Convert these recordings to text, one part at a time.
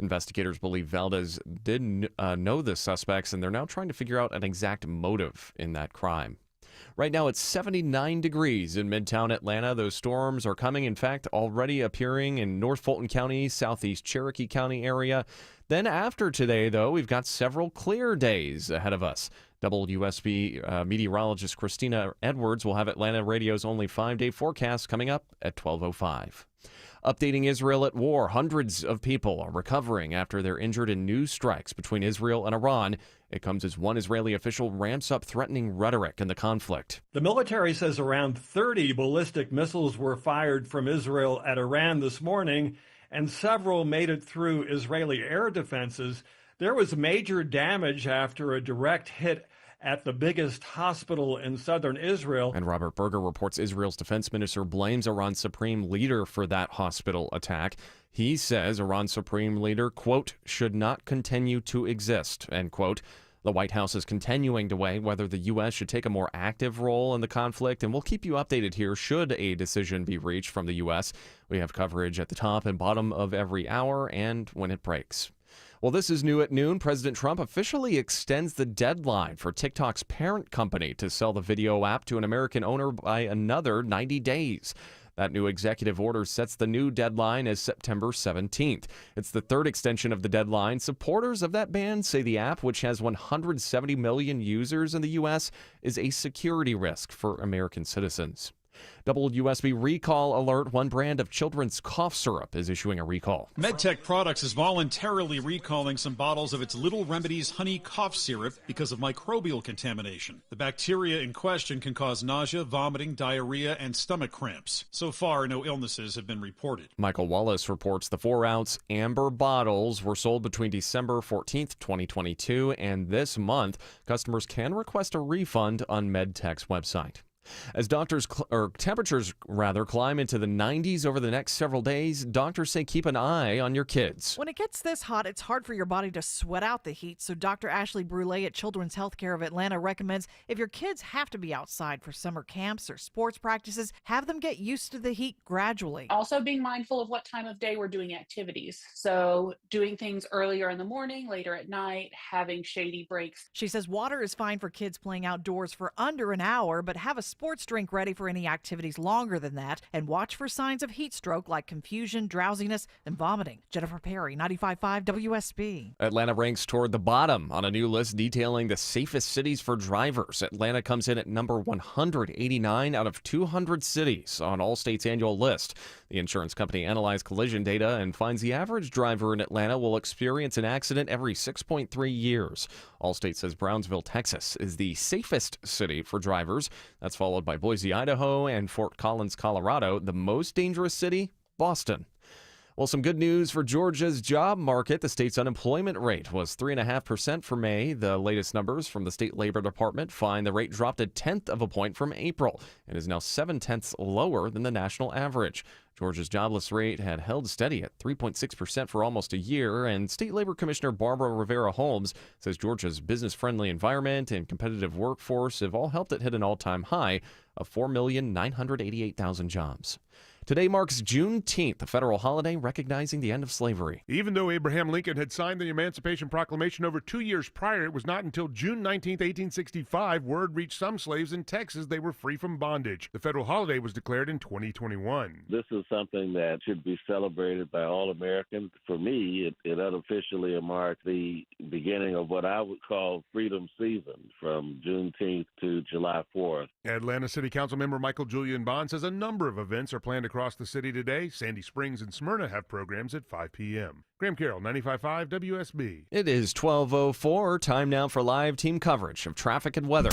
Investigators believe Valdez did know the suspects, and they're now trying to figure out an exact motive in that crime. Right now, it's 79 degrees in Midtown Atlanta. Those storms are coming, in fact, already appearing in North Fulton County, southeast Cherokee County area. Then after today, though, we've got several clear days ahead of us. WSB meteorologist Christina Edwards will have Atlanta Radio's only 5-day forecast coming up at 12:05. Updating Israel at war. Hundreds of people are recovering after they're injured in new strikes between Israel and Iran. It comes as one Israeli official ramps up threatening rhetoric in the conflict. The military says around 30 ballistic missiles were fired from Israel at Iran this morning, and several made it through Israeli air defenses. There was major damage after a direct hit at the biggest hospital in southern Israel. And Robert Berger reports Israel's defense minister blames Iran's supreme leader for that hospital attack. He says Iran's supreme leader, quote, should not continue to exist, end quote. The White House is continuing to weigh whether the U.S. should take a more active role in the conflict, and we'll keep you updated here should a decision be reached from the U.S. We have coverage at the top and bottom of every hour and when it breaks. Well, this is new at noon. President Trump officially extends the deadline for TikTok's parent company to sell the video app to an American owner by another 90 days. That new executive order sets the new deadline as September 17th. It's the third extension of the deadline. Supporters of that ban say the app, which has 170 million users in the U.S., is a security risk for American citizens. WSB recall alert. One brand of children's cough syrup is issuing a recall. MedTech Products is voluntarily recalling some bottles of its Little Remedies honey cough syrup because of microbial contamination. The bacteria in question can cause nausea, vomiting, diarrhea, and stomach cramps. So far, no illnesses have been reported. Michael Wallace reports the 4-ounce amber bottles were sold between December 14th, 2022, and this month. Customers can request a refund on MedTech's website. As temperatures climb into the 90s over the next several days, doctors say keep an eye on your kids. When it gets this hot, it's hard for your body to sweat out the heat, so Dr. Ashley Brule at Children's Healthcare of Atlanta recommends if your kids have to be outside for summer camps or sports practices, have them get used to the heat gradually. Also being mindful of what time of day we're doing activities. So doing things earlier in the morning, later at night, having shady breaks. She says water is fine for kids playing outdoors for under an hour, but have a sports drink ready for any activities longer than that, and watch for signs of heat stroke like confusion, drowsiness, and vomiting. Jennifer Perry, 95.5 WSB. Atlanta ranks toward the bottom on a new list detailing the safest cities for drivers. Atlanta comes in at number 189 out of 200 cities on Allstate's annual list. The insurance company analyzed collision data and finds the average driver in Atlanta will experience an accident every 6.3 years. Allstate says Brownsville, Texas is the safest city for drivers. That's followed by Boise, Idaho, and Fort Collins, Colorado. The most dangerous city, Boston. Well, some good news for Georgia's job market. The state's unemployment rate was 3.5% for May. The latest numbers from the state labor department find the rate dropped 1/10 of a point from April and is now 0.7 lower than the national average. Georgia's jobless rate had held steady at 3.6% for almost a year, and State Labor Commissioner Barbara Rivera Holmes says Georgia's business-friendly environment and competitive workforce have all helped it hit an all-time high of 4,988,000 jobs. Today marks Juneteenth, a federal holiday recognizing the end of slavery. Even though Abraham Lincoln had signed the Emancipation Proclamation over 2 years prior, it was not until June 19, 1865, word reached some slaves in Texas they were free from bondage. The federal holiday was declared in 2021. This is something that should be celebrated by all Americans. For me, it unofficially marked the beginning of what I would call freedom season from Juneteenth to July 4th. Atlanta City Council member Michael Julian Bond says a number of events are planned across the city today. Sandy Springs and Smyrna have programs at 5 p.m. Graham Carroll, 95.5 WSB. It is 12:04. Time now for live team coverage of traffic and weather.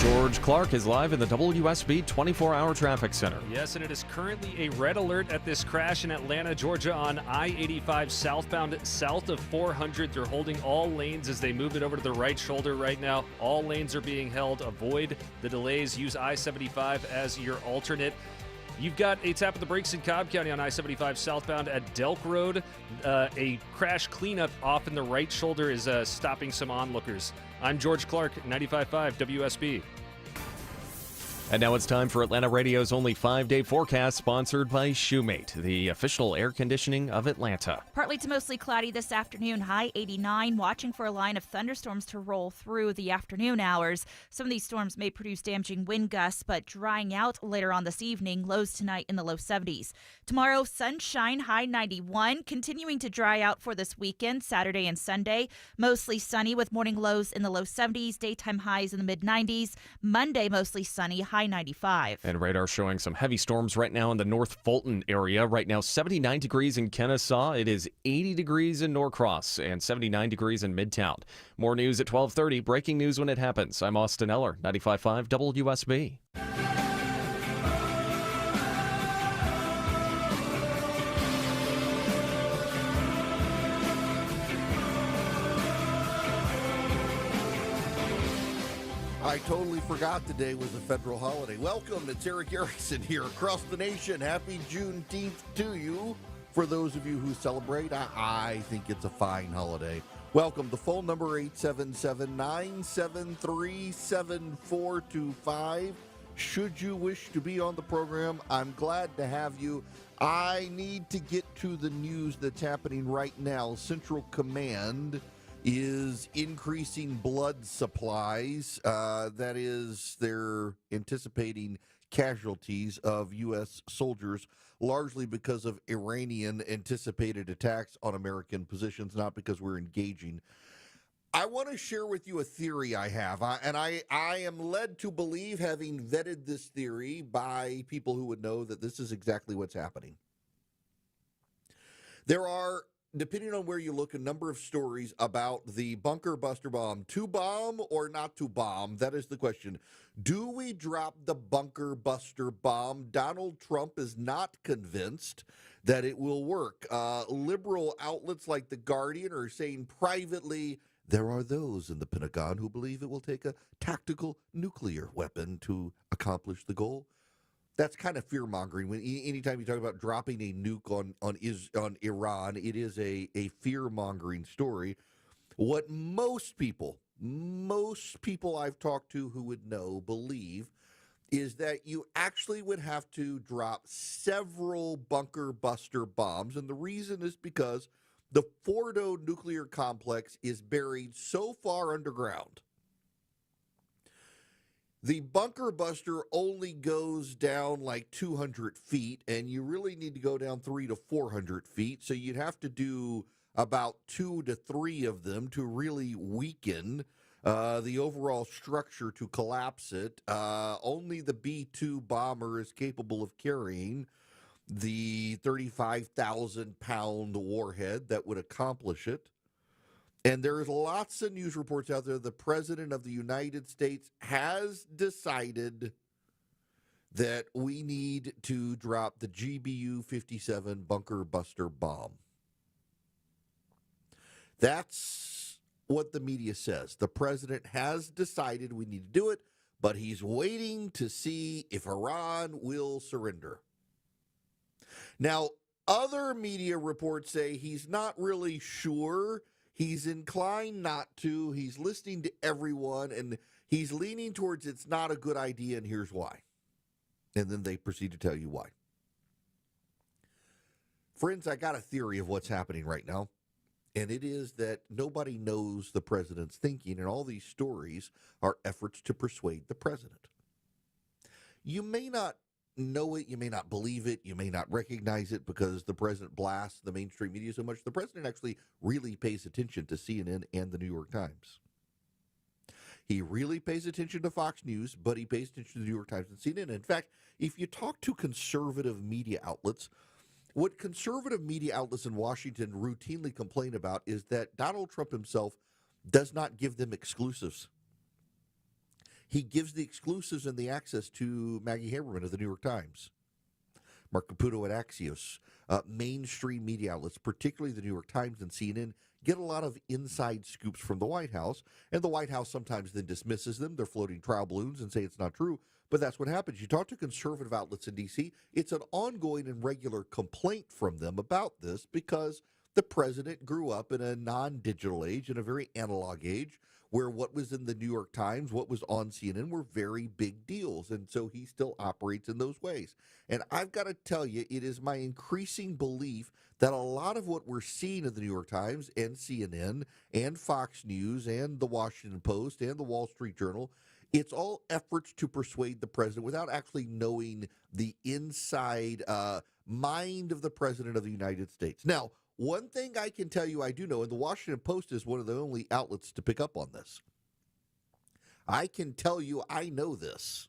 George Clark is live in the WSB 24-hour traffic center. Yes, and it is currently a red alert at this crash in Atlanta, Georgia on I-85 southbound south of 400. They're holding all lanes as they move it over to the right shoulder right now. All lanes are being held. Avoid the delays. Use I-75 as your alternate. You've got a tap of the brakes in Cobb County on I-75 southbound at Delk Road. A crash cleanup off in the right shoulder is stopping some onlookers. I'm George Clark, 95.5 WSB. And now it's time for Atlanta Radio's only 5-day forecast, sponsored by Shoemate, the official air conditioning of Atlanta. Partly to mostly cloudy this afternoon, high 89, watching for a line of thunderstorms to roll through the afternoon hours. Some of these storms may produce damaging wind gusts, but drying out later on this evening, lows tonight in the low 70s. Tomorrow, sunshine, high 91, continuing to dry out for this weekend, Saturday and Sunday. Mostly sunny with morning lows in the low 70s, daytime highs in the mid 90s. Monday, mostly sunny, high 95. And radar showing some heavy storms right now in the North Fulton area. Right now, 79 degrees in Kennesaw. It is 80 degrees in Norcross and 79 degrees in Midtown. More news at 12:30. Breaking news when it happens. I'm Austin Eller, 95.5 WSB. I totally forgot today was a federal holiday. Welcome, it's Eric Erickson here across the nation. Happy Juneteenth to you. For those of you who celebrate, I think it's a fine holiday. Welcome. The phone number 877-973-7425. Should you wish to be on the program, I'm glad to have you. I need to get to the news that's happening right now. Central Command is increasing blood supplies. That is, they're anticipating casualties of U.S. soldiers, largely because of Iranian anticipated attacks on American positions, not because we're engaging. I want to share with you a theory I have, and I am led to believe, having vetted this theory by people who would know, that this is exactly what's happening. There are, depending on where you look, a number of stories about the bunker buster bomb. To bomb or not to bomb? That is the question. Do we drop the bunker buster bomb? Donald Trump is not convinced that it will work. Liberal outlets like The Guardian are saying privately there are those in the Pentagon who believe it will take a tactical nuclear weapon to accomplish the goal. That's kind of fear-mongering. When anytime you talk about dropping a nuke on Iran, it is a fear-mongering story. What most people I've talked to who would know believe is that you actually would have to drop several bunker buster bombs, and the reason is because the Fordo nuclear complex is buried so far underground. The bunker buster only goes down like 200 feet, and you really need to go down 300 to 400 feet. So you'd have to do about 2 to 3 of them to really weaken the overall structure, to collapse it. Only the B-2 bomber is capable of carrying the 35,000-pound warhead that would accomplish it. And there's lots of news reports out there. The President of the United States has decided that we need to drop the GBU-57 bunker buster bomb. That's what the media says. The President has decided we need to do it, but he's waiting to see if Iran will surrender. Now, other media reports say he's not really sure. He's inclined not to. He's listening to everyone, and he's leaning towards it's not a good idea, and here's why. And then they proceed to tell you why. Friends, I got a theory of what's happening right now, and it is that nobody knows the president's thinking, and all these stories are efforts to persuade the president. You may not know it, you may not believe it, you may not recognize it because the president blasts the mainstream media so much. The president actually really pays attention to CNN and the New York Times. He really pays attention to Fox News, but he pays attention to the New York Times and CNN. In fact, if you talk to conservative media outlets, what conservative media outlets in Washington routinely complain about is that Donald Trump himself does not give them exclusives. He gives the exclusives and the access to Maggie Haberman of the New York Times, Mark Caputo at Axios. Mainstream media outlets, particularly the New York Times and CNN, get a lot of inside scoops from the White House, and the White House sometimes then dismisses them. They're floating trial balloons and say it's not true, but that's what happens. You talk to conservative outlets in D.C., it's an ongoing and regular complaint from them about this because The president grew up in a non-digital age, in a very analog age, where what was in the New York Times, what was on CNN were very big deals. And so he still operates in those ways. And I've got to tell you, it is my increasing belief that a lot of what we're seeing in the New York Times and CNN and Fox News and the Washington Post and the Wall Street Journal, it's all efforts to persuade the president without actually knowing the inside mind of the president of the United States. Now, one thing I can tell you I do know, and the Washington Post is one of the only outlets to pick up on this. I can tell you I know this.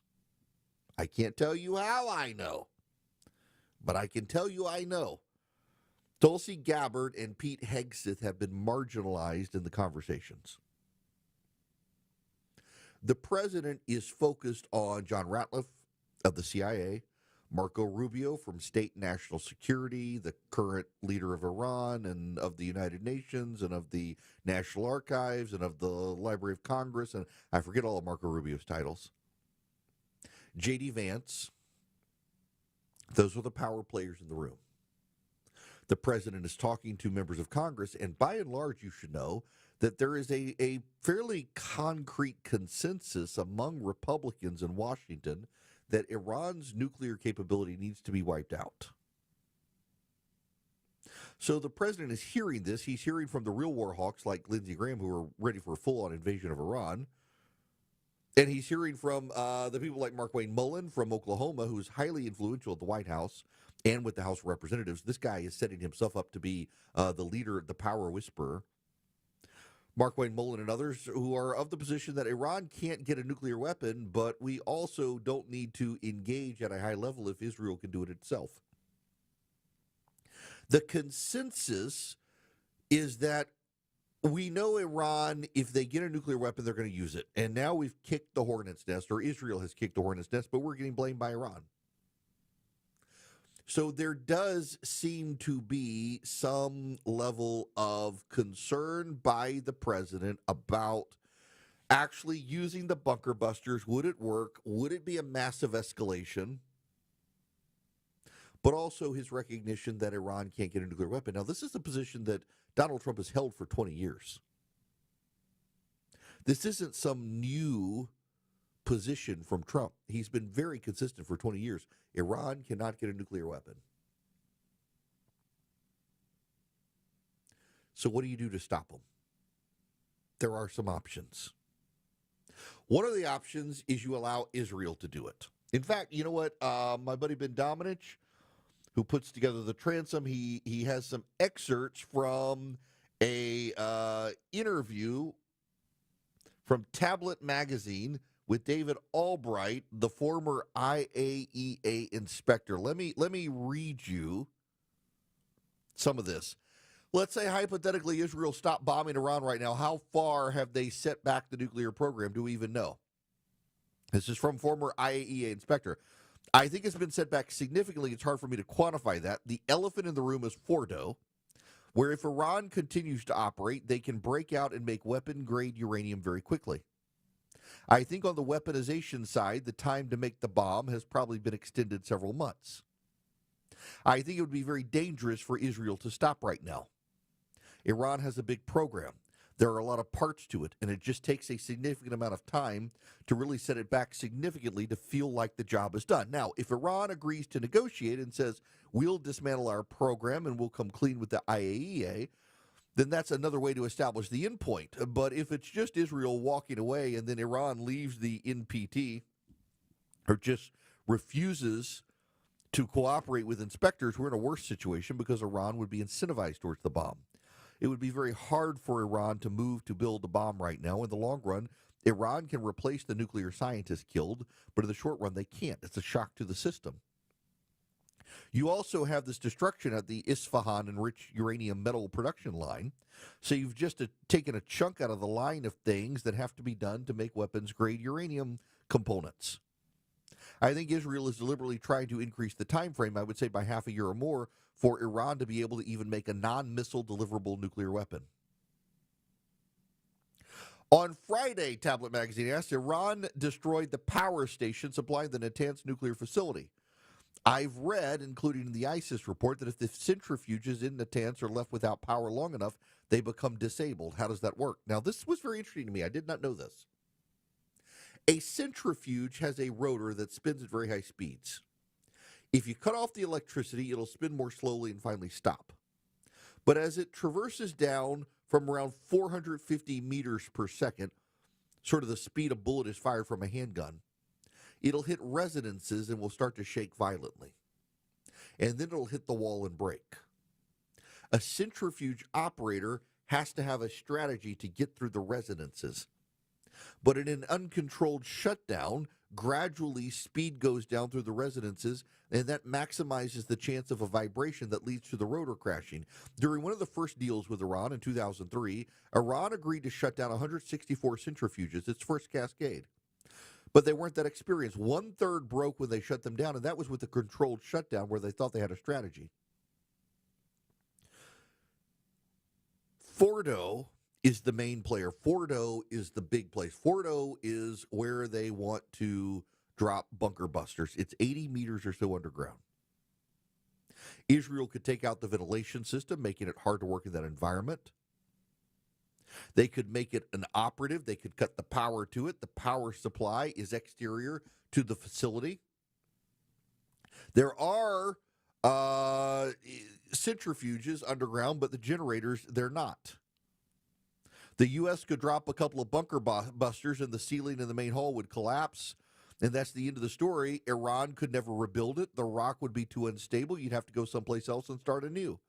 I can't tell you how I know, but I can tell you I know. Tulsi Gabbard and Pete Hegseth have been marginalized in the conversations. The president is focused on John Ratcliffe of the CIA, Marco Rubio from State National Security, the current leader of Iran and of the United Nations and of the National Archives and of the Library of Congress, and I forget all of Marco Rubio's titles. J.D. Vance. Those are the power players in the room. The president is talking to members of Congress, and by and large, you should know that there is a fairly concrete consensus among Republicans in Washington that Iran's nuclear capability needs to be wiped out. So the president is hearing this. He's hearing from the real war hawks like Lindsey Graham, who are ready for a full-on invasion of Iran. And he's hearing from the people like Markwayne Mullin from Oklahoma, who's highly influential at the White House and with the House of Representatives. This guy is setting himself up to be the leader, the power whisperer. Markwayne Mullin and others who are of the position that Iran can't get a nuclear weapon, but we also don't need to engage at a high level if Israel can do it itself. The consensus is that we know Iran, if they get a nuclear weapon, they're going to use it. And now we've kicked the hornet's nest, or Israel has kicked the hornet's nest, but we're getting blamed by Iran. So there does seem to be some level of concern by the president about actually using the bunker busters. Would it work? Would it be a massive escalation? But also his recognition that Iran can't get a nuclear weapon. Now, this is a position that Donald Trump has held for 20 years. This isn't some new position from Trump. He's been very consistent for 20 years. Iran cannot get a nuclear weapon. So what do you do to stop them? There are some options. One of the options is you allow Israel to do it. In fact, you know what? My buddy Ben Domenech, who puts together the transom, he has some excerpts from a interview from Tablet Magazine with David Albright, the former IAEA inspector. Let me read you some of this. Let's say hypothetically Israel stopped bombing Iran right now. How far have they set back the nuclear program? Do we even know? This is from former IAEA inspector. I think it's been set back significantly. It's hard for me to quantify that. The elephant in the room is Fordo, where if Iran continues to operate, they can break out and make weapon-grade uranium very quickly. I think on the weaponization side, the time to make the bomb has probably been extended several months. I think it would be very dangerous for Israel to stop right now. Iran has a big program. There are a lot of parts to it, and it just takes a significant amount of time to really set it back significantly to feel like the job is done. Now, if Iran agrees to negotiate and says, we'll dismantle our program and we'll come clean with the IAEA, then that's another way to establish the endpoint. But if it's just Israel walking away and then Iran leaves the NPT or just refuses to cooperate with inspectors, we're in a worse situation because Iran would be incentivized towards the bomb. It would be very hard for Iran to move to build a bomb right now. In the long run, Iran can replace the nuclear scientists killed, but in the short run, they can't. It's a shock to the system. You also have this destruction at the Isfahan enriched uranium metal production line. So you've just taken a chunk out of the line of things that have to be done to make weapons-grade uranium components. I think Israel is deliberately trying to increase the time frame, I would say by half a year or more, for Iran to be able to even make a non-missile deliverable nuclear weapon. On Friday, Tablet Magazine asked, Iran destroyed the power station supplying the Natanz nuclear facility. I've read, including in the ISIS report, that if the centrifuges in Natanz are left without power long enough, they become disabled. How does that work? Now, this was very interesting to me. I did not know this. A centrifuge has a rotor that spins at very high speeds. If you cut off the electricity, it'll spin more slowly and finally stop. But as it traverses down from around 450 meters per second, sort of the speed a bullet is fired from a handgun, it'll hit resonances and will start to shake violently. And then it'll hit the wall and break. A centrifuge operator has to have a strategy to get through the resonances. But in an uncontrolled shutdown, gradually speed goes down through the resonances, and that maximizes the chance of a vibration that leads to the rotor crashing. During one of the first deals with Iran in 2003, Iran agreed to shut down 164 centrifuges, its first cascade. But they weren't that experienced. 1/3 broke when they shut them down, and that was with a controlled shutdown where they thought they had a strategy. Fordo is the main player. Fordo is the big place. Fordo is where they want to drop bunker busters. It's 80 meters or so underground. Israel could take out the ventilation system, making it hard to work in that environment. They could make it inoperative. They could cut the power to it. The power supply is exterior to the facility. There are centrifuges underground, but the generators, they're not. The U.S. could drop a couple of bunker busters and the ceiling in the main hall would collapse, and that's the end of the story. Iran could never rebuild it. The rock would be too unstable. You'd have to go someplace else and start anew.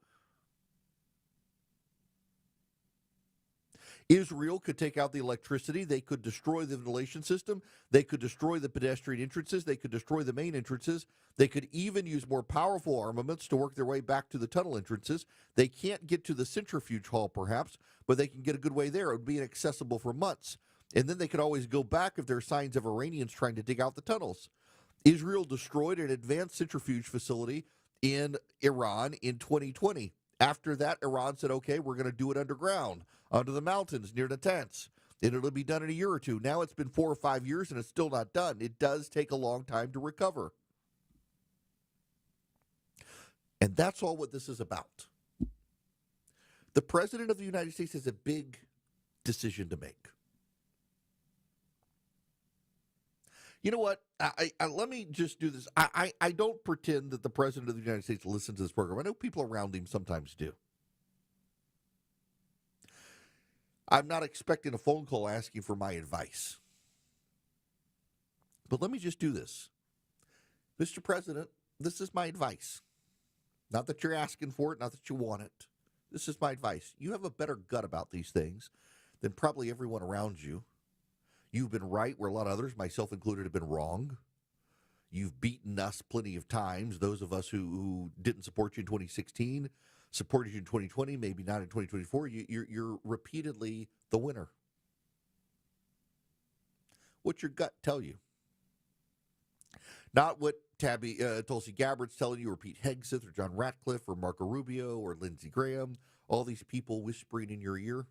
Israel could take out the electricity. They could destroy the ventilation system. They could destroy the pedestrian entrances. They could destroy the main entrances. They could even use more powerful armaments to work their way back to the tunnel entrances. They can't get to the centrifuge hall, perhaps, but they can get a good way there. It would be inaccessible for months. And then they could always go back if there are signs of Iranians trying to dig out the tunnels. Israel destroyed an advanced centrifuge facility in Iran in 2020. After that, Iran said, okay, we're going to do it underground, under the mountains near Natanz. And it'll be done in a year or two. Now it's been 4 or 5 years and it's still not done. It does take a long time to recover. And that's all what this is about. The President of the United States has a big decision to make. You know what? Let me just do this. I don't pretend that the President of the United States listens to this program. I know people around him sometimes do. I'm not expecting a phone call asking for my advice. But let me just do this. Mr. President, this is my advice. Not that you're asking for it, not that you want it. This is my advice. You have a better gut about these things than probably everyone around you. You've been right where a lot of others, myself included, have been wrong. You've beaten us plenty of times. Those of us who didn't support you in 2016, supported you in 2020, maybe not in 2024. You're repeatedly the winner. What's your gut tell you? Not what Tulsi Gabbard's telling you, or Pete Hegseth, or John Ratcliffe, or Marco Rubio, or Lindsey Graham, all these people whispering in your ear.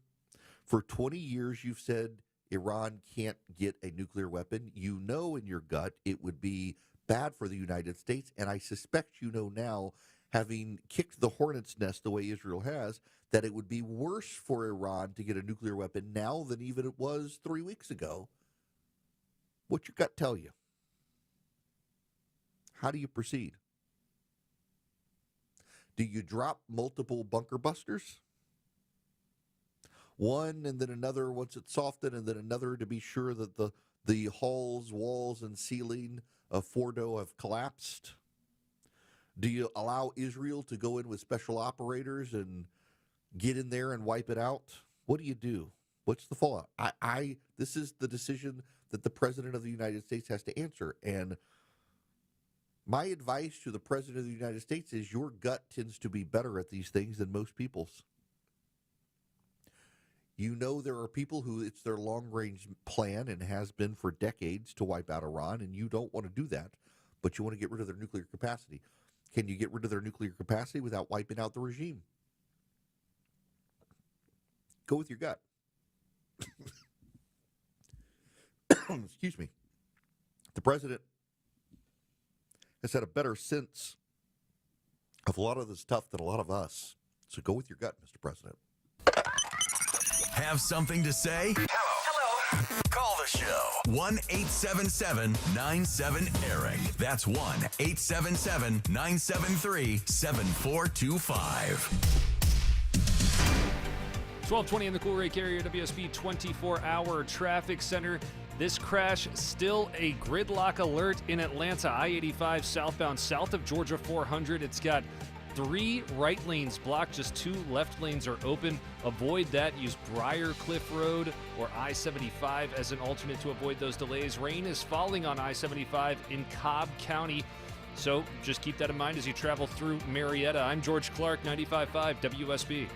For 20 years, you've said Iran can't get a nuclear weapon. You know in your gut it would be bad for the United States, and I suspect you know now, having kicked the hornet's nest the way Israel has, that it would be worse for Iran to get a nuclear weapon now than even it was 3 weeks ago. What's your gut tell you? How do you proceed? Do you drop multiple bunker busters? One and then another once it's softened, and then another to be sure that the halls, walls, and ceiling of Fordo have collapsed? Do you allow Israel to go in with special operators and get in there and wipe it out? What do you do? What's the fallout? This is the decision that the President of the United States has to answer. And my advice to the President of the United States is your gut tends to be better at these things than most people's. You know there are people who it's their long-range plan and has been for decades to wipe out Iran, and you don't want to do that, but you want to get rid of their nuclear capacity. Can you get rid of their nuclear capacity without wiping out the regime? Go with your gut. Excuse me. The President has had a better sense of a lot of the stuff than a lot of us. So go with your gut, Mr. President. Have something to say? Hello. Call the show. 1-877-97-ERIC. That's 1-877-973-7425. 1220 in the Cool Ray Carrier WSB 24-hour traffic center. This crash, still a gridlock alert in Atlanta. I-85 southbound, south of Georgia 400. It's got 3 right lanes blocked, just 2 left lanes are open. Avoid that. Use Briar Cliff Road or I-75 as an alternate to avoid those delays. Rain is falling on I-75 in Cobb County, so just keep that in mind as you travel through Marietta. I'm George Clark, 95.5 WSB.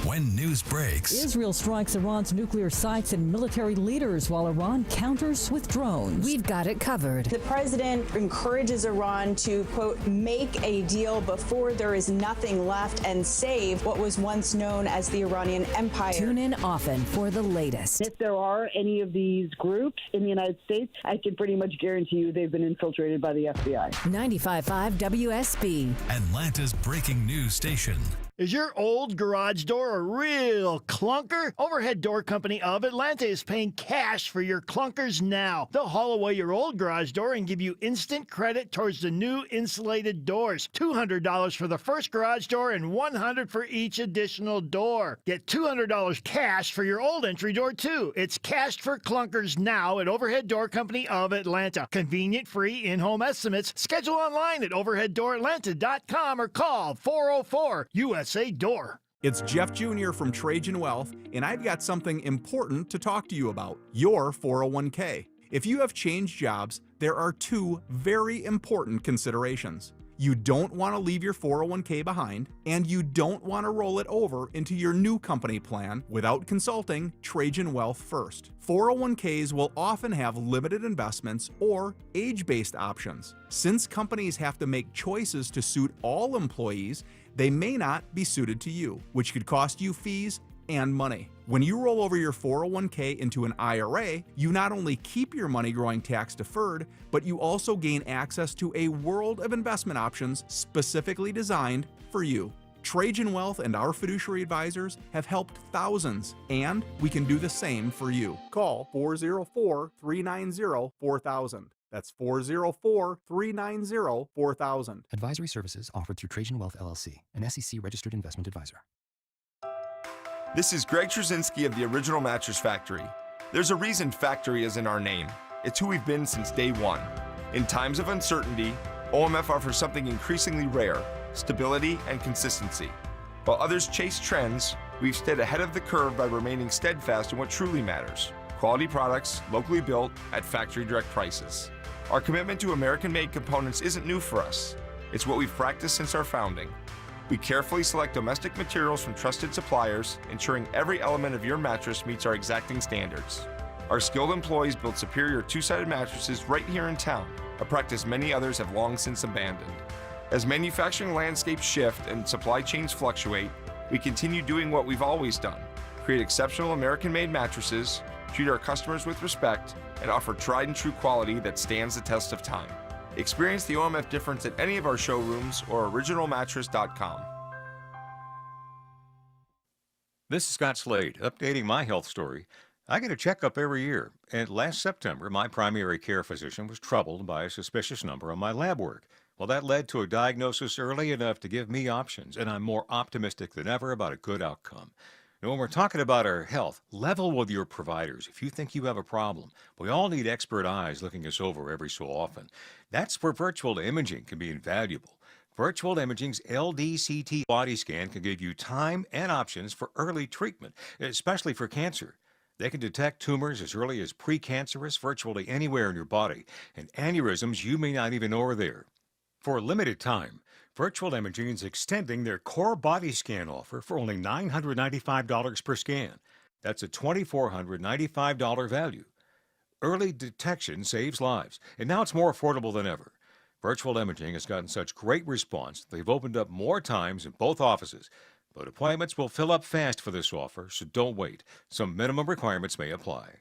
When news breaks, Israel strikes Iran's nuclear sites and military leaders while Iran counters with drones. We've got it covered. The president encourages Iran to, quote, make a deal before there is nothing left and save what was once known as the Iranian Empire. Tune in often for the latest. If there are any of these groups in the United States, I can pretty much guarantee you they've been infiltrated by the FBI. 95.5 WSB. Atlanta's breaking news station. Is your old garage door a real clunker? Overhead Door Company of Atlanta is paying cash for your clunkers now. They'll haul away your old garage door and give you instant credit towards the new insulated doors. $200 for the first garage door and $100 for each additional door. Get $200 cash for your old entry door, too. It's cashed for clunkers now at Overhead Door Company of Atlanta. Convenient, free, in-home estimates. Schedule online at overheaddooratlanta.com or call 404-USA Door. It's Jeff Jr. from Trajan Wealth, and I've got something important to talk to you about, your 401k. If you have changed jobs, there are 2 very important considerations. You don't want to leave your 401k behind, and you don't want to roll it over into your new company plan without consulting Trajan Wealth first. 401ks will often have limited investments or age-based options. Since companies have to make choices to suit all employees, they may not be suited to you, which could cost you fees and money. When you roll over your 401k into an IRA, you not only keep your money growing tax deferred, but you also gain access to a world of investment options specifically designed for you. Trajan Wealth and our fiduciary advisors have helped thousands, and we can do the same for you. Call 404-390-4000. That's 404-390-4000. Advisory services offered through Trajan Wealth LLC, an SEC registered investment advisor. This is Greg Trzynski of the Original Mattress Factory. There's a reason factory is in our name. It's who we've been since day one. In times of uncertainty, OMF offers something increasingly rare: stability and consistency. While others chase trends, we've stayed ahead of the curve by remaining steadfast in what truly matters: quality products, locally built, at factory direct prices. Our commitment to American-made components isn't new for us. It's what we've practiced since our founding. We carefully select domestic materials from trusted suppliers, ensuring every element of your mattress meets our exacting standards. Our skilled employees build superior two-sided mattresses right here in town, a practice many others have long since abandoned. As manufacturing landscapes shift and supply chains fluctuate, we continue doing what we've always done: create exceptional American-made mattresses, treat our customers with respect, and offer tried and true quality that stands the test of time. Experience the OMF difference at any of our showrooms or originalmattress.com. This is Scott Slade, updating my health story. I get a checkup every year, and last September, my primary care physician was troubled by a suspicious number on my lab work. Well, that led to a diagnosis early enough to give me options, and I'm more optimistic than ever about a good outcome. Now, when we're talking about our health, level with your providers if you think you have a problem. We all need expert eyes looking us over every so often. That's where virtual imaging can be invaluable. Virtual Imaging's LDCT body scan can give you time and options for early treatment, especially for cancer. They can detect tumors as early as precancerous virtually anywhere in your body, and aneurysms you may not even know are there. For a limited time, Virtual Imaging is extending their core body scan offer for only $995 per scan. That's a $2,495 value. Early detection saves lives, and now it's more affordable than ever. Virtual Imaging has gotten such great response, they've opened up more times in both offices. But appointments will fill up fast for this offer, so don't wait. Some minimum requirements may apply.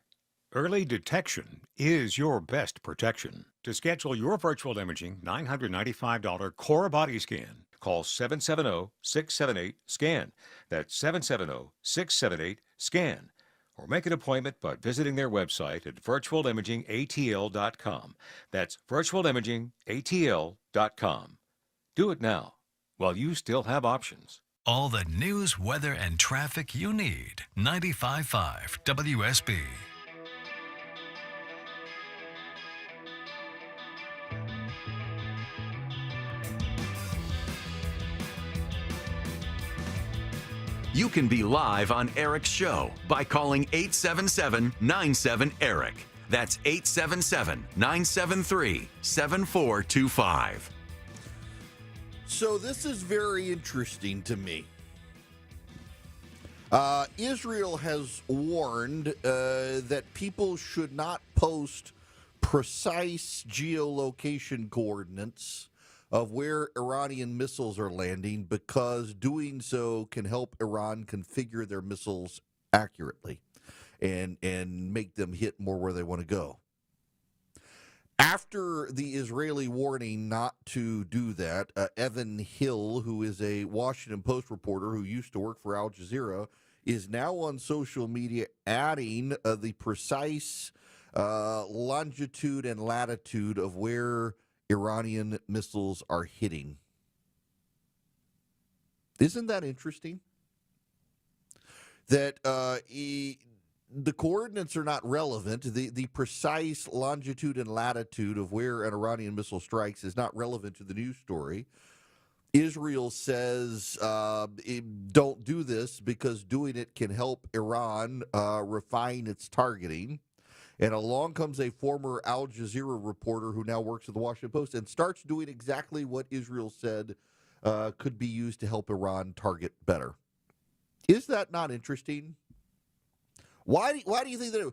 Early detection is your best protection. To schedule your virtual imaging $995 core body scan, call 770-678-SCAN. That's 770-678-SCAN. Or make an appointment by visiting their website at virtualimagingatl.com. That's virtualimagingatl.com. Do it now while you still have options. All the news, weather, and traffic you need. 95.5 WSB. You can be live on Eric's show by calling 877-97-ERIC. That's 877-973-7425. So this is very interesting to me. Israel has warned that people should not post precise geolocation coordinates of where Iranian missiles are landing because doing so can help Iran configure their missiles accurately and make them hit more where they want to go. After the Israeli warning not to do that, Evan Hill, who is a Washington Post reporter who used to work for Al Jazeera, is now on social media adding the precise longitude and latitude of where Iranian missiles are hitting. Isn't that interesting? That the coordinates are not relevant. The precise longitude and latitude of where an Iranian missile strikes is not relevant to the news story. Israel says don't do this because doing it can help Iran refine its targeting. And along comes a former Al Jazeera reporter who now works at the Washington Post and starts doing exactly what Israel said could be used to help Iran target better. Is that not interesting? Why do you think that?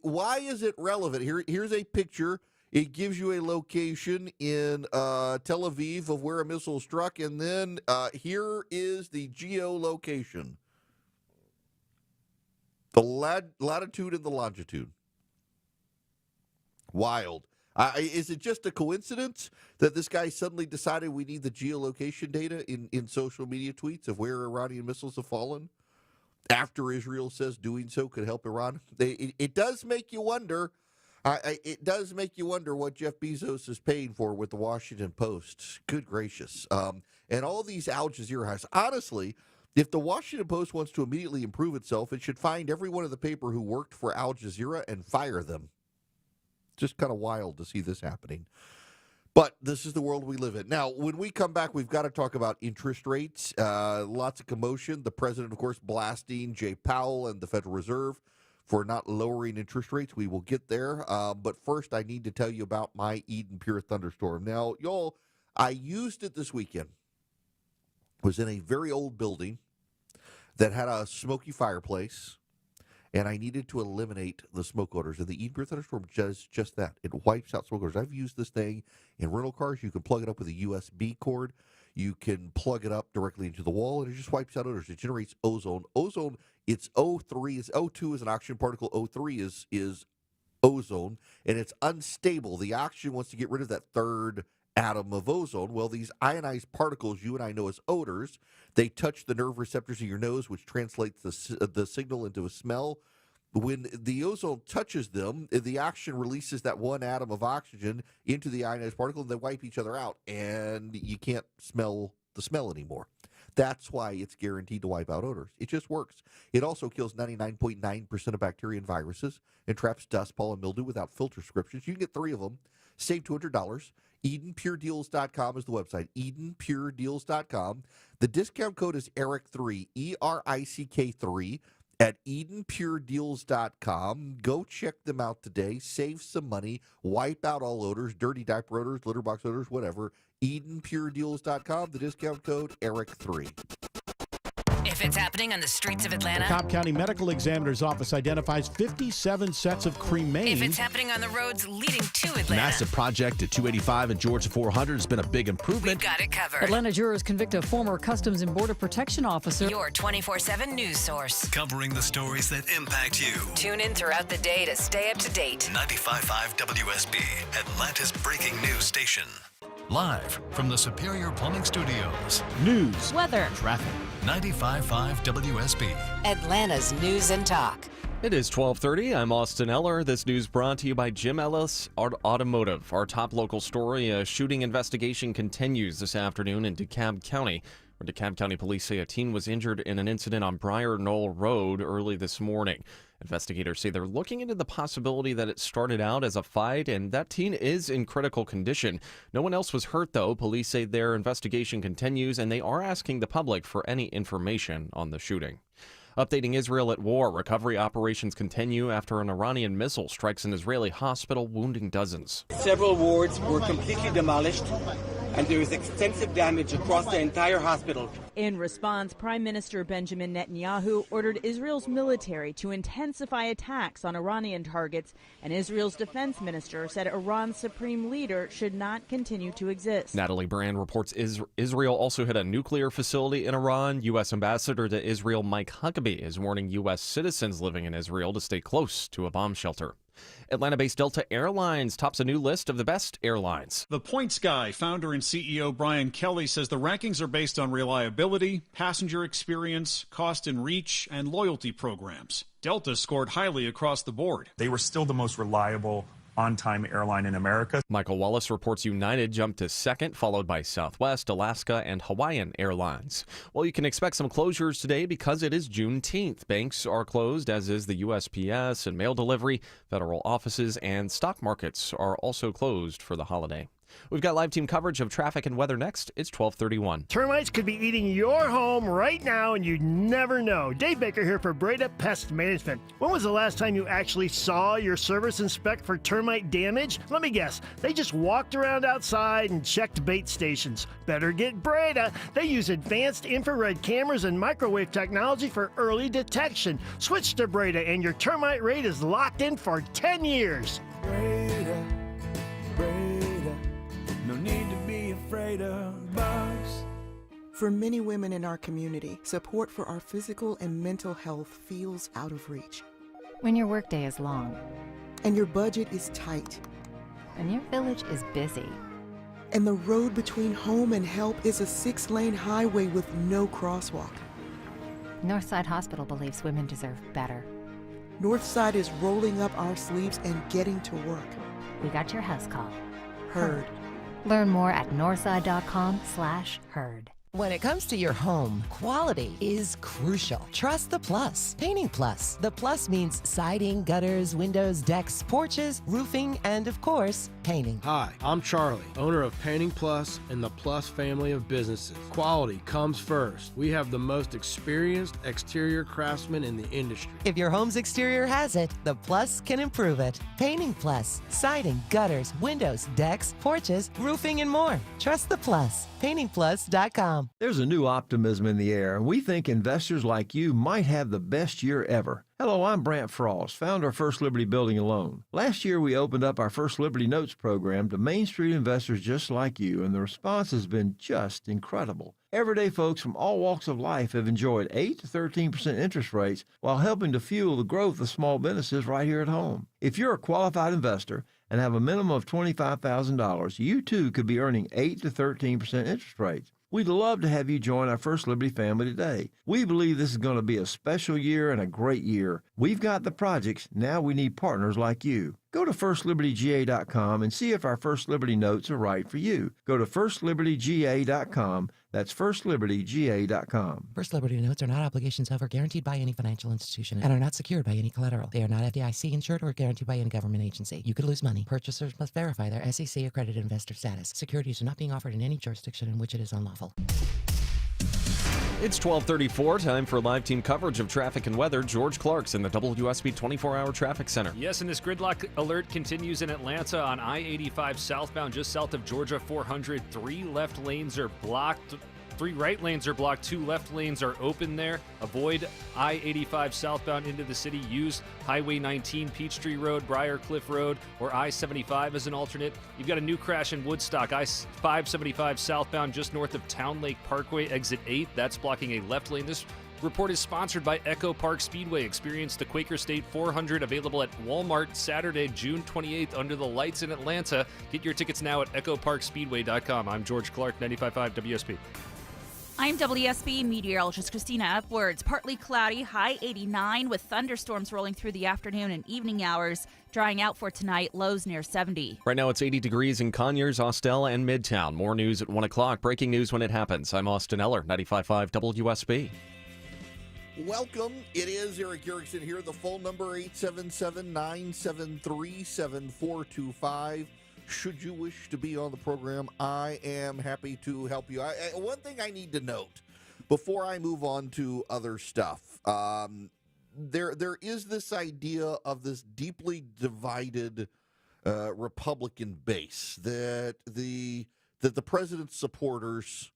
Why is it relevant? Here's a picture. It gives you a location in Tel Aviv of where a missile struck, and then here is the geolocation, the latitude and the longitude. Wild. Is it just a coincidence that this guy suddenly decided we need the geolocation data in social media tweets of where Iranian missiles have fallen after Israel says doing so could help Iran? It does make you wonder. It does make you wonder what Jeff Bezos is paying for with the Washington Post. Good gracious. And all these Al Jazeera has. Honestly, if the Washington Post wants to immediately improve itself, it should find everyone in the paper who worked for Al Jazeera and fire them. Just kind of wild to see this happening. But this is the world we live in. Now, when we come back, we've got to talk about interest rates. Lots of commotion. The president, of course, blasting Jay Powell and the Federal Reserve for not lowering interest rates. We will get there. But first, I need to tell you about my Eden Pure Thunderstorm. Now, y'all, I used it this weekend. It was in a very old building that had a smoky fireplace. And I needed to eliminate the smoke odors. And the Eden Pure Thunderstorm does just that. It wipes out smoke odors. I've used this thing in rental cars. You can plug it up with a USB cord. You can plug it up directly into the wall, and it just wipes out odors. It generates ozone. Ozone, it's O3. O2 is an oxygen particle. O3 is ozone, and it's unstable. The oxygen wants to get rid of that third atom of ozone. Well, these ionized particles you and I know as odors, they touch the nerve receptors in your nose, which translates the signal into a smell. When the ozone touches them, the oxygen releases that one atom of oxygen into the ionized particle, and they wipe each other out, and you can't smell the smell anymore. That's why it's guaranteed to wipe out odors. It just works. It also kills 99.9% of bacteria and viruses and traps dust, pollen, mildew without filter subscriptions. You can get 3 of them. Save $200. EdenPureDeals.com is the website. EdenPureDeals.com. The discount code is ERIC3, ERICK3 at EdenPureDeals.com. Go check them out today. Save some money. Wipe out all odors, dirty diaper odors, litter box odors, whatever. EdenPureDeals.com. The discount code ERIC3. If If it's happening on the streets of Atlanta. The Cobb County Medical Examiner's Office identifies 57 sets of cremains. If it's happening on the roads leading to Atlanta. Massive project at 285 and Georgia 400 has been a big improvement. We've got it covered. Atlanta jurors convict a former Customs and Border Protection officer. Your 24/7 news source. Covering the stories that impact you. Tune in throughout the day to stay up to date. 95.5 WSB, Atlanta's breaking news station. Live from the Superior Plumbing Studios. News, weather, traffic. 95.5 WSB. Atlanta's news and talk. It is 12:30. I'm Austin Eller. This news brought to you by Jim Ellis Automotive. Our top local story, a shooting investigation continues this afternoon in DeKalb County, where DeKalb County police say a teen was injured in an incident on Briar Knoll Road early this morning. Investigators say they're looking into the possibility that it started out as a fight and that teen is in critical condition. No one else was hurt, though. Police say their investigation continues and they are asking the public for any information on the shooting. Updating Israel at war. Recovery operations continue after an Iranian missile strikes an Israeli hospital, wounding dozens. Several wards were completely demolished, and there is extensive damage across the entire hospital. In response, Prime Minister Benjamin Netanyahu ordered Israel's military to intensify attacks on Iranian targets, and Israel's defense minister said Iran's supreme leader should not continue to exist. Natalie Brand reports Israel also hit a nuclear facility in Iran. U.S. Ambassador to Israel Mike Huckabee is warning U.S. citizens living in Israel to stay close to a bomb shelter. Atlanta-based Delta Airlines tops a new list of the best airlines. The Points Guy, founder and CEO Brian Kelly, says the rankings are based on reliability, passenger experience, cost and reach, and loyalty programs. Delta scored highly across the board. They were still the most reliable on-time airline in America. Michael Wallace reports United jumped to second, followed by Southwest, Alaska, and Hawaiian Airlines. Well, you can expect some closures today because it is Juneteenth. Banks are closed, as is the USPS and mail delivery. Federal offices and stock markets are also closed for the holiday. We've got live team coverage of traffic and weather next. It's 12:31. Termites could be eating your home right now and you'd never know. Dave Baker here for Breda Pest Management. When was the last time you actually saw your service inspect for termite damage? Let me guess. They just walked around outside and checked bait stations. Better get Breda. They use advanced infrared cameras and microwave technology for early detection. Switch to Breda and your termite rate is locked in for 10 years. Breda. No need to be afraid of bugs. For many women in our community, support for our physical and mental health feels out of reach. When your workday is long. And your budget is tight. And your village is busy. And the road between home and help is a 6-lane highway with no crosswalk. Northside Hospital believes women deserve better. Northside is rolling up our sleeves and getting to work. We got your house call. Heard. Learn more at northside.com/heard. When it comes to your home, quality is crucial. Trust the Plus. Painting Plus. The Plus means siding, gutters, windows, decks, porches, roofing, and of course, painting. Hi, I'm Charlie, owner of Painting Plus and the Plus family of businesses. Quality comes first. We have the most experienced exterior craftsmen in the industry. If your home's exterior has it, the Plus can improve it. Painting Plus. Siding, gutters, windows, decks, porches, roofing, and more. Trust the Plus. PaintingPlus.com. There's a new optimism in the air, and we think investors like you might have the best year ever. Hello, I'm Brant Frost, founder of First Liberty Building and Loan. Last year, we opened up our First Liberty Notes program to Main Street investors just like you, and the response has been just incredible. Everyday folks from all walks of life have enjoyed 8 to 13% interest rates while helping to fuel the growth of small businesses right here at home. If you're a qualified investor and have a minimum of $25,000, you too could be earning 8 to 13% interest rates. We'd love to have you join our First Liberty family today. We believe this is going to be a special year and a great year. We've got the projects. Now we need partners like you. Go to FirstLibertyGA.com and see if our First Liberty notes are right for you. Go to FirstLibertyGA.com. That's FirstLibertyGA.com. First Liberty notes are not obligations of or guaranteed by any financial institution and are not secured by any collateral. They are not FDIC insured or guaranteed by any government agency. You could lose money. Purchasers must verify their SEC accredited investor status. Securities are not being offered in any jurisdiction in which it is unlawful. It's 12:34, time for live team coverage of traffic and weather. George Clark's in the WSB 24-hour traffic center. Yes, and this gridlock alert continues in Atlanta on I-85 southbound, just south of Georgia 400. 3 left lanes are blocked. 3 right lanes are blocked, 2 left lanes are open there. Avoid I-85 southbound into the city. Use Highway 19, Peachtree Road, Briarcliff Road, or I-75 as an alternate. You've got a new crash in Woodstock, I-575 southbound just north of Town Lake Parkway, exit 8. That's blocking a left lane. This report is sponsored by Echo Park Speedway. Experience the Quaker State 400 available at Walmart Saturday, June 28th under the lights in Atlanta. Get your tickets now at echoparkspeedway.com. I'm George Clark, 95.5 WSB. I'm WSB meteorologist Christina Upwards. Partly cloudy, high 89 with thunderstorms rolling through the afternoon and evening hours. Drying out for tonight, lows near 70. Right now it's 80 degrees in Conyers, Austell, and Midtown. More news at 1 o'clock. Breaking news when it happens. I'm Austin Eller, 95.5 WSB. Welcome. It is Eric Erickson here. The phone number 877-973-7425. Should you wish to be on the program, I am happy to help you. One thing I need to note before I move on to other stuff, there is this idea of this deeply divided Republican base that the president's supporters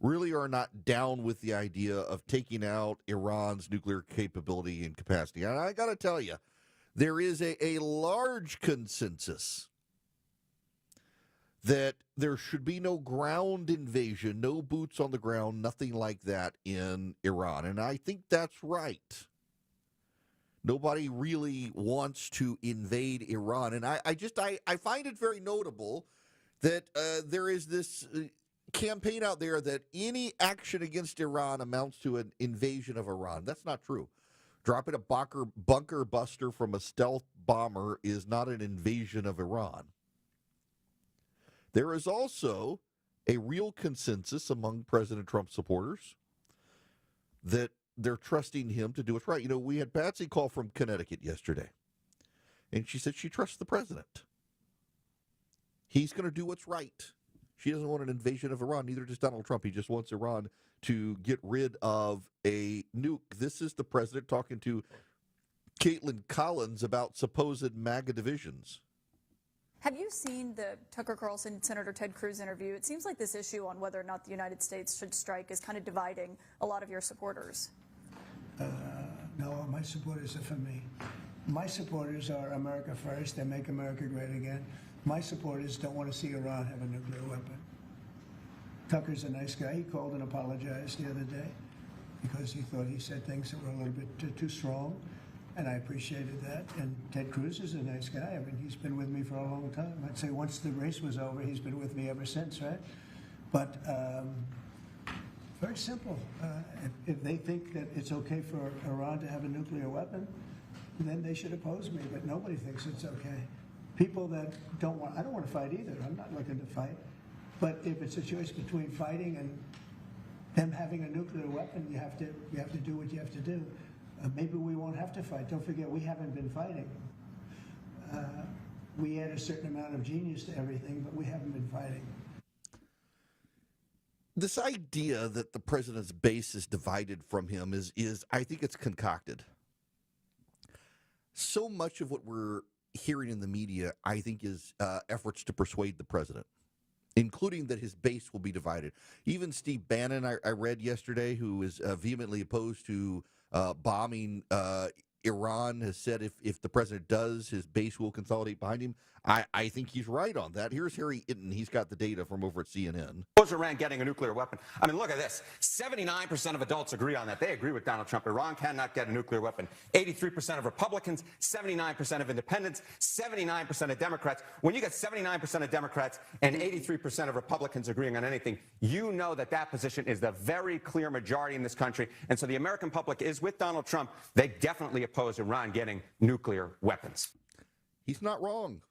really are not down with the idea of taking out Iran's nuclear capability and capacity. And I got to tell you, there is a large consensus that there should be no ground invasion, no boots on the ground, nothing like that in Iran. And I think that's right. Nobody really wants to invade Iran. And I find it very notable that there is this campaign out there that any action against Iran amounts to an invasion of Iran. That's not true. Dropping a bunker buster from a stealth bomber is not an invasion of Iran. There is also a real consensus among President Trump supporters that they're trusting him to do what's right. You know, we had Patsy call from Connecticut yesterday, and she said she trusts the president. He's going to do what's right. She doesn't want an invasion of Iran. Neither does Donald Trump. He just wants Iran to get rid of a nuke. This is the president talking to Caitlin Collins about supposed MAGA divisions. Have you seen the Tucker Carlson, Senator Ted Cruz interview? It seems like this issue on whether or not the United States should strike is kind of dividing a lot of your supporters. No, my supporters are for me. My supporters are America first and make America great again. My supporters don't want to see Iran have a nuclear weapon. Tucker's a nice guy. He called and apologized the other day because he thought he said things that were a little bit too strong, and I appreciated that. And Ted Cruz is a nice guy. I mean, he's been with me for a long time. I'd say once the race was over, he's been with me ever since, right? But very simple. If they think that it's okay for Iran to have a nuclear weapon, then they should oppose me, but nobody thinks it's okay. People that don't want, I don't want to fight either. I'm not looking to fight. But if it's a choice between fighting and them having a nuclear weapon, you have to do what you have to do. Maybe we won't have to fight. Don't forget, we haven't been fighting. We add a certain amount of genius to everything, but we haven't been fighting. This idea that the president's base is divided from him is I think it's concocted. So much of what we're hearing in the media, I think, is efforts to persuade the president, including that his base will be divided. Even Steve Bannon, I read yesterday, who is vehemently opposed to bombing Iran, has said if the president does, his base will consolidate behind him. I think he's right on that. Here's Harry Itten. He's got the data from over at CNN. Was Iran getting a nuclear weapon? I mean, look at this. 79% of adults agree on that. They agree with Donald Trump. Iran cannot get a nuclear weapon. 83% of Republicans, 79% of independents, 79% of Democrats. When you get 79% of Democrats and 83% of Republicans agreeing on anything, you know that that position is the very clear majority in this country. And so the American public is with Donald Trump. They definitely oppose Iran getting nuclear weapons. He's not wrong.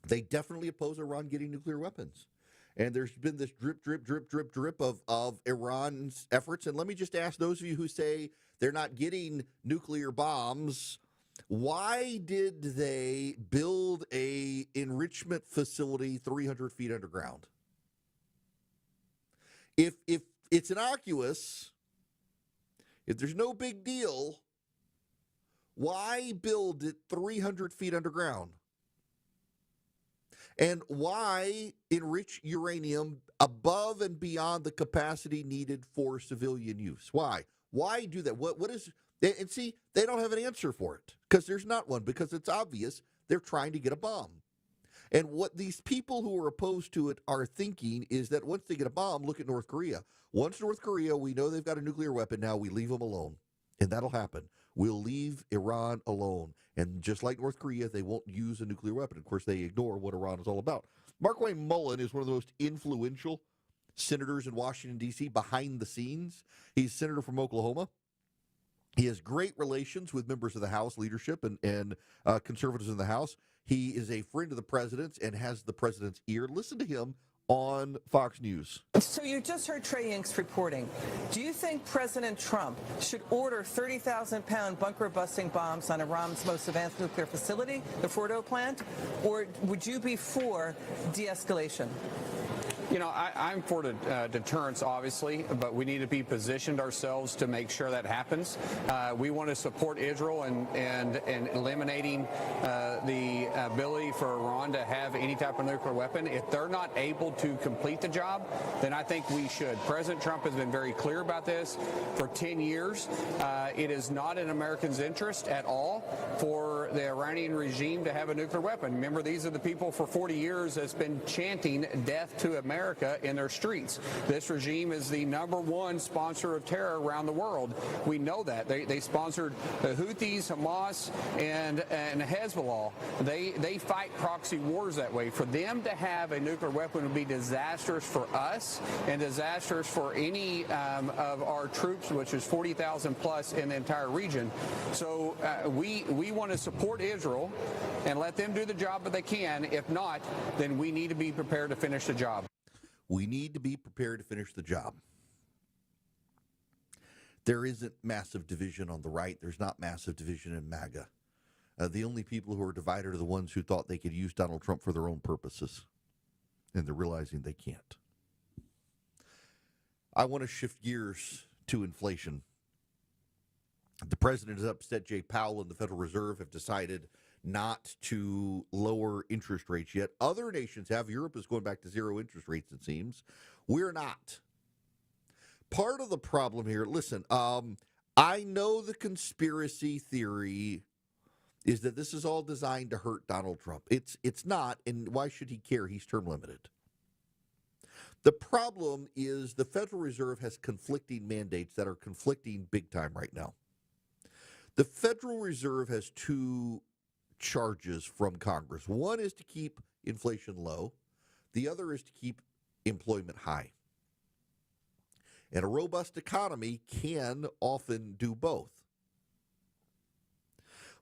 They definitely oppose Iran getting nuclear weapons. And there's been this drip of Iran's efforts. And let me just ask those of you who say they're not getting nuclear bombs, why did they build a enrichment facility 300 feet underground? If it's innocuous, if there's no big deal, why build it 300 feet underground? And why enrich uranium above and beyond the capacity needed for civilian use? Why? Why do that? What is, and see, they don't have an answer for it because there's not one, because it's obvious they're trying to get a bomb. And what these people who are opposed to it are thinking is that once they get a bomb, look at North Korea. Once North Korea, we know they've got a nuclear weapon now, we leave them alone. And that'll happen. We'll leave Iran alone. And just like North Korea, they won't use a nuclear weapon. Of course, they ignore what Iran is all about. Markwayne Mullin is one of the most influential senators in Washington, D.C., behind the scenes. He's senator from Oklahoma. He has great relations with members of the House leadership and conservatives in the House. He is a friend of the president's and has the president's ear. Listen to him on Fox News. So you just heard Trey Yingst reporting. Do you think President Trump should order 30,000-pound bunker-busting bombs on Iran's most advanced nuclear facility, the Fordo plant, or would you be for de-escalation? You know, I'm for deterrence, obviously, but we need to be positioned ourselves to make sure that happens. We want to support Israel and eliminating the ability for Iran to have any type of nuclear weapon. If they're not able to complete the job, then I think we should. President Trump has been very clear about this for 10 years. It is not in Americans' interest at all for the Iranian regime to have a nuclear weapon. Remember, these are the people for 40 years that's been chanting death to America in their streets. This regime is the #1 sponsor of terror around the world. We know that. They sponsored the Houthis, Hamas, and Hezbollah. They fight proxy wars that way. For them to have a nuclear weapon would be disastrous for us and disastrous for any of our troops, which is 40,000 plus in the entire region. So we want to support Israel and let them do the job that they can. If not, then we need to be prepared to finish the job. We need to be prepared to finish the job. There isn't massive division on the right. There's not massive division in MAGA. The only people who are divided are the ones who thought they could use Donald Trump for their own purposes. And they're realizing they can't. I want to shift gears to inflation. The president is upset. Jay Powell and the Federal Reserve have decided not to lower interest rates yet. Other nations have. Europe is going back to zero interest rates, it seems. We're not. Part of the problem here, listen, I know the conspiracy theory is that this is all designed to hurt Donald Trump. It's not, and why should he care? He's term limited. The problem is the Federal Reserve has conflicting mandates that are conflicting big time right now. The Federal Reserve has two charges from Congress. One is to keep inflation low. The other is to keep employment high. And a robust economy can often do both.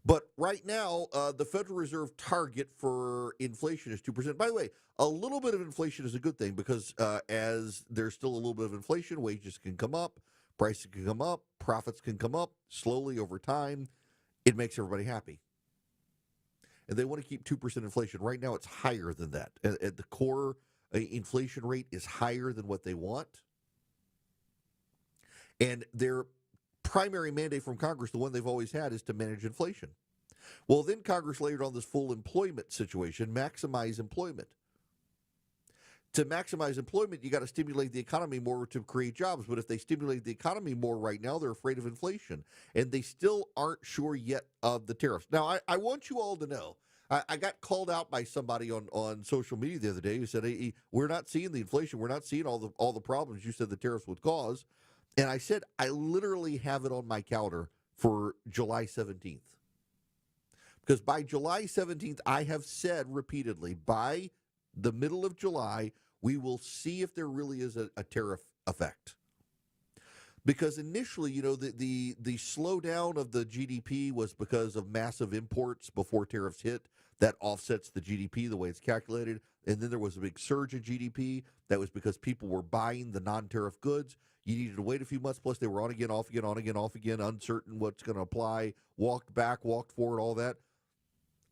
But right now, the Federal Reserve target for inflation is 2%. By the way, a little bit of inflation is a good thing because as there's still a little bit of inflation, wages can come up, prices can come up, profits can come up slowly over time. It makes everybody happy. And they want to keep 2% inflation. Right now, it's higher than that. At the core inflation rate is higher than what they want. And their primary mandate from Congress, the one they've always had, is to manage inflation. Well, then Congress layered on this full employment situation, maximize employment. To maximize employment, you got to stimulate the economy more to create jobs. But if they stimulate the economy more right now, they're afraid of inflation. And they still aren't sure yet of the tariffs. Now, I want you all to know, I got called out by somebody on social media the other day who said, hey, we're not seeing the inflation. We're not seeing all the problems you said the tariffs would cause. And I said, I literally have it on my calendar for July 17th. Because by July 17th, I have said repeatedly, by the middle of July, we will see if there really is a tariff effect. Because initially, you know, the slowdown of the GDP was because of massive imports before tariffs hit. That offsets the GDP the way it's calculated. And then there was a big surge in GDP. That was because people were buying the non-tariff goods. You needed to wait a few months. Plus, they were on again, off again, on again, off again, uncertain what's going to apply, walked back, walked forward, all that.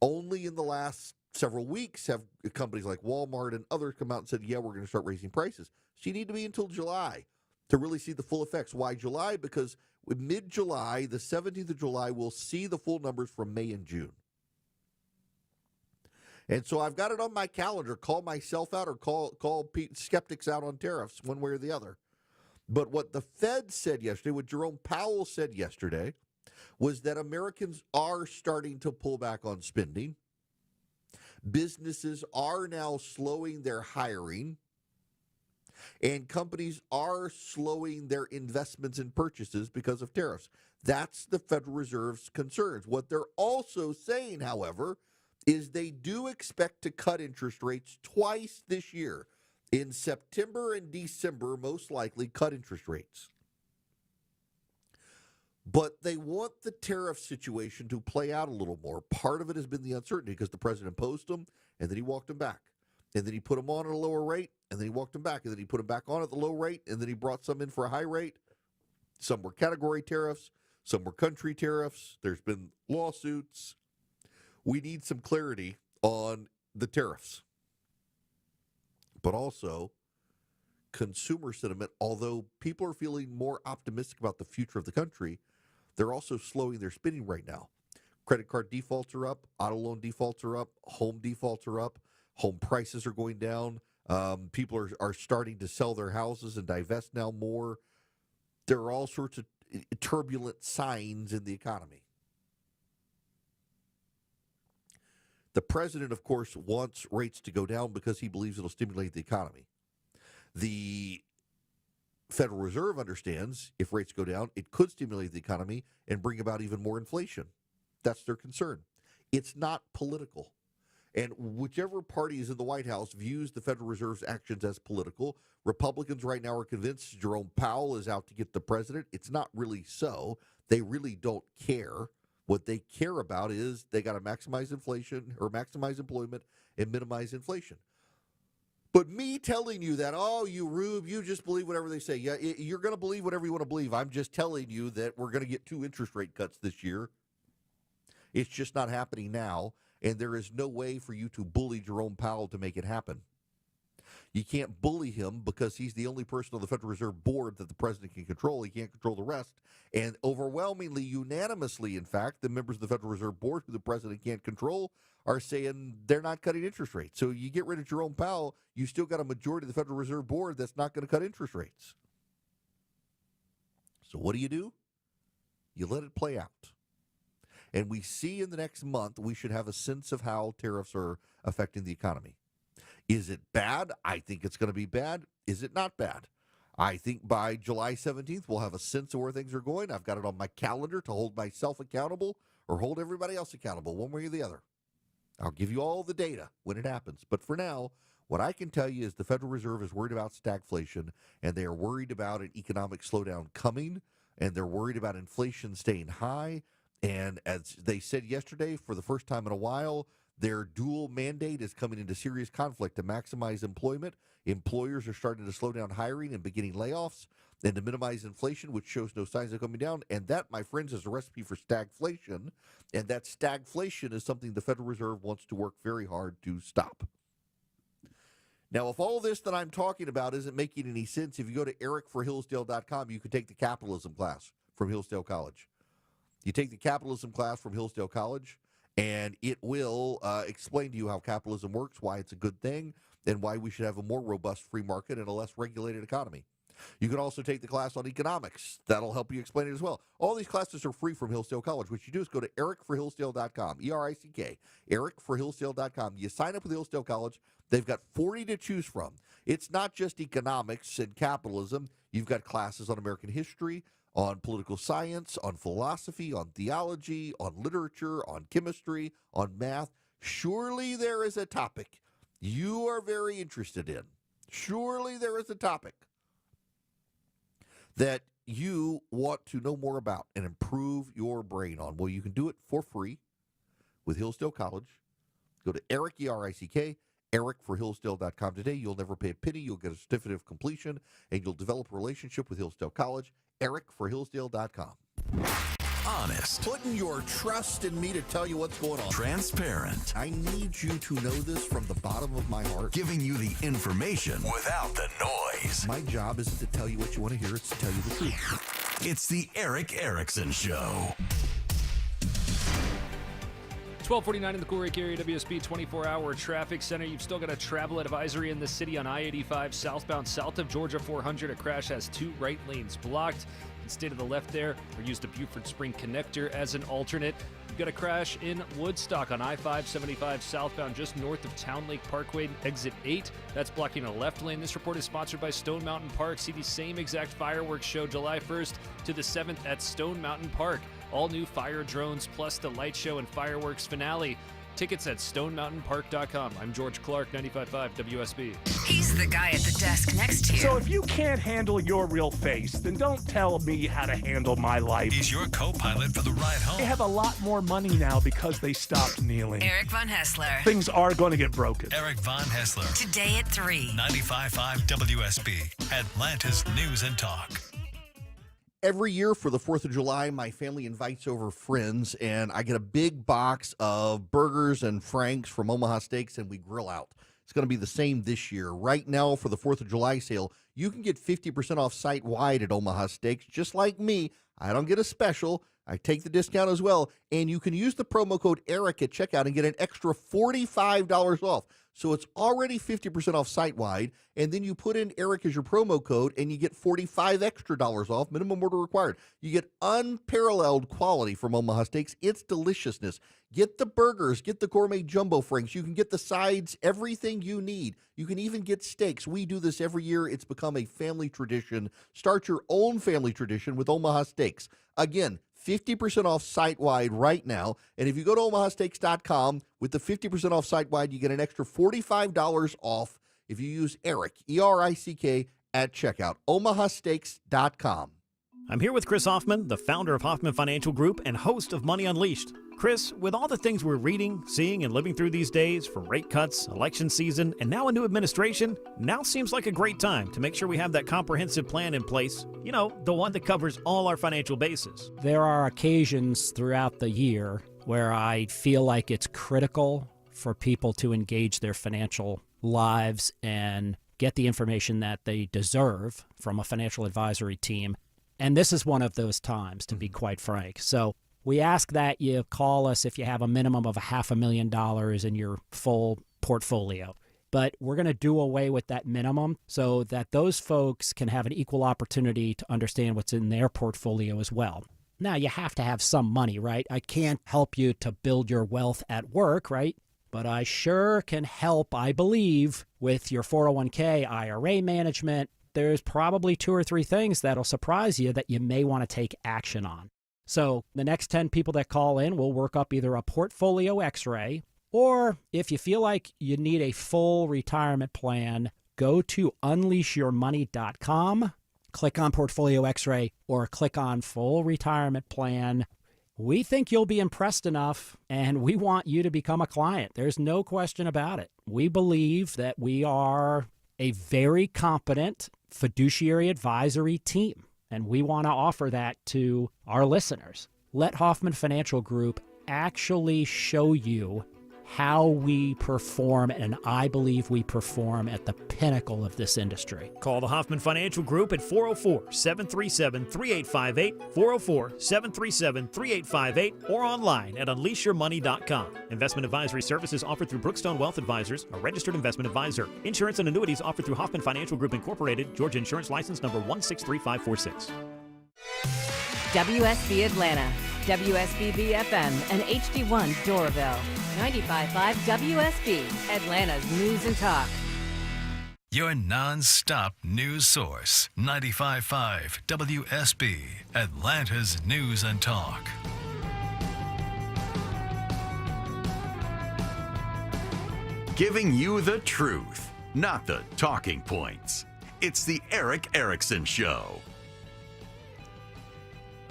Only in the last several weeks have companies like Walmart and others come out and said, yeah, we're going to start raising prices. So you need to be until July to really see the full effects. Why July? Because mid-July, the 17th of July, we'll see the full numbers from May and June. And so I've got it on my calendar. Call myself out or call skeptics out on tariffs, one way or the other. But what the Fed said yesterday, what Jerome Powell said yesterday, was that Americans are starting to pull back on spending. Businesses are now slowing their hiring. And companies are slowing their investments and purchases because of tariffs. That's the Federal Reserve's concerns. What they're also saying, however, is they do expect to cut interest rates twice this year. In September and December, most likely cut interest rates. But they want the tariff situation to play out a little more. Part of it has been the uncertainty because the president imposed them, and then he walked them back. And then he put them on at a lower rate, and then he walked them back. And then he put them back on at the low rate, and then he brought some in for a high rate. Some were category tariffs. Some were country tariffs. There's been lawsuits. We need some clarity on the tariffs. But also consumer sentiment, although people are feeling more optimistic about the future of the country, they're also slowing their spending right now. Credit card defaults are up, auto loan defaults are up, home defaults are up, home prices are going down. People are starting to sell their houses and divest now more. There are all sorts of turbulent signs in the economy. The president, of course, wants rates to go down because he believes it'll stimulate the economy. The Federal Reserve understands if rates go down, it could stimulate the economy and bring about even more inflation. That's their concern. It's not political. And whichever party is in the White House views the Federal Reserve's actions as political. Republicans right now are convinced Jerome Powell is out to get the president. It's not really so. They really don't care. What they care about is they got to maximize inflation or maximize employment and minimize inflation. But me telling you that, oh, you Rube, you just believe whatever they say. Yeah, you're going to believe whatever you want to believe. I'm just telling you that we're going to get 2 interest rate cuts this year. It's just not happening now, and there is no way for you to bully Jerome Powell to make it happen. You can't bully him because he's the only person on the Federal Reserve Board that the president can control. He can't control the rest. And overwhelmingly, unanimously, in fact, the members of the Federal Reserve Board who the president can't control are saying they're not cutting interest rates. So you get rid of Jerome Powell, you still got a majority of the Federal Reserve Board that's not going to cut interest rates. So what do? You let it play out. And we see in the next month, we should have a sense of how tariffs are affecting the economy. Is it bad? I think it's going to be bad. Is it not bad? I think by July 17th, we'll have a sense of where things are going. I've got it on my calendar to hold myself accountable or hold everybody else accountable, one way or the other. I'll give you all the data when it happens. But for now, what I can tell you is the Federal Reserve is worried about stagflation, and they are worried about an economic slowdown coming, and they're worried about inflation staying high. And as they said yesterday, for the first time in a while, their dual mandate is coming into serious conflict to maximize employment. Employers are starting to slow down hiring and beginning layoffs, and to minimize inflation, which shows no signs of coming down. And that, my friends, is a recipe for stagflation. And that stagflation is something the Federal Reserve wants to work very hard to stop. Now, if all this that I'm talking about isn't making any sense, if you go to ericforhillsdale.com, you can take the capitalism class from Hillsdale College. You take the capitalism class from Hillsdale College, and it will explain to you how capitalism works, why it's a good thing, and why we should have a more robust free market and a less regulated economy. You can also take the class on economics. That'll help you explain it as well. All these classes are free from Hillsdale College. What you do is go to ericforhillsdale.com, E-R-I-C-K, ericforhillsdale.com. You sign up with Hillsdale College. They've got 40 to choose from. It's not just economics and capitalism. You've got classes on American history, on political science, on philosophy, on theology, on literature, on chemistry, on math. Surely there is a topic you are very interested in. Surely there is a topic that you want to know more about and improve your brain on. Well, you can do it for free with Hillsdale College. Go to Eric, E-R-I-C-K, ericforhillsdale.com today. You'll never pay a penny. You'll get a certificate of completion, and you'll develop a relationship with Hillsdale College. ericforhillsdale.com. Honest. Putting your trust in me to tell you what's going on. Transparent. I need you to know this from the bottom of my heart. Giving you the information without the noise. My job isn't to tell you what you want to hear, it's to tell you the truth. It's the Erick Erickson Show. 1249 in the Cool Lake area, WSB 24-hour traffic center. You've still got a travel advisory in the city on I-85 southbound south of Georgia 400. A crash has 2 right lanes blocked. Stay to the left there or use the Buford Spring Connector as an alternate. You've got a crash in Woodstock on I-575 southbound just north of Town Lake Parkway, exit 8. That's blocking a left lane. This report is sponsored by Stone Mountain Park. See the same exact fireworks show July 1st to the 7th at Stone Mountain Park. All new fire drones plus the light show and fireworks finale. Tickets at stonemountainpark.com. I'm George Clark, 95.5 WSB. He's the guy at the desk next to you. So if you can't handle your real face, then don't tell me how to handle my life. He's your co-pilot for the ride home. They have a lot more money now because they stopped kneeling. Eric Von Hessler. Things are going to get broken. Eric Von Hessler. Today at 3. 95.5 WSB. Atlanta's News and Talk. Every year for the 4th of July, my family invites over friends, and I get a big box of burgers and Franks from Omaha Steaks, and we grill out. It's going to be the same this year. Right now, for the 4th of July sale, you can get 50% off site-wide at Omaha Steaks. Just like me, I don't get a special. I take the discount as well, and you can use the promo code ERIC at checkout and get an extra $45 off. So it's already 50% off site-wide, and then you put in ERIC as your promo code, and you get $45 extra off, minimum order required. You get unparalleled quality from Omaha Steaks. It's deliciousness. Get the burgers, get the gourmet jumbo franks. You can get the sides, everything you need. You can even get steaks. We do this every year. It's become a family tradition. Start your own family tradition with Omaha Steaks. Again, 50% off site-wide right now. And if you go to omahasteaks.com with the 50% off site-wide, you get an extra $45 off if you use ERIC, E-R-I-C-K, at checkout. omahasteaks.com. I'm here with Chris Hoffman, the founder of Hoffman Financial Group and host of Money Unleashed. Chris, with all the things we're reading, seeing, and living through these days, from rate cuts, election season, and now a new administration, now seems like a great time to make sure we have that comprehensive plan in place. You know, the one that covers all our financial bases. There are occasions throughout the year where I feel like it's critical for people to engage their financial lives and get the information that they deserve from a financial advisory team. And this is one of those times, to be quite frank. So we ask that you call us if you have a minimum of $500,000 in your full portfolio. But we're going to do away with that minimum so that those folks can have an equal opportunity to understand what's in their portfolio as well. Now, you have to have some money, right? I can't help you to build your wealth at work, right? But I sure can help, I believe, with your 401k, IRA management. There's probably 2 or 3 things that'll surprise you that you may want to take action on. So the next 10 people that call in will work up either a portfolio x-ray, or if you feel like you need a full retirement plan, go to unleashyourmoney.com, click on portfolio x-ray, or click on full retirement plan. We think you'll be impressed enough, and we want you to become a client. There's no question about it. We believe that we are a very competent fiduciary advisory team, and we want to offer that to our listeners. Let Hoffman Financial Group actually show you how we perform, and I believe we perform at the pinnacle of this industry. Call the Hoffman Financial Group at 404-737-3858, 404-737-3858, or online at unleashyourmoney.com. Investment advisory services offered through Brookstone Wealth Advisors, a registered investment advisor. Insurance and annuities offered through Hoffman Financial Group Incorporated, Georgia Insurance License number 163546. WSB Atlanta, WSB BFM, and HD1 Doraville. 95.5 WSB, Atlanta's News and Talk. Your non-stop news source. 95.5 WSB, Atlanta's News and Talk. Giving you the truth, not the talking points. It's the Eric Erickson Show.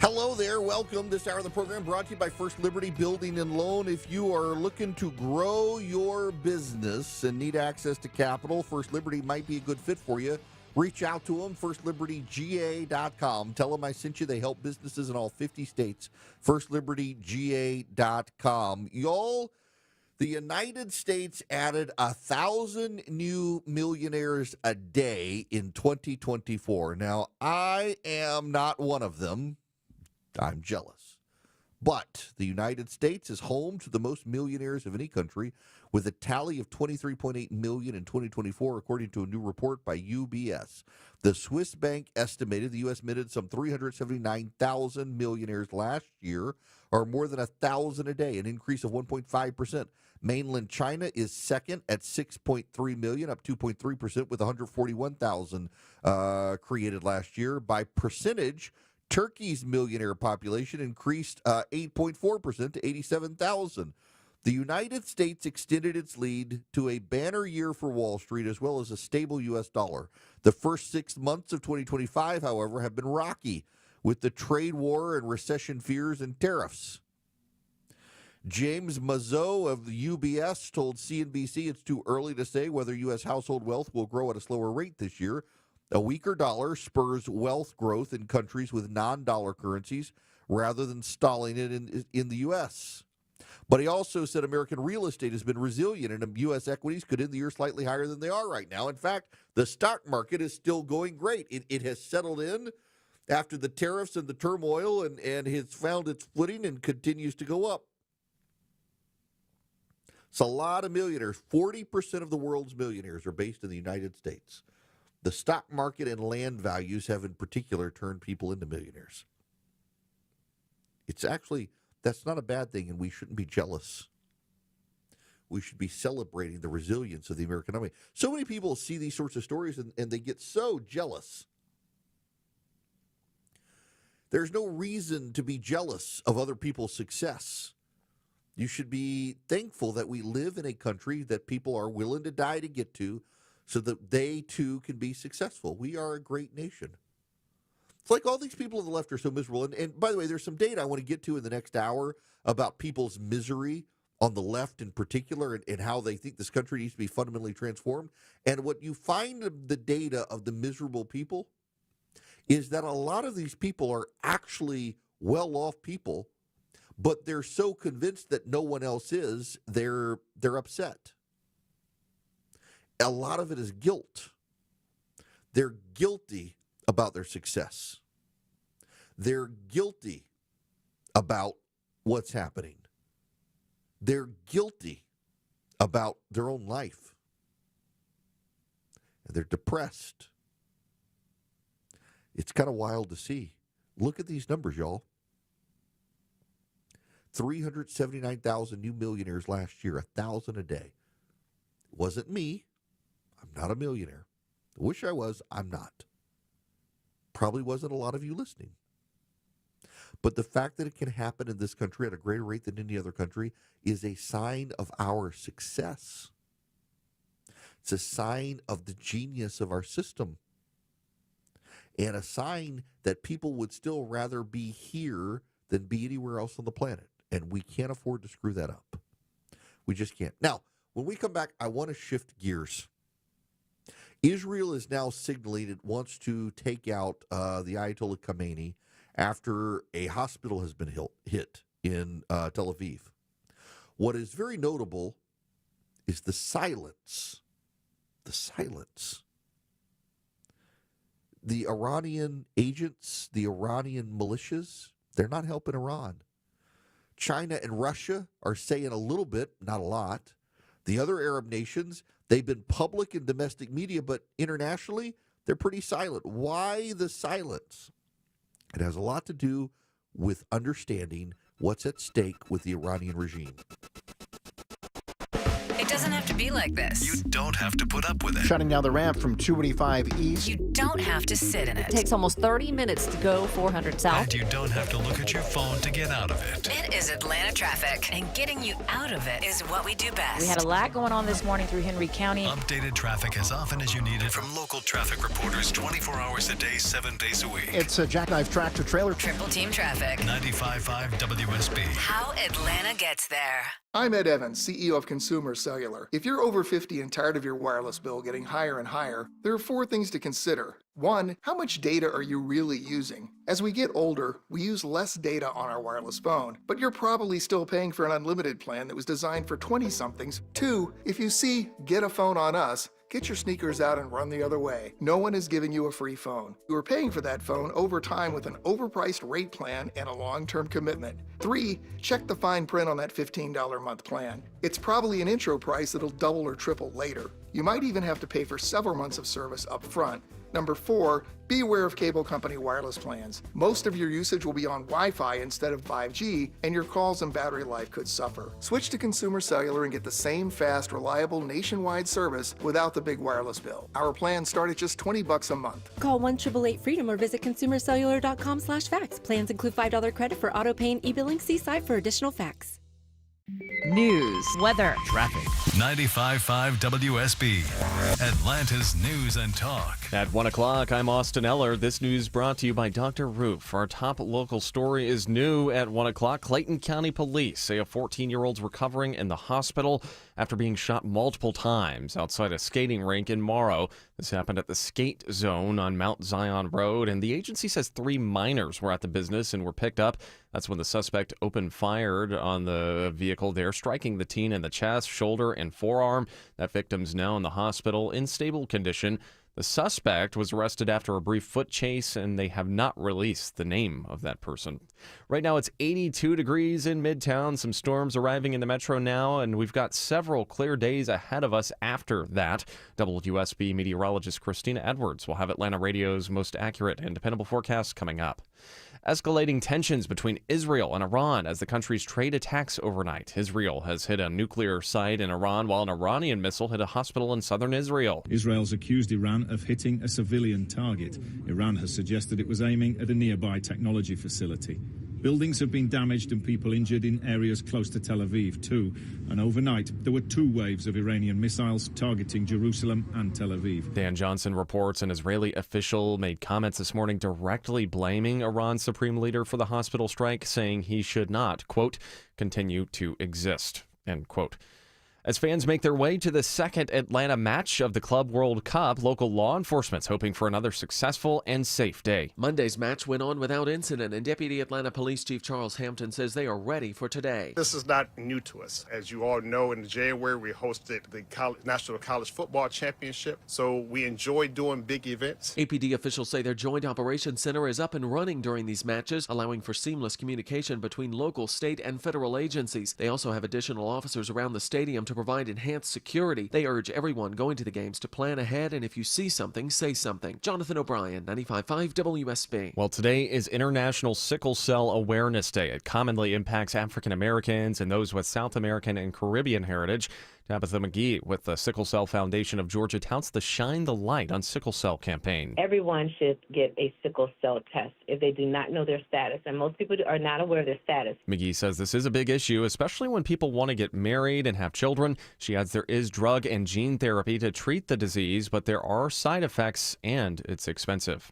Hello there. Welcome. This hour of the program brought to you by First Liberty Building and Loan. If you are looking to grow your business and need access to capital, First Liberty might be a good fit for you. Reach out to them, firstlibertyga.com. Tell them I sent you. They help businesses in all 50 states. firstlibertyga.com. Y'all, the United States added 1,000 new millionaires a day in 2024. Now, I am not one of them. I'm jealous. But the United States is home to the most millionaires of any country, with a tally of 23.8 million in 2024, according to a new report by UBS. The Swiss bank estimated the U.S. minted some 379,000 millionaires last year, or more than 1,000 a day, an increase of 1.5%. Mainland China is second at 6.3 million, up 2.3%, with 141,000 created last year. By percentage, Turkey's millionaire population increased 8.4% to 87,000. The United States extended its lead to a banner year for Wall Street as well as a stable U.S. dollar. The first 6 months of 2025, however, have been rocky with the trade war and recession fears and tariffs. James Mazzo of the UBS told CNBC it's too early to say whether U.S. household wealth will grow at a slower rate this year. A weaker dollar spurs wealth growth in countries with non-dollar currencies rather than stalling it in the U.S. But he also said American real estate has been resilient and U.S. equities could end the year slightly higher than they are right now. In fact, the stock market is still going great. It has settled in after the tariffs and the turmoil and has found its footing and continues to go up. It's a lot of millionaires. 40% of the world's millionaires are based in the United States. The stock market and land values have in particular turned people into millionaires. It's actually, that's not a bad thing, and we shouldn't be jealous. We should be celebrating the resilience of the American economy. So many people see these sorts of stories and they get so jealous. There's no reason to be jealous of other people's success. You should be thankful that we live in a country that people are willing to die to get to so that they too can be successful. We are a great nation. It's like all these people on the left are so miserable. And by the way, there's some data I want to get to in the next hour about people's misery on the left in particular and how they think this country needs to be fundamentally transformed. And what you find in the data of the miserable people is that a lot of these people are actually well-off people, but they're so convinced that no one else is, they're upset. A lot of it is guilt. They're guilty about their success. They're guilty about what's happening. They're guilty about their own life. And they're depressed. It's kind of wild to see. Look at these numbers, y'all. 379,000 new millionaires last year, 1,000 a day. It wasn't me. I'm not a millionaire. I wish I was. I'm not. Probably wasn't a lot of you listening. But the fact that it can happen in this country at a greater rate than any other country is a sign of our success. It's a sign of the genius of our system. And a sign that people would still rather be here than be anywhere else on the planet. And we can't afford to screw that up. We just can't. Now, when we come back, I want to shift gears. Israel is now signaling it wants to take out the Ayatollah Khamenei after a hospital has been hit in Tel Aviv. What is very notable is the silence. The silence. The Iranian agents, the Iranian militias, they're not helping Iran. China and Russia are saying a little bit, not a lot. The other Arab nations, they've been public in domestic media, but internationally, they're pretty silent. Why the silence? It has a lot to do with understanding what's at stake with the Iranian regime. It doesn't have to be like this. You don't have to put up with it. Shutting down the ramp from 285 East. You don't have to sit in it. It takes almost 30 minutes to go 400 South. And you don't have to look at your phone to get out of it. It is Atlanta traffic, and getting you out of it is what we do best. We had a lot going on this morning through Henry County. Updated traffic as often as you need it from local traffic reporters 24 hours a day, 7 days a week. It's a jackknife tractor trailer. Triple team traffic. 95.5 WSB. How Atlanta gets there. I'm Ed Evans, CEO of Consumer Cellular. If you're over 50 and tired of your wireless bill getting higher and higher, there are 4 things to consider. 1, how much data are you really using? As we get older, we use less data on our wireless phone, but you're probably still paying for an unlimited plan that was designed for 20-somethings. 2, if you see Get a Phone on Us, Get your sneakers out and run the other way. No one is giving you a free phone. You are paying for that phone over time with an overpriced rate plan and a long-term commitment. 3, check the fine print on that $15 a month plan. It's probably an intro price that'll double or triple later. You might even have to pay for several months of service up front. Number 4, be aware of cable company wireless plans. Most of your usage will be on Wi-Fi instead of 5G, and your calls and battery life could suffer. Switch to Consumer Cellular and get the same fast, reliable nationwide service without the big wireless bill. Our plans start at just $20 a month. Call 1-888-FREEDOM or visit consumercellular.com/facts. Plans include $5 credit for auto pay and e-billing. See site for additional facts. News, weather, traffic. 95.5 WSB, Atlanta's News and Talk. At 1 o'clock, I'm Austin Eller. This news brought to you by Dr. Roof. Our top local story is new at 1 o'clock. Clayton County Police say a 14-year-old's recovering in the hospital after being shot multiple times outside a skating rink in Morrow. This happened at the skate zone on Mount Zion Road, and the agency says 3 minors were at the business and were picked up. That's when the suspect opened fire on the vehicle there, striking the teen in the chest, shoulder, and forearm. That victim's now in the hospital in stable condition. The suspect was arrested after a brief foot chase, and they have not released the name of that person. Right now, it's 82 degrees in Midtown. Some storms arriving in the metro now, and we've got several clear days ahead of us after that. WSB meteorologist Christina Edwards will have Atlanta Radio's most accurate and dependable forecast coming up. Escalating tensions between Israel and Iran as the countries trade attacks overnight. Israel has hit a nuclear site in Iran, while an Iranian missile hit a hospital in southern Israel. Israel's accused Iran of hitting a civilian target. Iran has suggested it was aiming at a nearby technology facility. Buildings have been damaged and people injured in areas close to Tel Aviv, too. And overnight, there were 2 waves of Iranian missiles targeting Jerusalem and Tel Aviv. Dan Johnson reports an Israeli official made comments this morning directly blaming Iran's supreme leader for the hospital strike, saying he should not, quote, continue to exist, end quote. As fans make their way to the second Atlanta match of the Club World Cup, local law enforcement's hoping for another successful and safe day. Monday's match went on without incident, and Deputy Atlanta Police Chief Charles Hampton says they are ready for today. This is not new to us. As you all know, in January, we hosted the National College Football Championship, so we enjoy doing big events. APD officials say their Joint Operations Center is up and running during these matches, allowing for seamless communication between local, state, and federal agencies. They also have additional officers around the stadium to provide enhanced security. They urge everyone going to the games to plan ahead, and if you see something, say something. Jonathan O'Brien, 95.5 WSB. Well, today is International Sickle Cell Awareness Day. It commonly impacts African Americans and those with South American and Caribbean heritage. Tabitha McGee with the Sickle Cell Foundation of Georgia touts the Shine the Light on Sickle Cell campaign. Everyone should get a sickle cell test if they do not know their status, and most people are not aware of their status. McGee says this is a big issue, especially when people want to get married and have children. She adds there is drug and gene therapy to treat the disease, but there are side effects and it's expensive.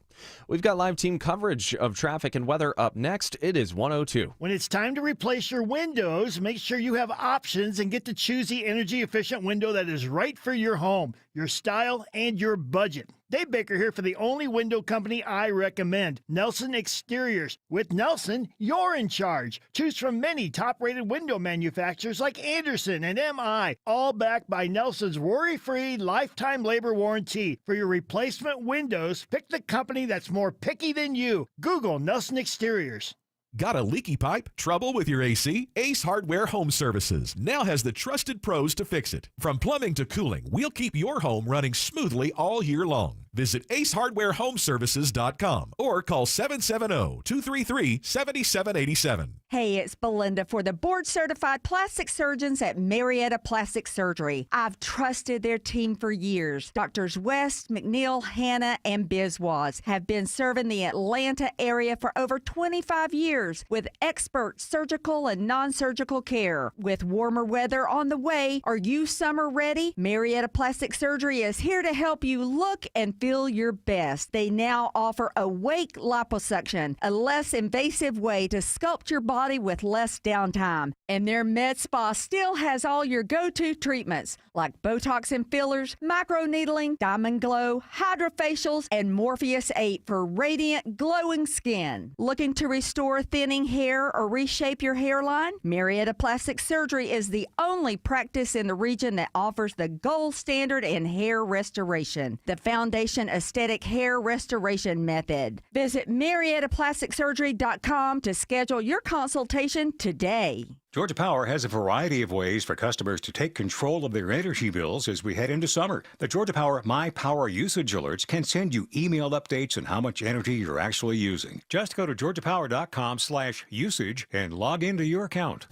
We've got live team coverage of traffic and weather up next. It is 1:02. When it's time to replace your windows, make sure you have options and get to choose the energy-efficient window that is right for your home, your style, and your budget. Dave Baker here for the only window company I recommend, Nelson Exteriors. With Nelson, you're in charge. Choose from many top-rated window manufacturers like Anderson and MI, all backed by Nelson's worry-free lifetime labor warranty. For your replacement windows, pick the company that's more picky than you. Google Nelson Exteriors. Got a leaky pipe? Trouble with your AC? Ace Hardware Home Services now has the trusted pros to fix it. From plumbing to cooling, we'll keep your home running smoothly all year long. Visit acehardwarehomeservices.com or call 770-233-7787. Hey, it's Belinda for the board-certified plastic surgeons at Marietta Plastic Surgery. I've trusted their team for years. Doctors West, McNeil, Hanna, and Biswas have been serving the Atlanta area for over 25 years with expert surgical and non-surgical care. With warmer weather on the way, are you summer ready? Marietta Plastic Surgery is here to help you look and feel feel your best. They now offer Awake Liposuction, a less invasive way to sculpt your body with less downtime. And their med spa still has all your go-to treatments like Botox and fillers, microneedling, Diamond Glow, hydrofacials, and Morpheus 8 for radiant, glowing skin. Looking to restore thinning hair or reshape your hairline? Marietta Plastic Surgery is the only practice in the region that offers the gold standard in hair restoration, the Foundation Aesthetic Hair Restoration Method. Visit MariettaPlasticSurgery.com to schedule your consultation today. Georgia Power has a variety of ways for customers to take control of their energy bills as we head into summer. The Georgia Power My Power Usage Alerts can send you emailed updates on how much energy you're actually using. Just go to georgiapower.com/usage and log into your account.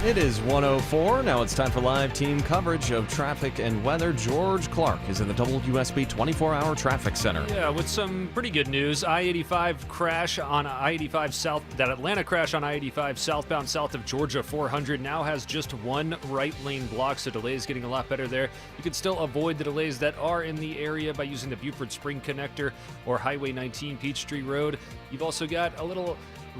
It is 1:04. Now it's time for live team coverage of traffic and weather. George Clark is in the WSB 24-hour traffic center. Yeah, with some pretty good news. I-85 crash on I-85 south. That Atlanta crash on I-85 southbound south of Georgia 400 now has just one right lane block, so delays getting a lot better there. You can still avoid the delays that are in the area by using the Buford Spring Connector or Highway 19 Peachtree Road. You've also got a little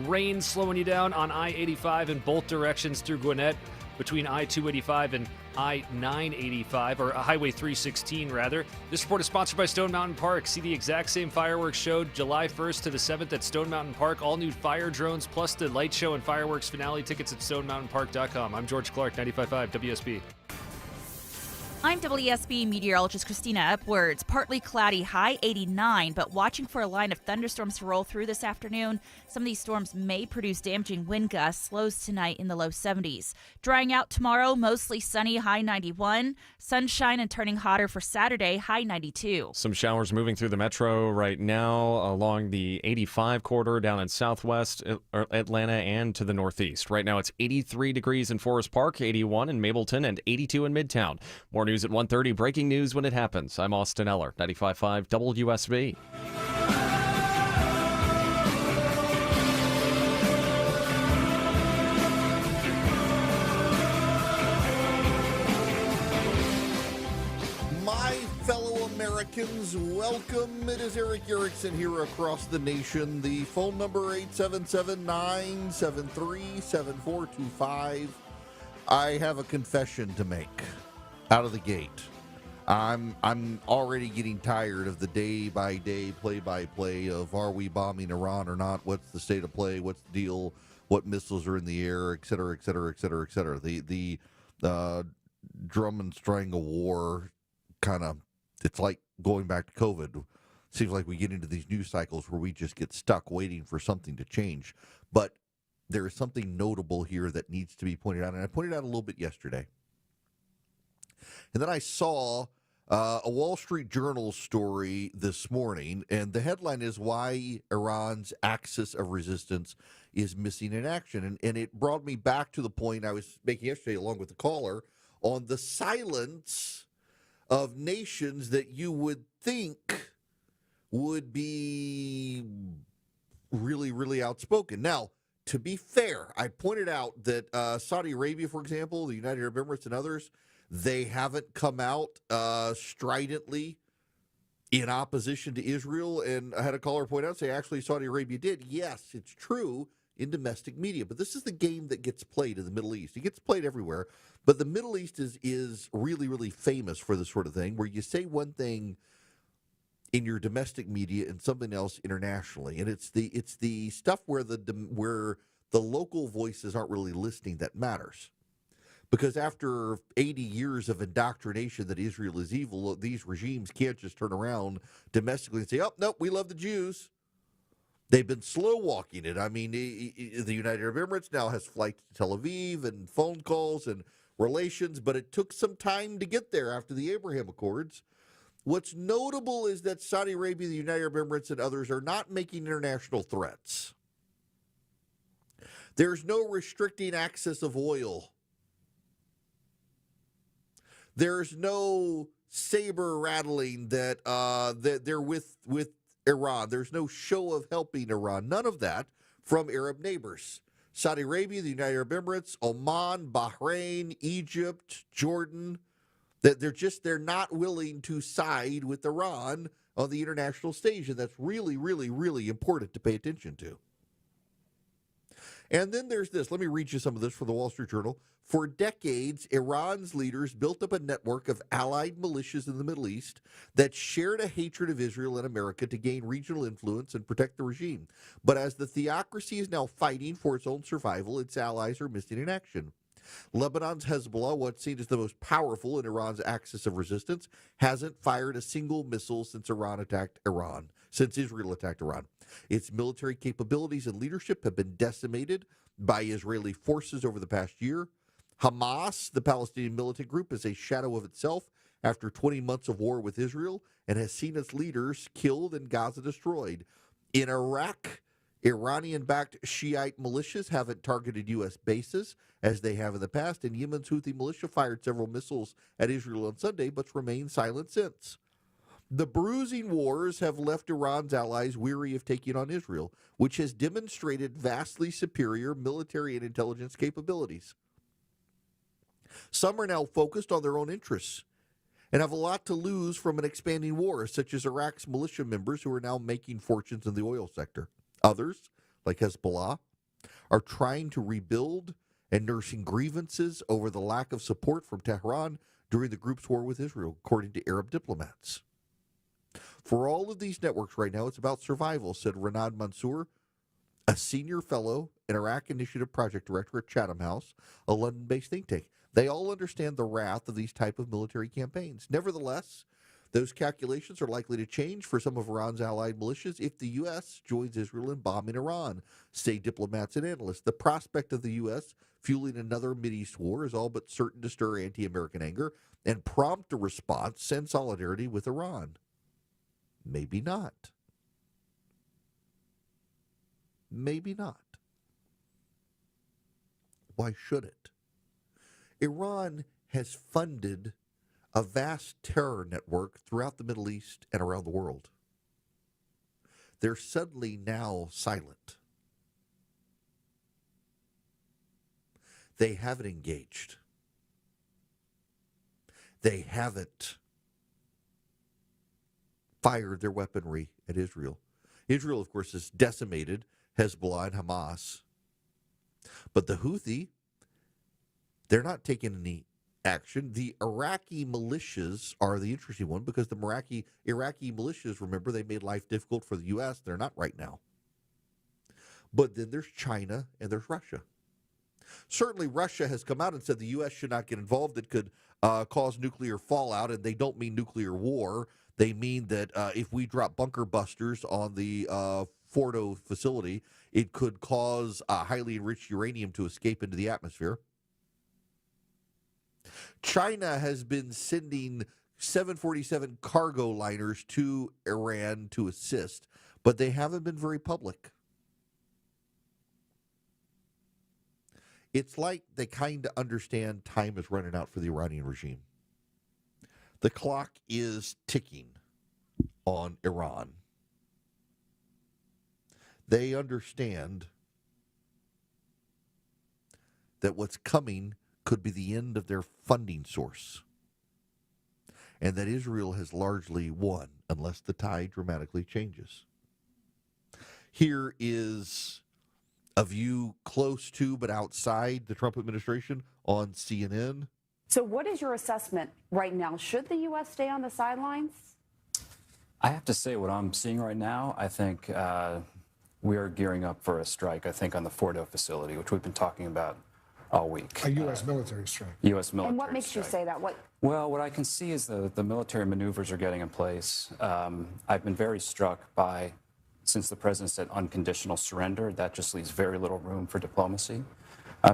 rain slowing you down on I-85 in both directions through Gwinnett between I-285 and I-985, or Highway 316 rather. This report is sponsored by Stone Mountain Park. See the exact same fireworks show July 1st to the 7th at Stone Mountain Park. All new fire drones plus the light show and fireworks finale. Tickets at stonemountainpark.com. I'm George Clark, 95.5 WSB. I'm WSB meteorologist Christina Upwards. Partly cloudy, high 89, but watching for a line of thunderstorms to roll through this afternoon. Some of these storms may produce damaging wind gusts, lows tonight in the low 70s. Drying out tomorrow, mostly sunny, high 91. Sunshine and turning hotter for Saturday, high 92. Some showers moving through the metro right now along the 85 corridor down in southwest Atlanta and to the northeast. Right now it's 83 degrees in Forest Park, 81 in Mableton, and 82 in Midtown. More news at 1:30. Breaking news when it happens. I'm Austin Eller, 95.5 WSB. My fellow Americans, welcome. It is Eric Erickson here across the nation. The phone number 877-973-7425. I have a confession to make. Out of the gate, I'm already getting tired of the day-by-day, play-by-play of are we bombing Iran or not? What's the state of play? What's the deal? What missiles are in the air? Et cetera, et cetera, et cetera, et cetera. The drum and strangle war kind of, it's like going back to COVID. Seems like we get into these news cycles where we just get stuck waiting for something to change. But there is something notable here that needs to be pointed out, and I pointed out a little bit yesterday. And then I saw a Wall Street Journal story this morning, and the headline is Why Iran's Axis of Resistance is Missing in Action. And it brought me back to the point I was making yesterday along with the caller on the silence of nations that you would think would be really, really outspoken. Now, to be fair, I pointed out that Saudi Arabia, for example, the United Arab Emirates and others, they haven't come out stridently in opposition to Israel. And I had a caller point out, say, actually, Saudi Arabia did. Yes, it's true in domestic media. But this is the game that gets played in the Middle East. It gets played everywhere. But the Middle East is really, really famous for this sort of thing, where you say one thing in your domestic media and something else internationally. And it's the stuff where the local voices aren't really listening that matters. Because after 80 years of indoctrination that Israel is evil, these regimes can't just turn around domestically and say, oh, nope, we love the Jews. They've been slow walking it. I mean, the United Arab Emirates now has flights to Tel Aviv and phone calls and relations, but it took some time to get there after the Abraham Accords. What's notable is that Saudi Arabia, the United Arab Emirates, and others are not making international threats. There's no restricting access of oil. There's no saber rattling that they're with Iran. There's no show of helping Iran. None of that from Arab neighbors. Saudi Arabia, the United Arab Emirates, Oman, Bahrain, Egypt, Jordan, That they're not willing to side with Iran on the international stage, and that's really, really, really important to pay attention to. And then there's this. Let me read you some of this from the Wall Street Journal. For decades, Iran's leaders built up a network of allied militias in the Middle East that shared a hatred of Israel and America to gain regional influence and protect the regime. But as the theocracy is now fighting for its own survival, its allies are missing in action. Lebanon's Hezbollah, what's seen as the most powerful in Iran's axis of resistance, hasn't fired a single missile since Israel attacked Iran. Its military capabilities and leadership have been decimated by Israeli forces over the past year. Hamas, the Palestinian militant group, is a shadow of itself after 20 months of war with Israel and has seen its leaders killed and Gaza destroyed. In Iraq, Iranian-backed Shiite militias haven't targeted U.S. bases as they have in the past, and Yemen's Houthi militia fired several missiles at Israel on Sunday, but remained silent since. The bruising wars have left Iran's allies weary of taking on Israel, which has demonstrated vastly superior military and intelligence capabilities. Some are now focused on their own interests and have a lot to lose from an expanding war, such as Iraq's militia members who are now making fortunes in the oil sector. Others, like Hezbollah, are trying to rebuild and nursing grievances over the lack of support from Tehran during the group's war with Israel, according to Arab diplomats. For all of these networks right now, it's about survival, said Renad Mansour, a senior fellow and Iraq Initiative Project Director at Chatham House, a London-based think tank. They all understand the wrath of these type of military campaigns. Nevertheless, those calculations are likely to change for some of Iran's allied militias if the U.S. joins Israel in bombing Iran, say diplomats and analysts. The prospect of the U.S. fueling another Mideast war is all but certain to stir anti-American anger and prompt a response and solidarity with Iran. Maybe not. Maybe not. Why should it? Iran has funded a vast terror network throughout the Middle East and around the world. They're suddenly now silent. They haven't engaged. They haven't fired their weaponry at Israel. Israel, of course, has decimated Hezbollah and Hamas. But the Houthi, they're not taking any action. The Iraqi militias are the interesting one because the Iraqi militias, remember, they made life difficult for the U.S. They're not right now. But then there's China and there's Russia. Certainly Russia has come out and said the U.S. should not get involved. It could cause nuclear fallout, and they don't mean nuclear war. They mean that if we drop bunker busters on the Fordo facility, it could cause highly enriched uranium to escape into the atmosphere. China has been sending 747 cargo liners to Iran to assist, but they haven't been very public. It's like they kind of understand time is running out for the Iranian regime. The clock is ticking on Iran. They understand that what's coming could be the end of their funding source, and that Israel has largely won unless the tide dramatically changes. Here is a view close to but outside the Trump administration on CNN. So what is your assessment right now? Should the U.S. stay on the sidelines? I have to say what I'm seeing right now, I think we are gearing up for a strike, I think, on the Fordo facility, which we've been talking about all week. A U.S. military strike. U.S. military And what makes strike. you say that? Well, what I can see is the military maneuvers are getting in place. I've been very struck by, since the president said unconditional surrender, that just leaves very little room for diplomacy.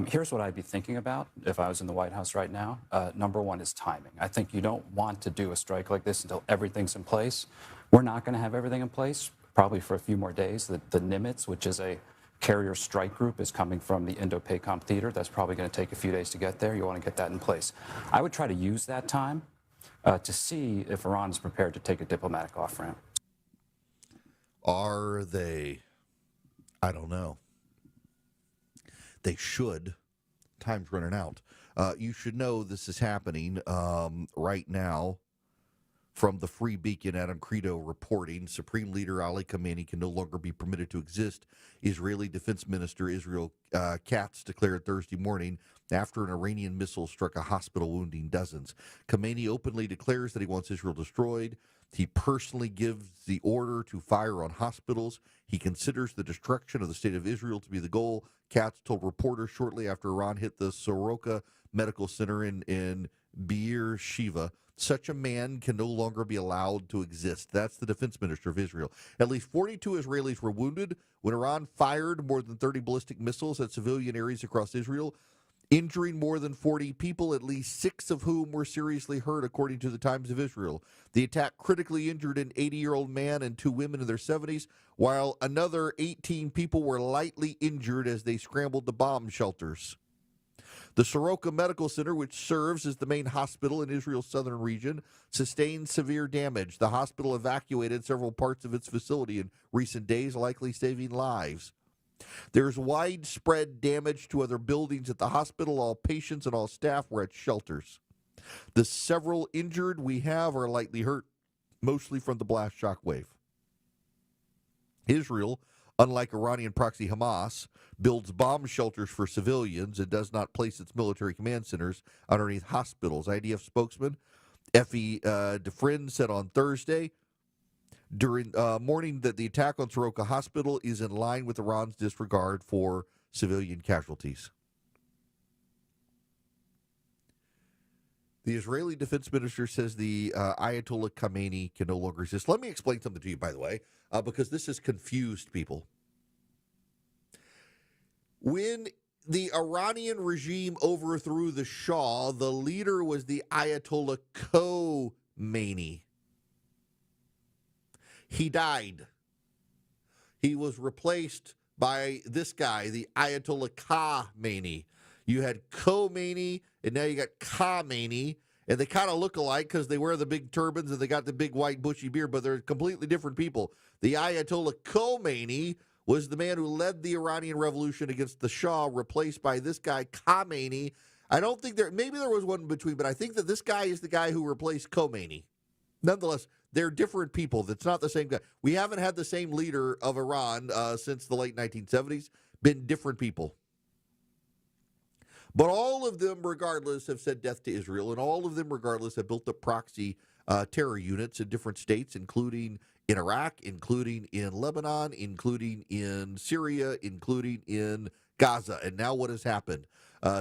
Here's what I'd be thinking about if I was in the White House right now. Number one is timing. I think you don't want to do a strike like this until everything's in place. We're not going to have everything in place, probably for a few more days. The Nimitz, which is a carrier strike group, is coming from the Indo-PACOM theater. That's probably going to take a few days to get there. You want to get that in place. I would try to use that time to see if Iran is prepared to take a diplomatic off-ramp. Are they? I don't know. They should. time's running out. You should know this is happening right now. From the Free Beacon, Adam Credo reporting, Supreme Leader Ali Khamenei can no longer be permitted to exist. Israeli Defense Minister Israel Katz declared Thursday morning after an Iranian missile struck a hospital, wounding dozens. Khamenei openly declares that he wants Israel destroyed. He personally gives the order to fire on hospitals. He considers the destruction of the state of Israel to be the goal. Katz told reporters shortly after Iran hit the Soroka Medical Center in Be'er Sheva. Such a man can no longer be allowed to exist. That's the defense minister of Israel. At least 42 Israelis were wounded when Iran fired more than 30 ballistic missiles at civilian areas across Israel, injuring more than 40 people, at least 6 of whom were seriously hurt, according to the Times of Israel. The attack critically injured an 80-year-old man and 2 women in their 70s, while another 18 people were lightly injured as they scrambled to bomb shelters. The Soroka Medical Center, which serves as the main hospital in Israel's southern region, sustained severe damage. The hospital evacuated several parts of its facility in recent days, likely saving lives. There's widespread damage to other buildings at the hospital. All patients and all staff were at shelters. The several injured we have are lightly hurt, mostly from the blast shock wave. Israel, unlike Iranian proxy Hamas, builds bomb shelters for civilians and does not place its military command centers underneath hospitals. IDF spokesman Effie Defrin said on Thursday during morning that the attack on Soroka Hospital is in line with Iran's disregard for civilian casualties. The Israeli defense minister says the Ayatollah Khamenei can no longer exist. Let me explain something to you, by the way, because this has confused people. When the Iranian regime overthrew the Shah, the leader was the Ayatollah Khomeini. He died. He was replaced by this guy, the Ayatollah Khamenei. You had Khomeini, and now you got Khamenei, and they kind of look alike because they wear the big turbans and they got the big white bushy beard, but they're completely different people. The Ayatollah Khomeini was the man who led the Iranian Revolution against the Shah, replaced by this guy, Khamenei. I don't think maybe there was one in between, but I think that this guy is the guy who replaced Khomeini. Nonetheless, they're different people. That's not the same guy. We haven't had the same leader of Iran since the late 1970s. Been different people. But all of them, regardless, have said death to Israel, and all of them, regardless, have built up proxy terror units in different states, including in Iraq, including in Lebanon, including in Syria, including in Gaza. And now what has happened?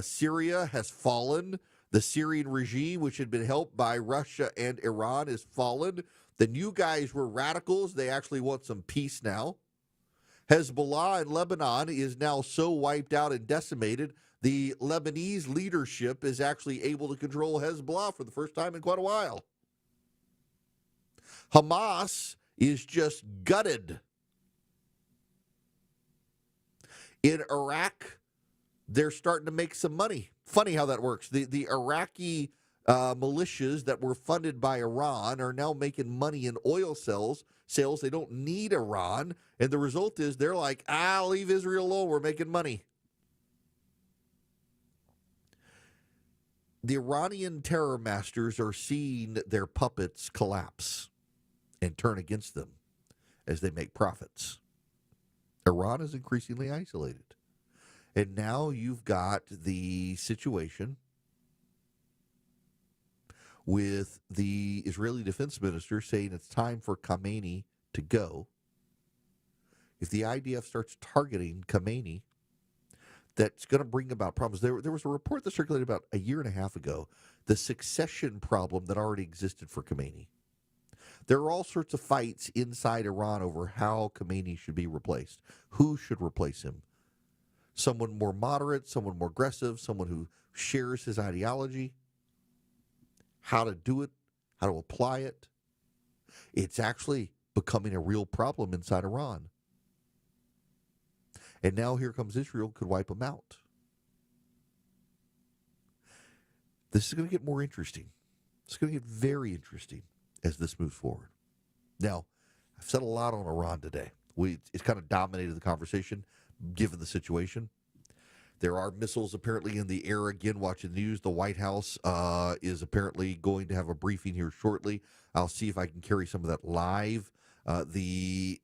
Syria has fallen. The Syrian regime, which had been helped by Russia and Iran, has fallen. The new guys were radicals. They actually want some peace now. Hezbollah in Lebanon is now so wiped out and decimated, the Lebanese leadership is actually able to control Hezbollah for the first time in quite a while. Hamas is just gutted. In Iraq, they're starting to make some money. Funny how that works. The Iraqi militias that were funded by Iran are now making money in oil sales. They don't need Iran. And the result is they're like, leave Israel alone. We're making money. The Iranian terror masters are seeing their puppets collapse and turn against them as they make profits. Iran is increasingly isolated. And now you've got the situation with the Israeli defense minister saying it's time for Khamenei to go. If the IDF starts targeting Khamenei, that's going to bring about problems. There was a report that circulated about a year and a half ago, the succession problem that already existed for Khamenei. There are all sorts of fights inside Iran over how Khamenei should be replaced. Who should replace him? Someone more moderate, someone more aggressive, someone who shares his ideology. How to do it, how to apply it. It's actually becoming a real problem inside Iran. And now here comes Israel, could wipe them out. This is going to get more interesting. It's going to get very interesting as this moves forward. Now, I've said a lot on Iran today. It's kind of dominated the conversation, given the situation. There are missiles apparently in the air again. Watching the news, the White House is apparently going to have a briefing here shortly. I'll see if I can carry some of that live. The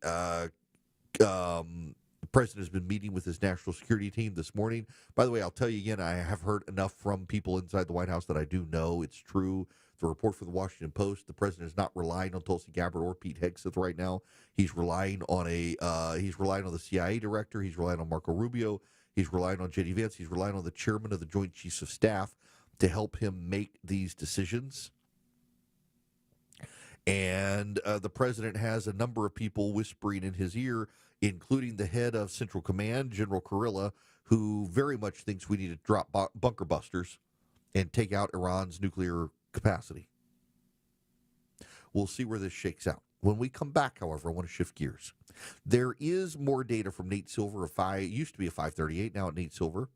president has been meeting with his national security team this morning. By the way, I'll tell you again, I have heard enough from people inside the White House that I do know it's true. The report from the Washington Post, the president is not relying on Tulsi Gabbard or Pete Hegseth right now. He's relying on the CIA director. He's relying on Marco Rubio. He's relying on J.D. Vance. He's relying on the chairman of the Joint Chiefs of Staff to help him make these decisions. And the president has a number of people whispering in his ear, including the head of Central Command, General Kurilla, who very much thinks we need to drop bunker busters and take out Iran's nuclear capacity. We'll see where this shakes out. When we come back, however, I want to shift gears. There is more data from Nate Silver. It used to be a 538, now at Nate Silver.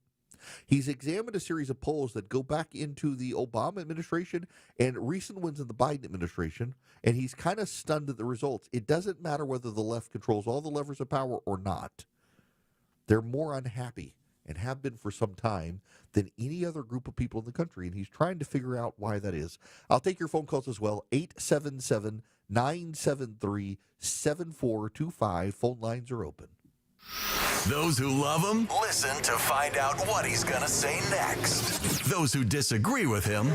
He's examined a series of polls that go back into the Obama administration and recent ones in the Biden administration, and he's kind of stunned at the results. It doesn't matter whether the left controls all the levers of power or not. They're more unhappy and have been for some time than any other group of people in the country, and he's trying to figure out why that is. I'll take your phone calls as well, 877-973-7425. Phone lines are open. Those who love him, listen to find out what he's going to say next. Those who disagree with him,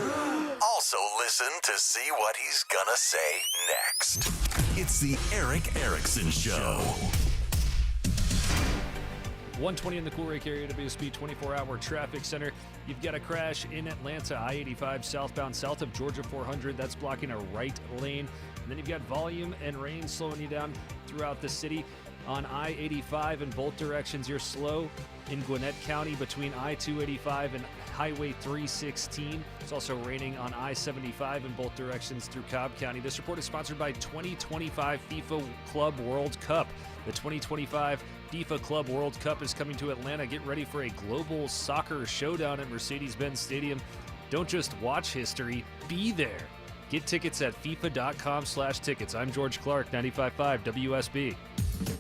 also listen to see what he's going to say next. It's the Eric Erickson Show. 120 in the Cool-Lake area, WSB 24-hour traffic center. You've got a crash in Atlanta, I-85 southbound, south of Georgia 400. That's blocking a right lane. And then you've got volume and rain slowing you down throughout the city. On I-85 in both directions, you're slow in Gwinnett County between I-285 and Highway 316. It's also raining on I-75 in both directions through Cobb County. This report is sponsored by 2025 FIFA Club World Cup. The 2025 FIFA Club World Cup is coming to Atlanta. Get ready for a global soccer showdown at Mercedes-Benz Stadium. Don't just watch history, be there. Get tickets at FIFA.com/tickets. I'm George Clark, 95.5 WSB.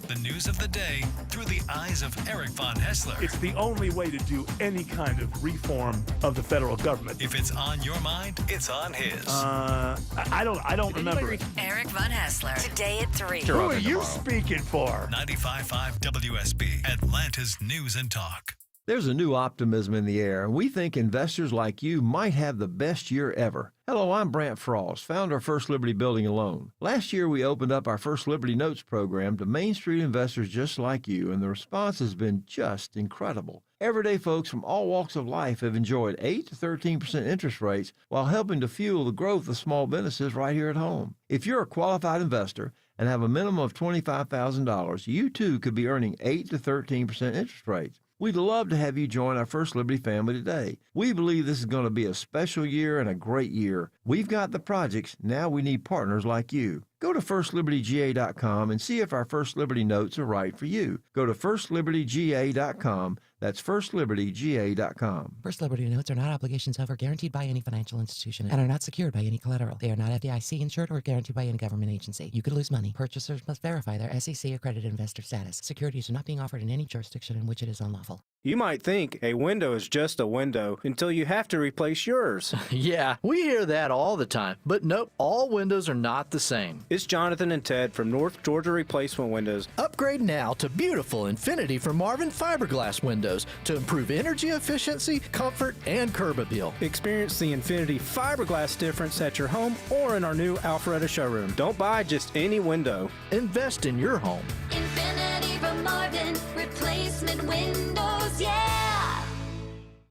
The news of the day through the eyes of Eric Von Hessler. It's the only way to do any kind of reform of the federal government. If it's on your mind, it's on his. I don't remember. Eric Von Hessler. Today at 3. Who are you speaking for? 95.5 WSB, Atlanta's News and Talk. There's a new optimism in the air, and we think investors like you might have the best year ever. Hello, I'm Brant Frost, founder of First Liberty Building and Loan. Last year, we opened up our First Liberty Notes program to Main Street investors just like you, and the response has been just incredible. Everyday folks from all walks of life have enjoyed 8 to 13% interest rates while helping to fuel the growth of small businesses right here at home. If you're a qualified investor and have a minimum of $25,000, you too could be earning 8 to 13% interest rates. We'd love to have you join our First Liberty family today. We believe this is going to be a special year and a great year. We've got the projects, now we need partners like you. Go to FirstLibertyGA.com and see if our First Liberty notes are right for you. Go to FirstLibertyGA.com. That's FirstLibertyGA.com. First Liberty notes are not obligations of or guaranteed by any financial institution and are not secured by any collateral. They are not FDIC insured or guaranteed by any government agency. You could lose money. Purchasers must verify their SEC accredited investor status. Securities are not being offered in any jurisdiction in which it is unlawful. You might think a window is just a window until you have to replace yours. Yeah, we hear that all the time. But nope, all windows are not the same. It's Jonathan and Ted from North Georgia Replacement Windows. Upgrade now to beautiful Infinity from Marvin fiberglass windows to improve energy efficiency, comfort, and curb appeal. Experience the Infinity fiberglass difference at your home or in our new Alpharetta showroom. Don't buy just any window. Invest in your home. Infinity from Marvin Replacement Windows, yeah!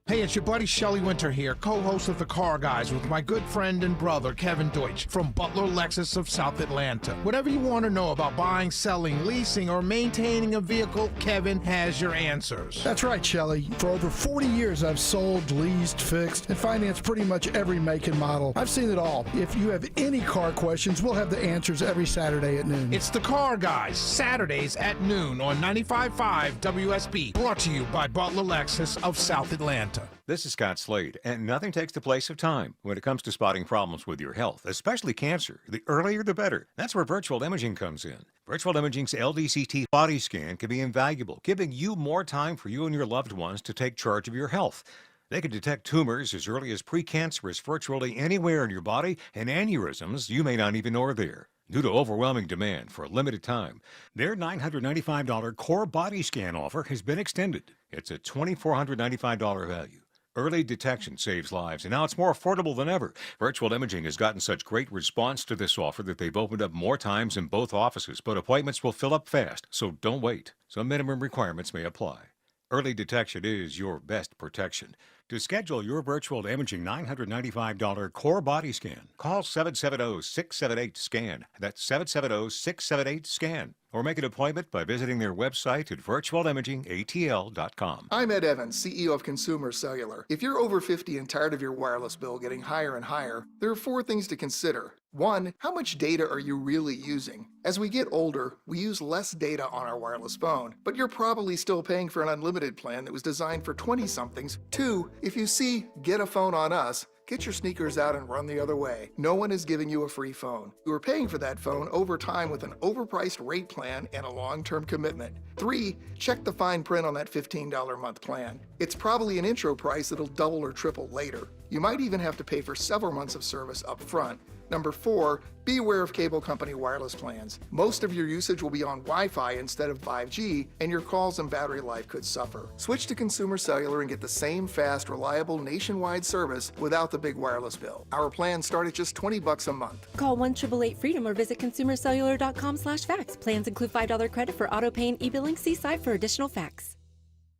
Hey, it's your buddy Shelley Winter here, co-host of The Car Guys with my good friend and brother Kevin Deutsch from Butler Lexus of South Atlanta. Whatever you want to know about buying, selling, leasing, or maintaining a vehicle, Kevin has your answers. That's right, Shelley. For over 40 years, I've sold, leased, fixed, and financed pretty much every make and model. I've seen it all. If you have any car questions, we'll have the answers every Saturday at noon. It's The Car Guys, Saturdays at noon on 95.5 WSB, brought to you by Butler Lexus of South Atlanta. Atlanta. This is Scott Slade, and nothing takes the place of time when it comes to spotting problems with your health, especially cancer. The earlier the better. That's where virtual imaging comes in. Virtual imaging's LDCT body scan can be invaluable, giving you more time for you and your loved ones to take charge of your health. They can detect tumors as early as precancerous virtually anywhere in your body, and aneurysms you may not even know are there. Due to overwhelming demand for a limited time, their $995 core body scan offer has been extended. It's a $2,495 value. Early detection saves lives, and now it's more affordable than ever. Virtual Imaging has gotten such great response to this offer that they've opened up more times in both offices, but appointments will fill up fast, so don't wait. Some minimum requirements may apply. Early detection is your best protection. To schedule your virtual imaging $995 core body scan, call 770-678-SCAN. That's 770-678-SCAN. Or make an appointment by visiting their website at virtualimagingatl.com. I'm Ed Evans, CEO of Consumer Cellular. If you're over 50 and tired of your wireless bill getting higher and higher, there are 4 things to consider. 1, how much data are you really using? As we get older, we use less data on our wireless phone, but you're probably still paying for an unlimited plan that was designed for 20-somethings. 2, if you see Get a Phone on Us, get your sneakers out and run the other way. No one is giving you a free phone. You are paying for that phone over time with an overpriced rate plan and a long-term commitment. 3, check the fine print on that $15 a month plan. It's probably an intro price that'll double or triple later. You might even have to pay for several months of service up front. Number 4, be aware of cable company wireless plans. Most of your usage will be on Wi-Fi instead of 5G, and your calls and battery life could suffer. Switch to Consumer Cellular and get the same fast, reliable nationwide service without the big wireless bill. Our plans start at just $20 a month. Call 1-888-FREEDOM or visit consumercellular.com/facts. Plans include $5 credit for auto pay and e-billing. See site for additional facts.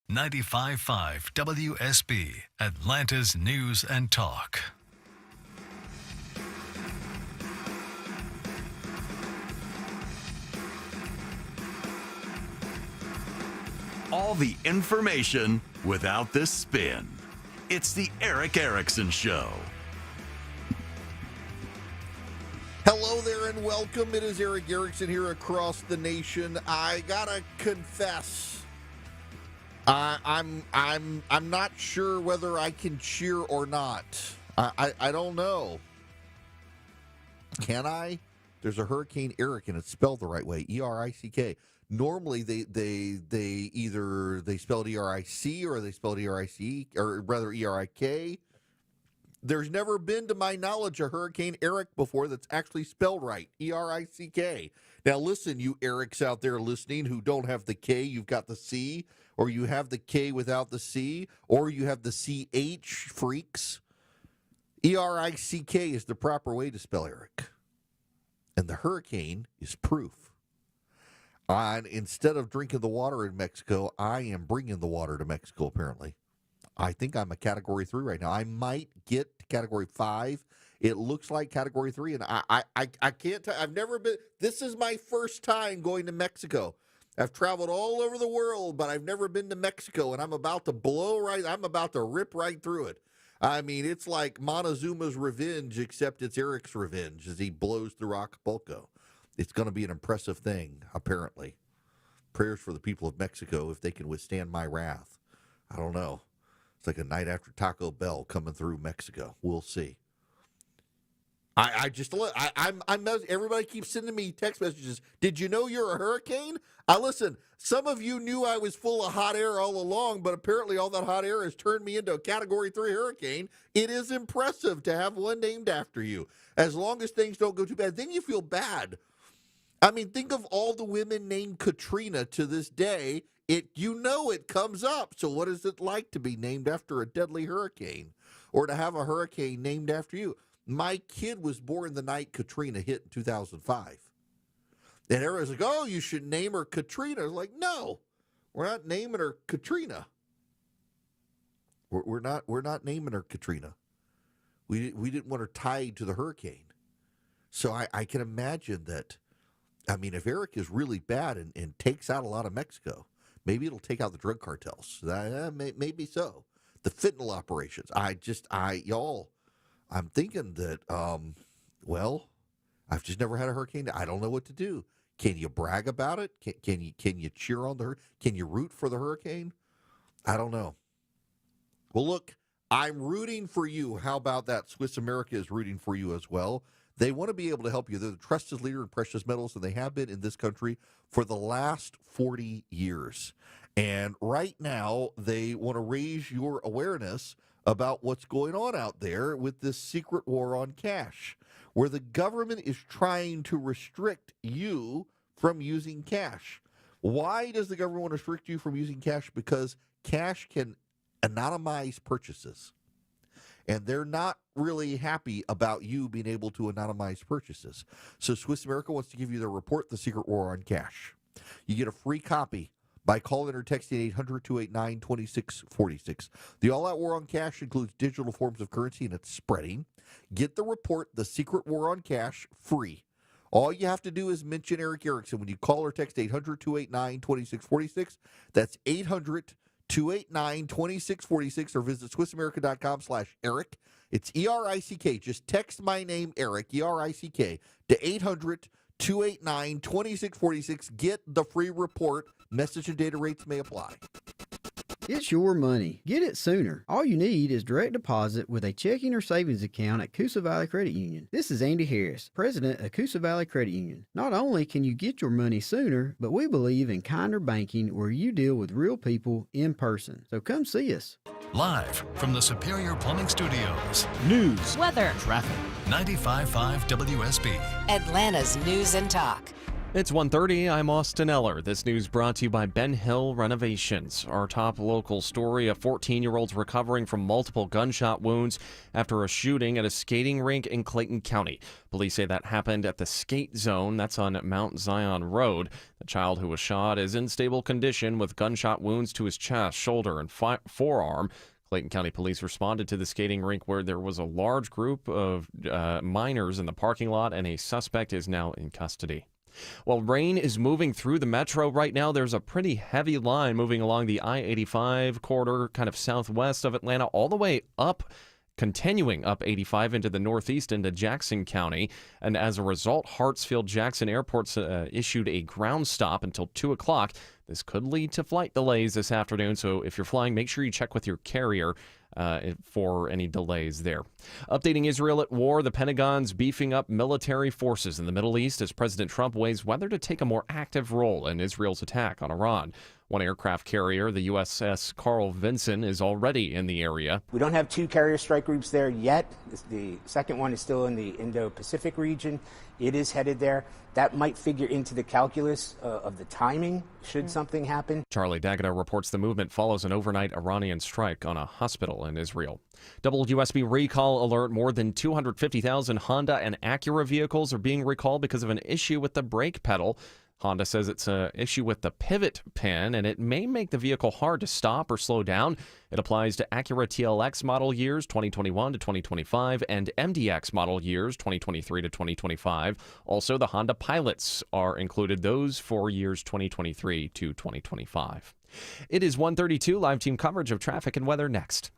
95.5 WSB, Atlanta's News and Talk. All the information without the spin. It's the Erick Erickson Show. Hello there and welcome. It is Erick Erickson here across the nation. I gotta confess, I'm not sure whether I can cheer or not. I don't know. Can I? There's a Hurricane Eric and it's spelled the right way, E-R-I-C-K. Normally, they either spell it E-R-I-C or they spell it E-R-I-C, or rather E-R-I-K. There's never been, to my knowledge, a Hurricane Eric before that's actually spelled right, E-R-I-C-K. Now, listen, you Erics out there listening who don't have the K, you've got the C, or you have the K without the C, or you have the C-H, freaks. E-R-I-C-K is the proper way to spell Eric. And the hurricane is proof. And instead of drinking the water in Mexico, I am bringing the water to Mexico, apparently. I think I'm a Category 3 right now. I might get to Category 5. It looks like Category 3, and I can't tell. I've never been. This is my first time going to Mexico. I've traveled all over the world, but I've never been to Mexico, and I'm about to I'm about to rip right through it. I mean, it's like Montezuma's revenge, except it's Eric's revenge as he blows through Acapulco. It's going to be an impressive thing, apparently. Prayers for the people of Mexico if they can withstand my wrath. I don't know. It's like a night after Taco Bell coming through Mexico. We'll see. Everybody keeps sending me text messages. Did you know you're a hurricane? Listen, some of you knew I was full of hot air all along, but apparently all that hot air has turned me into a Category 3 hurricane. It is impressive to have one named after you. As long as things don't go too bad, then you feel bad. I mean, think of all the women named Katrina to this day. It comes up. So what is it like to be named after a deadly hurricane or to have a hurricane named after you? My kid was born the night Katrina hit in 2005. And everyone's like, oh, you should name her Katrina. I was like, no, we're not naming her Katrina. We're not naming her Katrina. We didn't want her tied to the hurricane. So I can imagine that. I mean, if Eric is really bad and takes out a lot of Mexico, maybe it'll take out the drug cartels. Maybe so. The fentanyl operations. I'm thinking that, I've just never had a hurricane. I don't know what to do. Can you brag about it? Can you cheer on the hurricane? Can you root for the hurricane? I don't know. Well, look, I'm rooting for you. How about that? Swiss America is rooting for you as well. They want to be able to help you. They're the trusted leader in precious metals, and they have been in this country for the last 40 years. And right now, they want to raise your awareness about what's going on out there with this secret war on cash, where the government is trying to restrict you from using cash. Why does the government want to restrict you from using cash? Because cash can anonymize purchases. And they're not really happy about you being able to anonymize purchases. So Swiss America wants to give you their report, The Secret War on Cash. You get a free copy by calling or texting 800-289-2646. The all-out war on cash includes digital forms of currency, and it's spreading. Get the report, The Secret War on Cash, free. All you have to do is mention Erick Erickson when you call or text 800-289-2646. That's 800-289-2646, or visit SwissAmerica.com/Erick. It's ERICK. Just text my name, Erick, ERICK, to 800-289-2646. Get the free report. Message and data rates may apply. It's your money. Get it sooner. All you need is direct deposit with a checking or savings account at Coosa Valley Credit Union. This is Andy Harris, president of Coosa Valley Credit Union. Not only can you get your money sooner, but we believe in kinder banking where you deal with real people in person. So come see us. Live from the Superior Plumbing Studios. News, weather, traffic. 95.5 WSB. Atlanta's News and Talk. It's 1:30. I'm Austin Eller. This news brought to you by Ben Hill Renovations. Our top local story, a 14-year-old's recovering from multiple gunshot wounds after a shooting at a skating rink in Clayton County. Police say that happened at the Skate Zone. That's on Mount Zion Road. The child who was shot is in stable condition with gunshot wounds to his chest, shoulder, and forearm. Clayton County Police responded to the skating rink where there was a large group of minors in the parking lot, and a suspect is now in custody. While rain is moving through the metro right now, there's a pretty heavy line moving along the I-85 corridor, kind of southwest of Atlanta, all the way up, continuing up 85 into the northeast into Jackson County. And as a result, Hartsfield-Jackson Airport's issued a ground stop until 2 o'clock. This could lead to flight delays this afternoon, so if you're flying, make sure you check with your carrier for any delays there. Updating Israel at war, the Pentagon's beefing up military forces in the Middle East as President Trump weighs whether to take a more active role in Israel's attack on Iran. One aircraft carrier, the USS Carl Vinson, is already in the area. We don't have 2 carrier strike groups there yet. The second one is still in the Indo-Pacific region. It is headed there. That might figure into the calculus of the timing should something happen. Charlie D'Agata reports the movement follows an overnight Iranian strike on a hospital in Israel. WSB recall alert. More than 250,000 Honda and Acura vehicles are being recalled because of an issue with the brake pedal. Honda says it's an issue with the pivot pin, and it may make the vehicle hard to stop or slow down. It applies to Acura TLX model years 2021 to 2025 and MDX model years 2023 to 2025. Also, the Honda Pilots are included, those for years 2023 to 2025. It is 1:32. Live team coverage of traffic and weather next.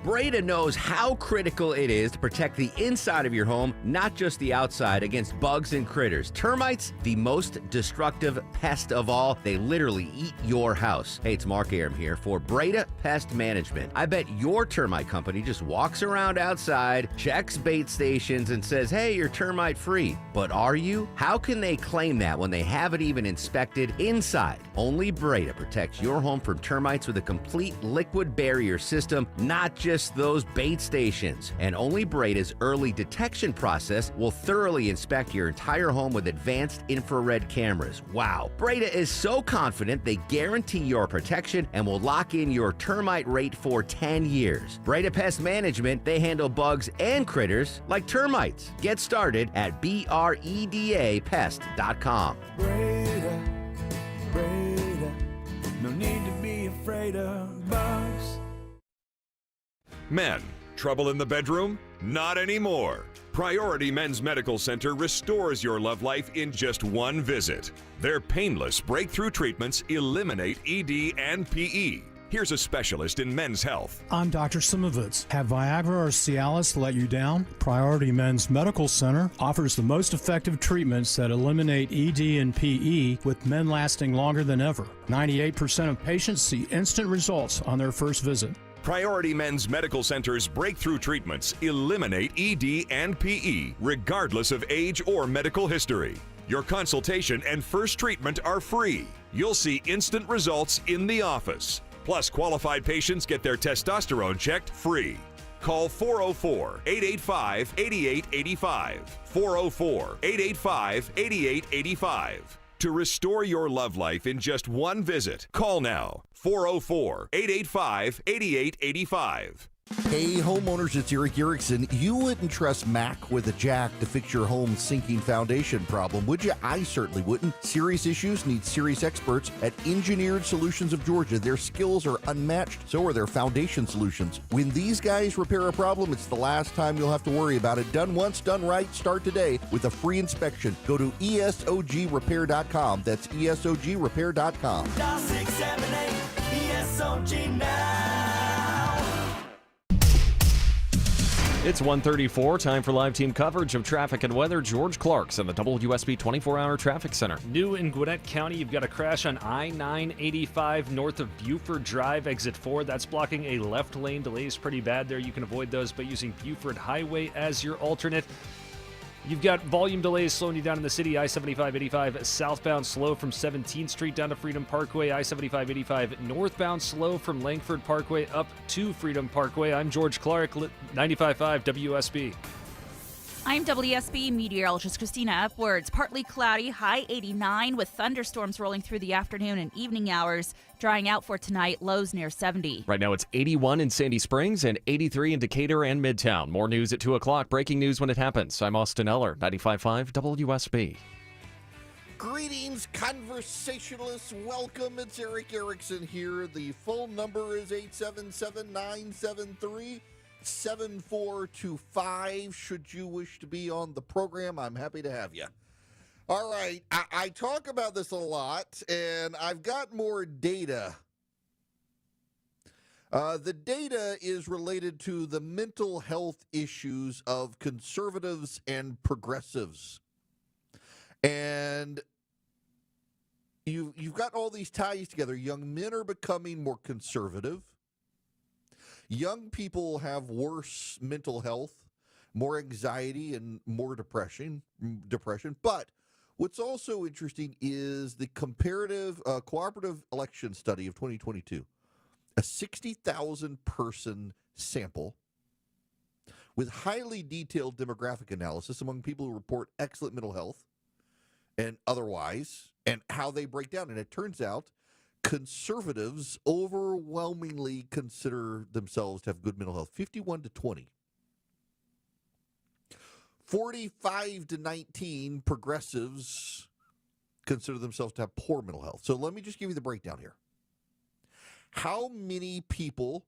Breda knows how critical it is to protect the inside of your home, not just the outside, against bugs and critters. Termites, the most destructive pest of all. They literally eat your house. Hey, it's Mark Aram here for Breda Pest Management. I bet your termite company just walks around outside, checks bait stations, and says, hey, you're termite free. But are you? How can they claim that when they haven't even inspected inside? Only Breda protects your home from termites with a complete liquid barrier system, not just those bait stations. And only Breda's early detection process will thoroughly inspect your entire home with advanced infrared cameras. Wow. Breda is so confident they guarantee your protection and will lock in your termite rate for 10 years. Breda Pest Management, they handle bugs and critters like termites. Get started at BREDApest.com. Breda, no need to be afraid of bugs. Men, trouble in the bedroom? Not anymore. Priority Men's Medical Center restores your love life in just one visit. Their painless breakthrough treatments eliminate ED and PE. Here's a specialist in men's health. I'm Dr. Simovitz. Have Viagra or Cialis let you down? Priority Men's Medical Center offers the most effective treatments that eliminate ED and PE, with men lasting longer than ever. 98% of patients see instant results on their first visit. Priority Men's Medical Center's breakthrough treatments eliminate ED and PE, regardless of age or medical history. Your consultation and first treatment are free. You'll see instant results in the office. Plus, qualified patients get their testosterone checked free. Call 404-885-8885. 404-885-8885. To restore your love life in just one visit, call now. 404-885-8885. Hey homeowners, it's Eric Erickson. You wouldn't trust Mac with a jack to fix your home's sinking foundation problem, would you? I certainly wouldn't. Serious issues need serious experts at Engineered Solutions of Georgia. Their skills are unmatched, so are their foundation solutions. When these guys repair a problem, it's the last time you'll have to worry about it. Done once, done right. Start today with a free inspection. Go to ESOGrepair.com. That's ESOGrepair.com. Dial 678 ESOG now. It's 1:34, time for live team coverage of traffic and weather. George Clark's in the WSB 24-hour traffic center. New in Gwinnett County, you've got a crash on I-985 north of Buford Drive, exit 4. That's blocking a left lane. Delays pretty bad there. You can avoid those by using Buford Highway as your alternate. You've got volume delays slowing you down in the city. I-75-85 southbound slow from 17th Street down to Freedom Parkway. I-75-85 northbound slow from Langford Parkway up to Freedom Parkway. I'm George Clark, 95.5 WSB. I'm WSB meteorologist Christina Upwards. Partly cloudy, high 89 with thunderstorms rolling through the afternoon and evening hours. Drying out for tonight, lows near 70. Right now it's 81 in Sandy Springs and 83 in Decatur and Midtown. More news at 2 o'clock. Breaking news when it happens. I'm Austin Eller, 95.5 WSB. Greetings, conversationalists. Welcome. It's Eric Erickson here. The full number is 877-973-7425. Should you wish to be on the program, I'm happy to have you. All right, I talk about this a lot, and I've got more data. The data is related to the mental health issues of conservatives and progressives. And you've got all these ties together. Young men are becoming more conservative. Young people have worse mental health, more anxiety, and more depression. But what's also interesting is the comparative cooperative election study of 2022, a 60,000-person sample with highly detailed demographic analysis among people who report excellent mental health and otherwise, and how they break down. And it turns out conservatives overwhelmingly consider themselves to have good mental health, 51-20. 45-19 progressives consider themselves to have poor mental health. So let me just give you the breakdown here. How many people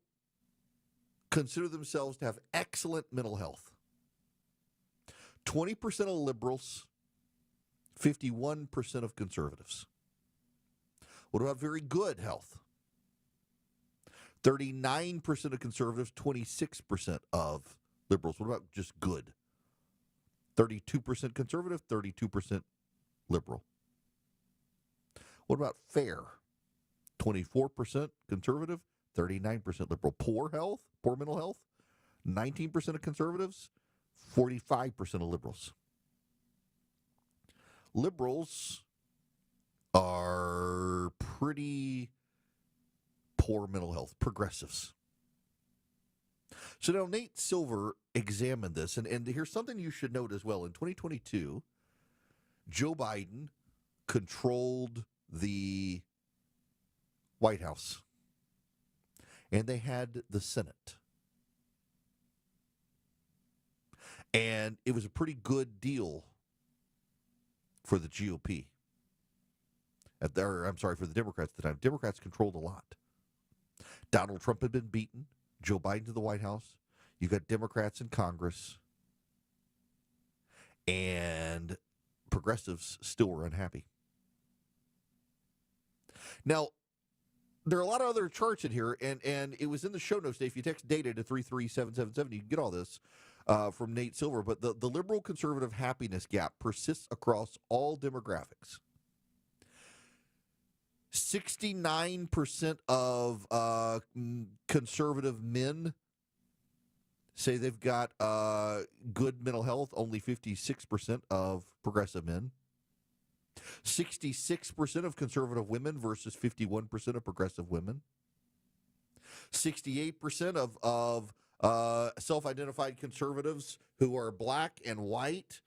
consider themselves to have excellent mental health? 20% of liberals, 51% of conservatives. What about very good health? 39% of conservatives, 26% of liberals. What about just good? 32% conservative, 32% liberal. What about fair? 24% conservative, 39% liberal. Poor health, poor mental health, 19% of conservatives, 45% of liberals. Liberals are pretty poor mental health, progressives. So now Nate Silver examined this, and here's something you should note as well. In 2022, Joe Biden controlled the White House, and they had the Senate. And it was a pretty good deal for the GOP. For the Democrats at the time. Democrats controlled a lot. Donald Trump had been beaten. Joe Biden to the White House. You got Democrats in Congress. And progressives still were unhappy. Now, there are a lot of other charts in here, and it was in the show notes today. If you text data to 33777, you can get all this from Nate Silver. But the liberal-conservative happiness gap persists across all demographics. 69% of conservative men say they've got good mental health. Only 56% of progressive men. 66% of conservative women versus 51% of progressive women. 68% of self-identified conservatives who are black and white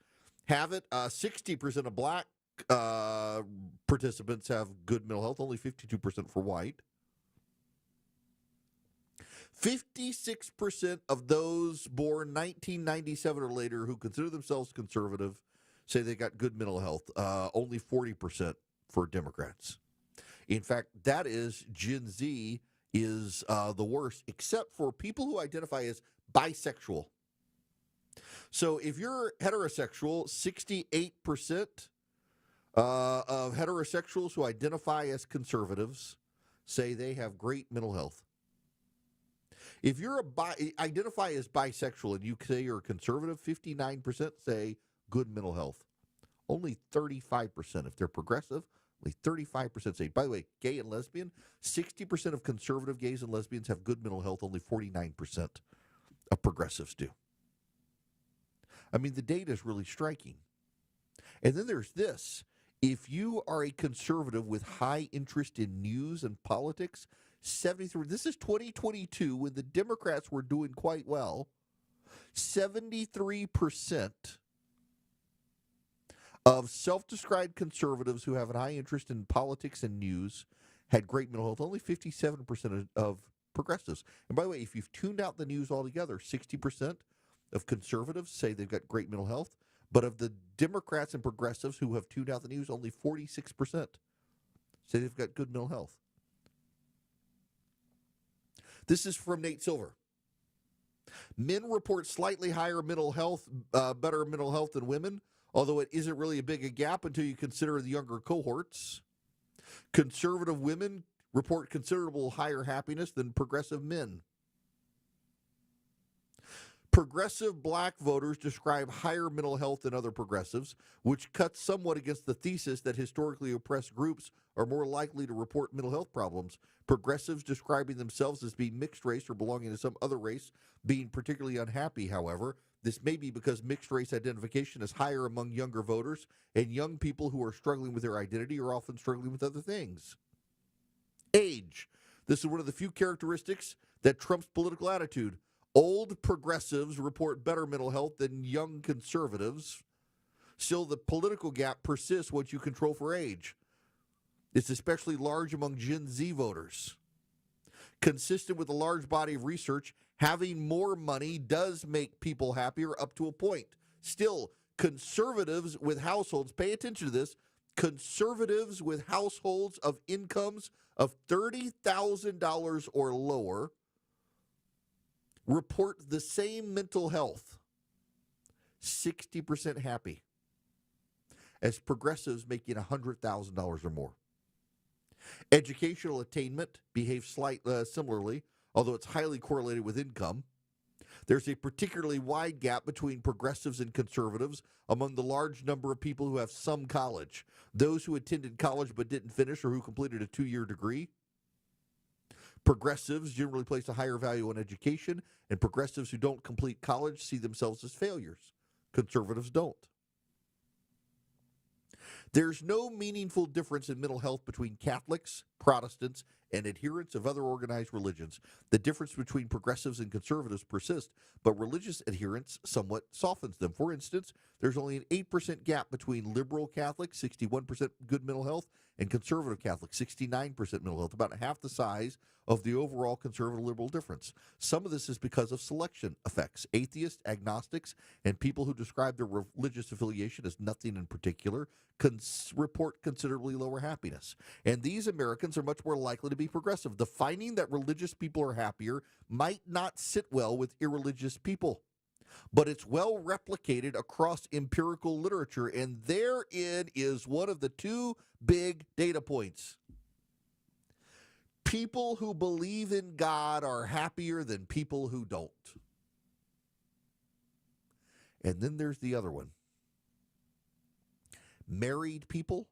have it. 60% of black participants have good mental health, only 52% for white. 56% of those born 1997 or later who consider themselves conservative say they got good mental health, only 40% for Democrats. In fact, that is Gen Z is the worst, except for people who identify as bisexual. So if you're heterosexual, 68% of heterosexuals who identify as conservatives say they have great mental health. If you're identify as bisexual and you say you're a conservative, 59% say good mental health. Only 35%. If they're progressive, only 35% say. By the way, gay and lesbian, 60% of conservative gays and lesbians have good mental health. Only 49% of progressives do. I mean, the data is really striking. And then there's this. If you are a conservative with high interest in news and politics, 73, this is 2022 when the Democrats were doing quite well, 73% of self-described conservatives who have a high interest in politics and news had great mental health. Only 57% of progressives. And by the way, if you've tuned out the news altogether, 60% of conservatives say they've got great mental health. But of the Democrats and progressives who have tuned out the news, only 46% say they've got good mental health. This is from Nate Silver. Men report slightly higher mental health, better mental health than women, although it isn't really a big a gap until you consider the younger cohorts. Conservative women report considerable higher happiness than progressive men. Progressive black voters describe higher mental health than other progressives, which cuts somewhat against the thesis that historically oppressed groups are more likely to report mental health problems. Progressives describing themselves as being mixed race or belonging to some other race being particularly unhappy, however. This may be because mixed race identification is higher among younger voters, and young people who are struggling with their identity are often struggling with other things. Age. This is one of the few characteristics that trumps political attitude. Old progressives report better mental health than young conservatives. Still, the political gap persists once you control for age. It's especially large among Gen Z voters. Consistent with a large body of research, having more money does make people happier up to a point. Still, conservatives with households, pay attention to this, conservatives with households of incomes of $30,000 or lower report the same mental health, 60% happy, as progressives making $100,000 or more. Educational attainment behaves similarly, although it's highly correlated with income. There's a particularly wide gap between progressives and conservatives among the large number of people who have some college. Those who attended college but didn't finish or who completed a 2-year degree. Progressives generally place a higher value on education, and progressives who don't complete college see themselves as failures. Conservatives don't. There's no meaningful difference in mental health between Catholics, Protestants, and adherents of other organized religions. The difference between progressives and conservatives persists, but religious adherence somewhat softens them. For instance, there's only an 8% gap between liberal Catholics, 61% good mental health, and conservative Catholics, 69% mental health, about half the size of the overall conservative-liberal difference. Some of this is because of selection effects. Atheists, agnostics, and people who describe their religious affiliation as nothing in particular report considerably lower happiness. And these Americans are much more likely to be progressive. The finding that religious people are happier might not sit well with irreligious people, but it's well replicated across empirical literature, and therein is one of the two big data points. People who believe in God are happier than people who don't. And then there's the other one. Married people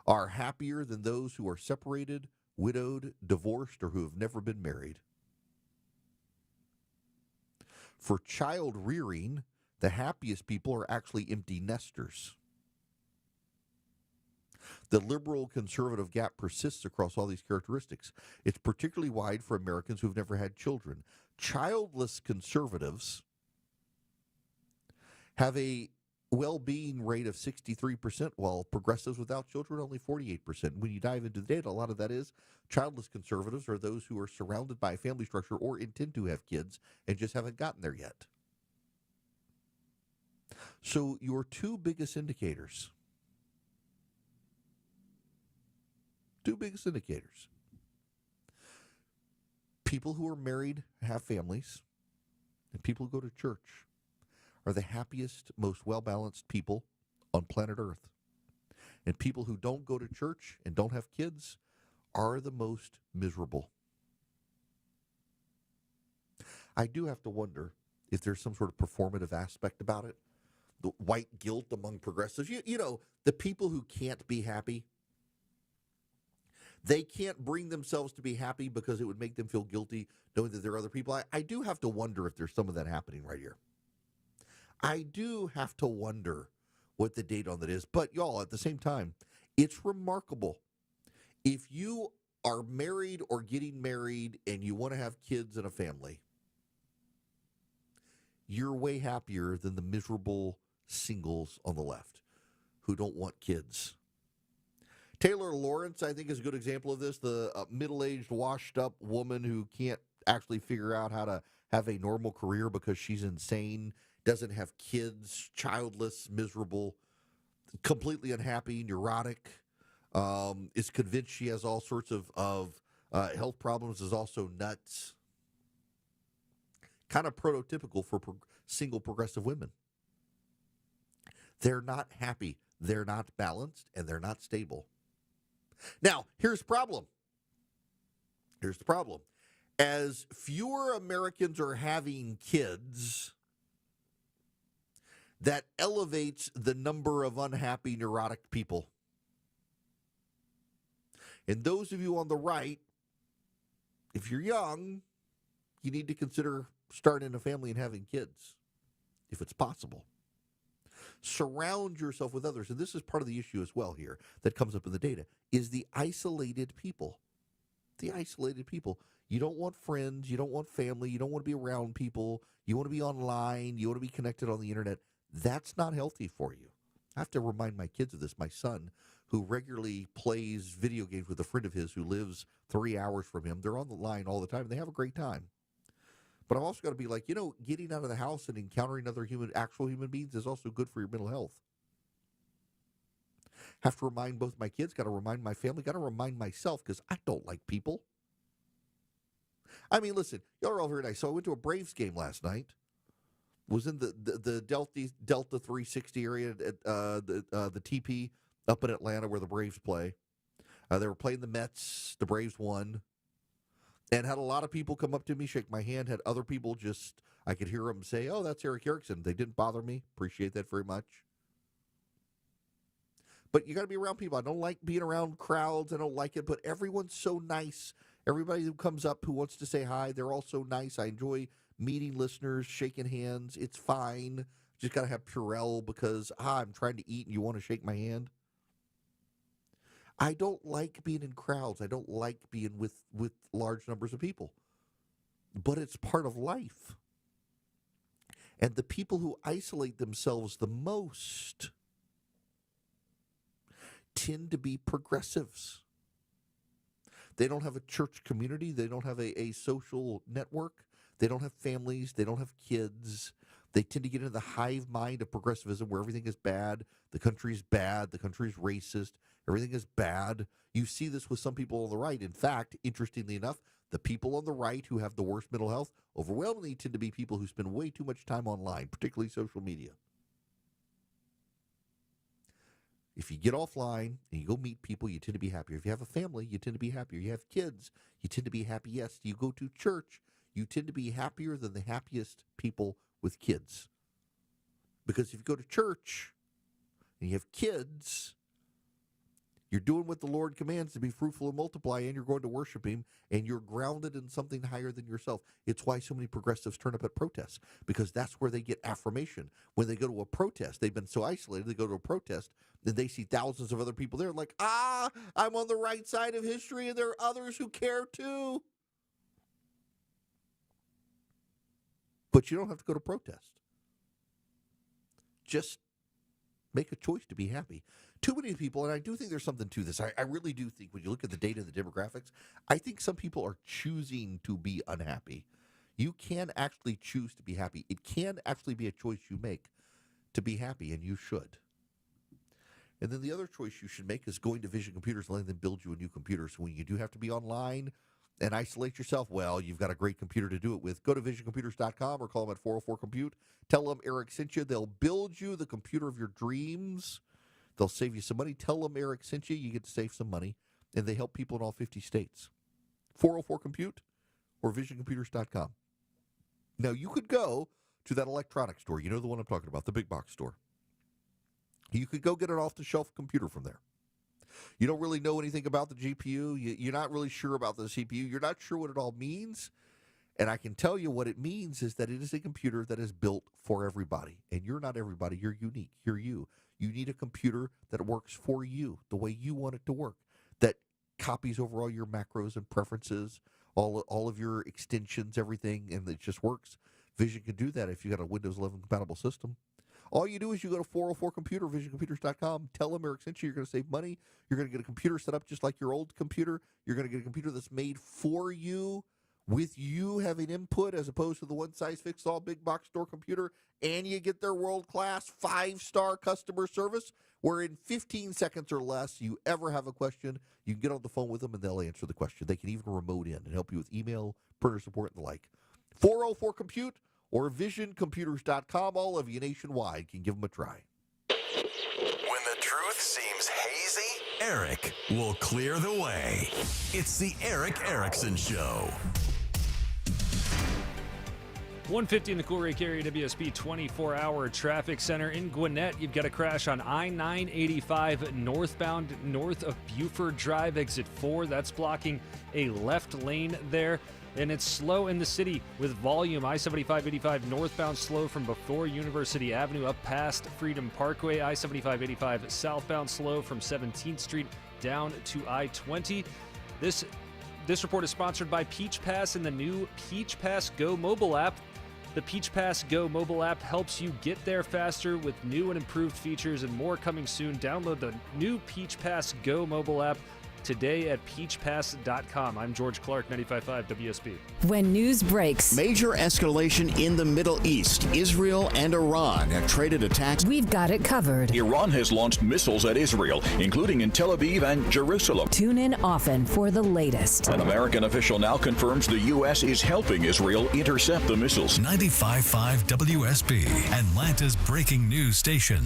are happier than those who are separated, widowed, divorced, or who have never been married. For child rearing, the happiest people are actually empty nesters. The liberal-conservative gap persists across all these characteristics. It's particularly wide for Americans who've never had children. Childless conservatives have a well-being rate of 63%, while progressives without children only 48%. When you dive into the data, a lot of that is childless conservatives are those who are surrounded by a family structure or intend to have kids and just haven't gotten there yet. So your two biggest indicators, people who are married, have families, and people who go to church are the happiest, most well-balanced people on planet Earth. And people who don't go to church and don't have kids are the most miserable. I do have to wonder if there's some sort of performative aspect about it. The white guilt among progressives. You know, the people who can't be happy, they can't bring themselves to be happy because it would make them feel guilty knowing that there are other people. I do have to wonder if there's some of that happening right here. I do have to wonder what the date on that is. But y'all, at the same time, it's remarkable. If you are married or getting married and you want to have kids and a family, you're way happier than the miserable singles on the left who don't want kids. Taylor Lawrence, I think, is a good example of this. The middle-aged, washed-up woman who can't actually figure out how to have a normal career because she's insane, doesn't have kids, childless, miserable, completely unhappy, neurotic, is convinced she has all sorts of health problems, is also nuts. Kind of prototypical for single progressive women. They're not happy, they're not balanced, and they're not stable. Now, here's the problem. As fewer Americans are having kids, that elevates the number of unhappy, neurotic people. And those of you on the right, if you're young, you need to consider starting a family and having kids, if it's possible. Surround yourself with others. And this is part of the issue as well here that comes up in the data, is the isolated people. The isolated people. You don't want friends. You don't want family. You don't want to be around people. You want to be online. You want to be connected on the internet. That's not healthy for you. I have to remind my kids of this. My son, who regularly plays video games with a friend of his who lives 3 hours from him, they're on the line all the time. And they have a great time. But I've also got to be like, getting out of the house and encountering other actual human beings is also good for your mental health. Have to remind both my kids, got to remind my family, got to remind myself, because I don't like people. I mean, listen, y'all are all very nice. So I went to a Braves game last night. Was in the Delta 360 area at the TP up in Atlanta where the Braves play. They were playing the Mets. The Braves won. And had a lot of people come up to me, shake my hand. Had other people I could hear them say, "Oh, that's Eric Erickson." They didn't bother me. Appreciate that very much. But you got to be around people. I don't like being around crowds. I don't like it. But everyone's so nice. Everybody who comes up who wants to say hi, they're all so nice. I enjoy meeting listeners, shaking hands. It's fine. Just got to have Purell because I'm trying to eat and you want to shake my hand. I don't like being in crowds. I don't like being with large numbers of people. But it's part of life. And the people who isolate themselves the most tend to be progressives. They don't have a church community. They don't have a social network. They don't have families. They don't have kids. They tend to get into the hive mind of progressivism where everything is bad. The country's bad. The country's racist. Everything is bad. You see this with some people on the right. In fact, interestingly enough, the people on the right who have the worst mental health overwhelmingly tend to be people who spend way too much time online, particularly social media. If you get offline and you go meet people, you tend to be happier. If you have a family, you tend to be happier. You have kids, you tend to be happy. Yes, you go to church, you tend to be happier than the happiest people with kids. Because if you go to church and you have kids, you're doing what the Lord commands, to be fruitful and multiply, and you're going to worship Him, and you're grounded in something higher than yourself. It's why so many progressives turn up at protests, because that's where they get affirmation. When they go to a protest, they've been so isolated, they go to a protest, then they see thousands of other people there, like, I'm on the right side of history, and there are others who care too. But you don't have to go to protest. Just make a choice to be happy. Too many people, and I do think there's something to this. I really do think when you look at the data and the demographics, I think some people are choosing to be unhappy. You can actually choose to be happy. It can actually be a choice you make to be happy, and you should. And then the other choice you should make is going to Vision Computers and letting them build you a new computer. So when you do have to be online and isolate yourself, well, you've got a great computer to do it with. Go to visioncomputers.com or call them at 404-COMPUTE. Tell them Eric sent you. They'll build you the computer of your dreams. They'll save you some money. Tell them Eric sent you. You get to save some money. And they help people in all 50 states. 404-COMPUTE or visioncomputers.com. Now, you could go to that electronics store. You know the one I'm talking about, the big box store. You could go get an off-the-shelf computer from there. You don't really know anything about the GPU. You're not really sure about the CPU. You're not sure what it all means. And I can tell you what it means is that it is a computer that is built for everybody. And you're not everybody. You're unique. You're you. You need a computer that works for you the way you want it to work, that copies over all your macros and preferences, all of your extensions, everything, and it just works. Vision can do that if you got a Windows 11 compatible system. All you do is you go to 404-COMPUTER, visioncomputers.com, tell them Eric sent you. You're going to save money. You're going to get a computer set up just like your old computer. You're going to get a computer that's made for you, with you having input, as opposed to the one-size-fits-all big box store computer. And you get their world-class 5-star customer service, where in 15 seconds or less, you ever have a question, you can get on the phone with them and they'll answer the question. They can even remote in and help you with email, printer support, and the like. 404-COMPUTE or visioncomputers.com. All of you nationwide can give them a try. When the truth seems hazy, Eric will clear the way. It's the Eric Erickson Show. 150 in the Coolrake area, WSB 24-hour traffic center in Gwinnett. You've got a crash on I-985 northbound, north of Buford Drive, exit 4. That's blocking a left lane there. And it's slow in the city with volume. I-75-85 northbound slow from before University Avenue up past Freedom Parkway. I-75-85 southbound slow from 17th Street down to I-20. This report is sponsored by Peach Pass and the new Peach Pass Go mobile app. The Peach Pass Go mobile app helps you get there faster with new and improved features and more coming soon. Download the new Peach Pass Go mobile app today at peachpass.com. I'm George Clark, 95.5 WSB. When news breaks, major escalation in the Middle East. Israel and Iran have traded attacks. We've got it covered. Iran has launched missiles at Israel, including in Tel Aviv and Jerusalem. Tune in often for the latest. An American official now confirms the U.S. is helping Israel intercept the missiles. 95.5 WSB, Atlanta's breaking news station.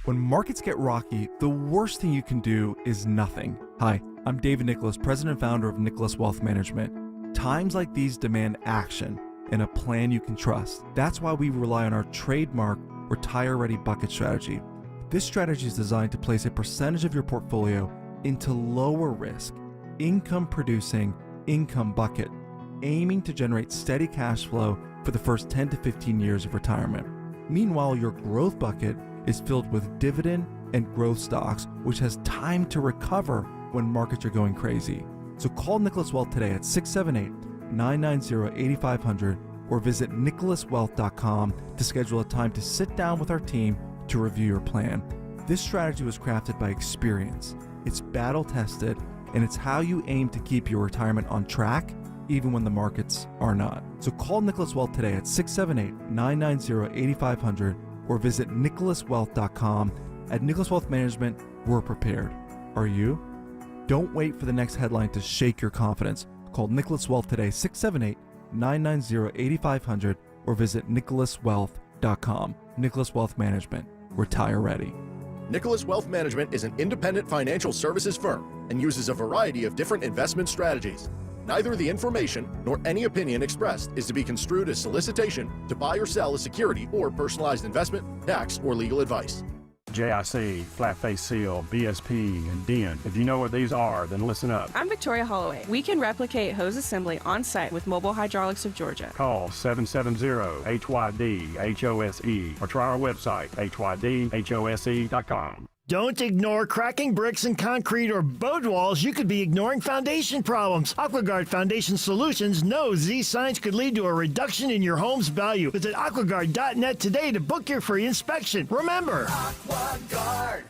When markets get rocky, the worst thing you can do is nothing. Hi, I'm David Nicholas, president and founder of Nicholas Wealth Management. Times like these demand action and a plan you can trust. That's why we rely on our trademark Retire Ready Bucket strategy. This strategy is designed to place a percentage of your portfolio into lower risk, income producing income bucket, aiming to generate steady cash flow for the first 10 to 15 years of retirement. Meanwhile, your growth bucket is filled with dividend and growth stocks, which has time to recover when markets are going crazy. So call Nicholas Wealth today at 678-990-8500 or visit nicholaswealth.com to schedule a time to sit down with our team to review your plan. This strategy was crafted by experience. It's battle tested, and it's how you aim to keep your retirement on track even when the markets are not. So call Nicholas Wealth today at 678-990-8500 or visit nicholaswealth.com. At Nicholas Wealth Management, we're prepared. Are you? Don't wait for the next headline to shake your confidence. Call Nicholas Wealth today, 678-990-8500 or visit nicholaswealth.com. Nicholas Wealth Management. Retire ready. Nicholas Wealth Management is an independent financial services firm and uses a variety of different investment strategies. Neither the information nor any opinion expressed is to be construed as solicitation to buy or sell a security or personalized investment, tax, or legal advice. JIC, Flat Face Seal, BSP, and DIN. If you know what these are, then listen up. I'm Victoria Holloway. We can replicate hose assembly on site with Mobile Hydraulics of Georgia. Call 770-HYD-HOSE or try our website, HYDHOSE.com. Don't ignore cracking bricks and concrete or boat walls. You could be ignoring foundation problems. AquaGuard Foundation Solutions knows these signs could lead to a reduction in your home's value. Visit aquaguard.net today to book your free inspection. Remember, AquaGuard.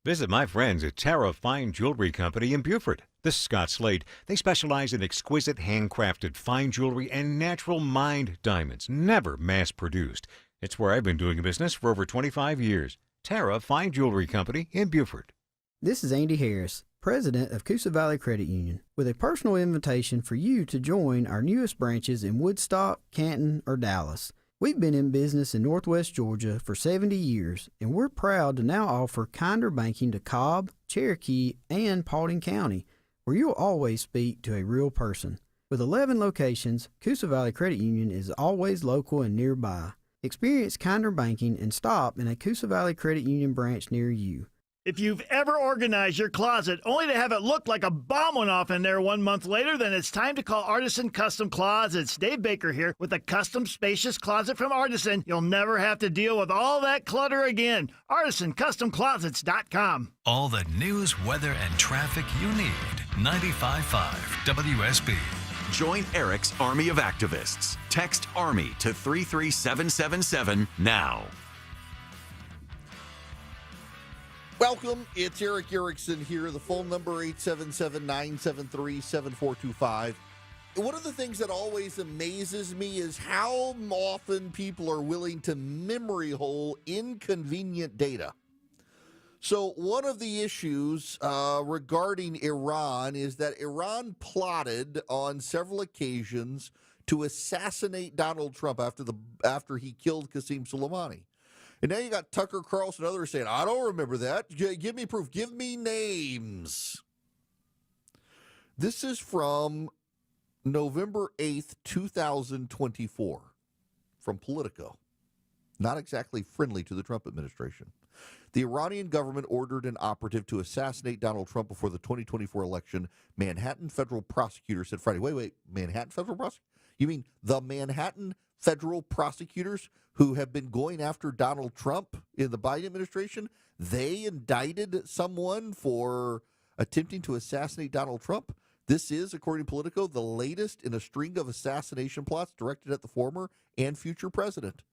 Visit my friends at Tara Fine Jewelry Company in Beaufort. This is Scott Slade. They specialize in exquisite handcrafted fine jewelry and natural mined diamonds, never mass-produced. It's where I've been doing business for over 25 years. Tara Fine Jewelry Company in Beaufort. This is Andy Harris, president of Coosa Valley Credit Union, with a personal invitation for you to join our newest branches in Woodstock, Canton, or Dallas. We've been in business in Northwest Georgia for 70 years, and we're proud to now offer kinder banking to Cobb, Cherokee, and Paulding County, where you'll always speak to a real person. With 11 locations, Coosa Valley Credit Union is always local and nearby. Experience kinder banking and stop in a Coosa Valley Credit Union branch near you. If you've ever organized your closet only to have it look like a bomb went off in there 1 month later, then it's time to call Artisan Custom Closets. Dave Baker here with a custom spacious closet from Artisan. You'll never have to deal with all that clutter again. ArtisanCustomClosets.com. All the news, weather, and traffic you need. 95.5 WSB. Join Eric's Army of Activists. Text ARMY to 33777 now. Welcome. It's Eric Erickson here. The phone number 877-973-7425. One of the things that always amazes me is how often people are willing to memory hole inconvenient data. So one of the issues regarding Iran is that Iran plotted on several occasions to assassinate Donald Trump after he killed Qasem Soleimani. And now you got Tucker Carlson and others saying, I don't remember that. Give me proof. Give me names. This is from November 8th, 2024, from Politico. Not exactly friendly to the Trump administration. The Iranian government ordered an operative to assassinate Donald Trump before the 2024 election. Manhattan federal prosecutor said Friday. Wait. Manhattan federal prosecutor? You mean the Manhattan federal prosecutors who have been going after Donald Trump in the Biden administration? They indicted someone for attempting to assassinate Donald Trump. This is, according to Politico, the latest in a string of assassination plots directed at the former and future president.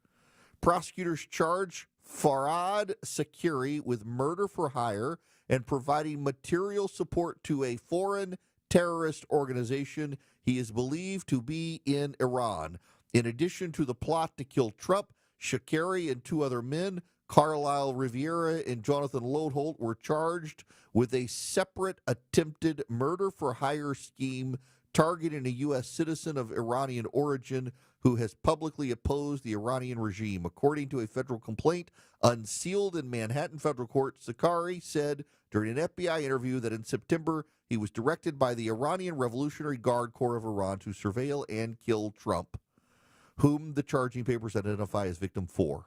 Prosecutors charge Farhad Sakiri with murder for hire and providing material support to a foreign terrorist organization he is believed to be in Iran. In addition to the plot to kill Trump, Shakiri and two other men, Carlisle Riviera and Jonathan Lodeholt, were charged with a separate attempted murder for hire scheme targeting a U.S. citizen of Iranian origin who has publicly opposed the Iranian regime. According to a federal complaint unsealed in Manhattan federal court, Sakari said during an FBI interview that in September he was directed by the Iranian Revolutionary Guard Corps of Iran to surveil and kill Trump, whom the charging papers identify as victim 4.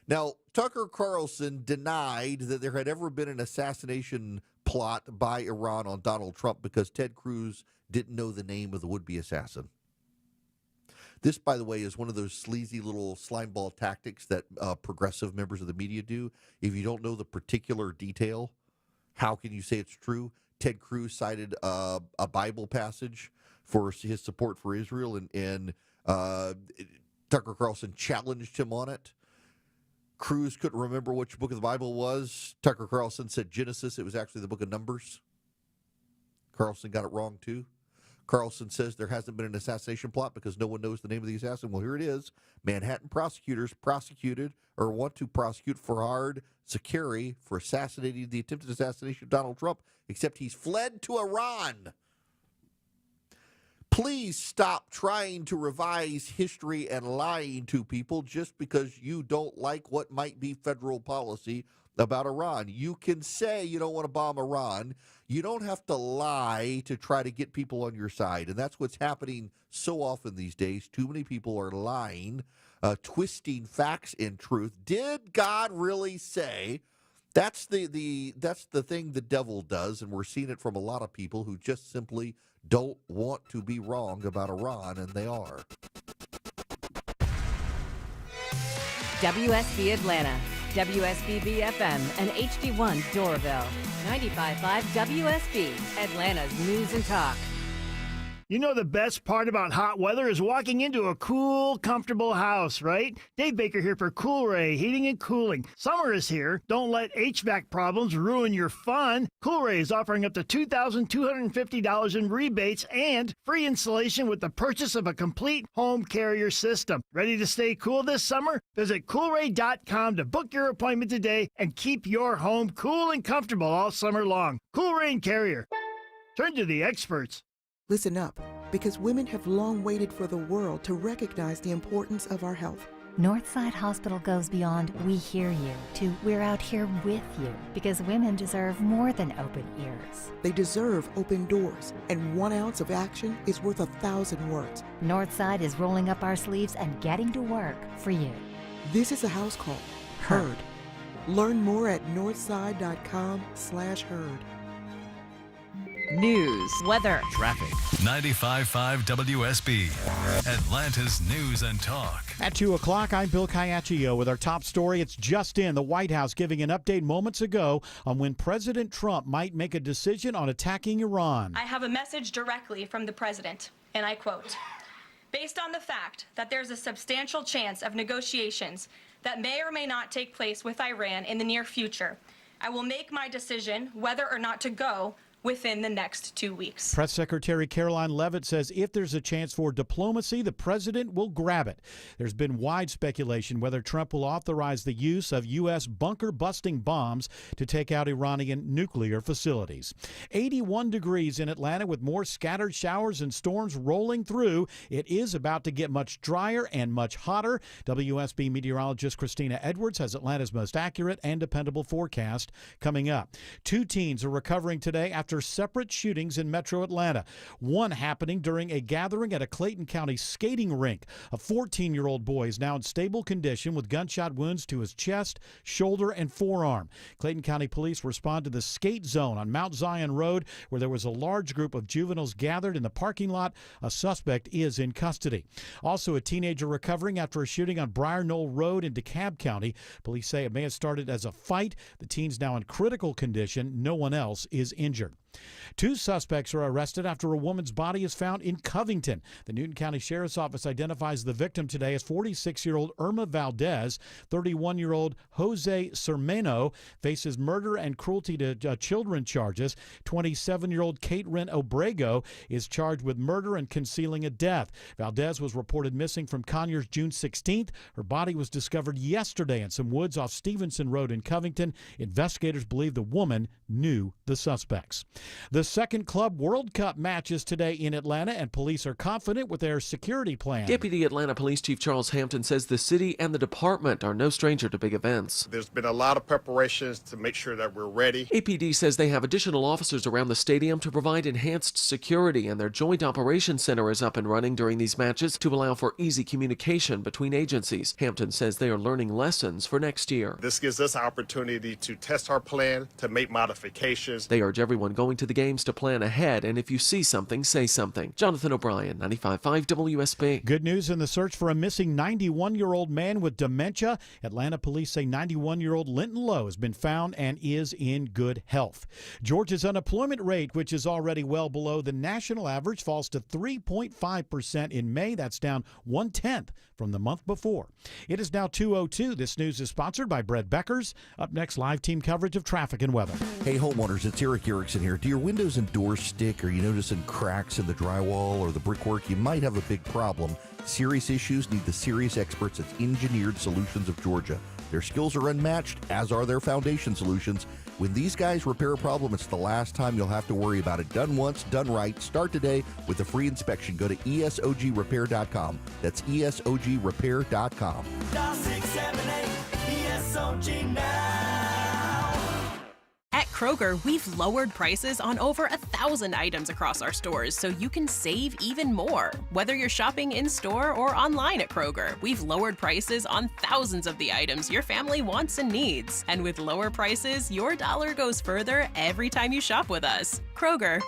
Now, Tucker Carlson denied that there had ever been an assassination plot by Iran on Donald Trump because Ted Cruz didn't know the name of the would-be assassin. This, by the way, is one of those sleazy little slimeball tactics that progressive members of the media do. If you don't know the particular detail, how can you say it's true? Ted Cruz cited a Bible passage for his support for Israel, and Tucker Carlson challenged him on it. Cruz couldn't remember which book of the Bible was. Tucker Carlson said Genesis. It was actually the book of Numbers. Carlson got it wrong, too. Carlson says there hasn't been an assassination plot because no one knows the name of the assassin. Well, here it is. Manhattan prosecutors prosecuted or want to prosecute Farhad Sakiri for assassinating the attempted assassination of Donald Trump, except he's fled to Iran. Please stop trying to revise history and lying to people just because you don't like what might be federal policy about Iran. You can say you don't want to bomb Iran. You don't have to lie to try to get people on your side. And that's what's happening so often these days. Too many people are lying, twisting facts and truth. Did God really say? That's the thing the devil does, and we're seeing it from a lot of people who just simply don't want to be wrong about Iran, and they are. WSB Atlanta, WSB FM, and HD1 Doraville. 95.5 WSB, Atlanta's News and Talk. You know the best part about hot weather is walking into a cool, comfortable house, right? Dave Baker here for Coolray Heating and Cooling. Summer is here. Don't let HVAC problems ruin your fun. Coolray is offering up to $2,250 in rebates and free installation with the purchase of a complete home carrier system. Ready to stay cool this summer? Visit Coolray.com to book your appointment today and keep your home cool and comfortable all summer long. Coolray and Carrier. Turn to the experts. Listen up, because women have long waited for the world to recognize the importance of our health. Northside Hospital goes beyond "we hear you" to "we're out here with you," because women deserve more than open ears. They deserve open doors, and 1 ounce of action is worth 1,000 words. Northside is rolling up our sleeves and getting to work for you. This is a house call. Heard. Learn more at northside.com/heard. News, weather, traffic. 95.5 WSB, Atlanta's News and Talk. At 2 o'clock, I'm Bill Caiaccio with our top story. It's just in. The White House giving an update moments ago on when President Trump might make a decision on attacking Iran. I have a message directly from the president, and I quote, "Based on the fact that there's a substantial chance of negotiations that may or may not take place with Iran in the near future, I will make my decision whether or not to go within the next 2 weeks." Press Secretary Caroline Leavitt says if there's a chance for diplomacy, the president will grab it. There's been wide speculation whether Trump will authorize the use of U.S. bunker-busting bombs to take out Iranian nuclear facilities. 81 degrees in Atlanta with more scattered showers and storms rolling through. It is about to get much drier and much hotter. WSB meteorologist Christina Edwards has Atlanta's most accurate and dependable forecast coming up. 2 teens are recovering today after separate shootings in metro Atlanta. One happening during a gathering at a Clayton County skating rink. A 14-year-old boy is now in stable condition with gunshot wounds to his chest, shoulder, and forearm. Clayton County Police respond to the skate zone on Mount Zion Road, where there was a large group of juveniles gathered in the parking lot. A suspect is in custody. Also, a teenager recovering after a shooting on Briar Knoll Road in DeKalb County. Police say it may have started as a fight. The teen's now in critical condition. No one else is injured. 2 suspects are arrested after a woman's body is found in Covington. The Newton County Sheriff's Office identifies the victim today as 46-year-old Irma Valdez. 31-year-old Jose Cermeno faces murder and cruelty to children charges. 27-year-old Kate Wren Obrego is charged with murder and concealing a death. Valdez was reported missing from Conyers June 16th. Her body was discovered yesterday in some woods off Stevenson Road in Covington. Investigators believe the woman knew the suspects. The second Club World Cup matches today in Atlanta, and police are confident with their security plan. Deputy Atlanta Police Chief Charles Hampton says the city and the department are no stranger to big events. There's been a lot of preparations to make sure that we're ready. APD says they have additional officers around the stadium to provide enhanced security, and their Joint Operations Center is up and running during these matches to allow for easy communication between agencies. Hampton says they are learning lessons for next year. This gives us an opportunity to test our plan, to make modifications. They urge everyone going to the games to plan ahead, and if you see something, say something. Jonathan O'Brien, 95.5 WSB. Good news in the search for a missing 91-year-old man with dementia. Atlanta police say 91-year-old Linton Lowe has been found and is in good health. Georgia's unemployment rate, which is already well below the national average, falls to 3.5% in May. That's down 1/10 from the month before. It is now 2:02. This news is sponsored by Brett Beckers. Up next, live team coverage of traffic and weather. Hey, homeowners, it's Eric Erickson here. Do your windows and doors stick? Are you noticing cracks in the drywall or the brickwork? You might have a big problem. Serious issues need the serious experts at Engineered Solutions of Georgia. Their skills are unmatched, as are their foundation solutions. When these guys repair a problem, it's the last time you'll have to worry about it. Done once, done right. Start today with a free inspection. Go to ESOGrepair.com. That's ESOGrepair.com. Dial 678 ESOG now. At Kroger, we've lowered prices on over 1,000 items across our stores so you can save even more. Whether you're shopping in-store or online at Kroger, we've lowered prices on thousands of the items your family wants and needs. And with lower prices, your dollar goes further every time you shop with us. Kroger,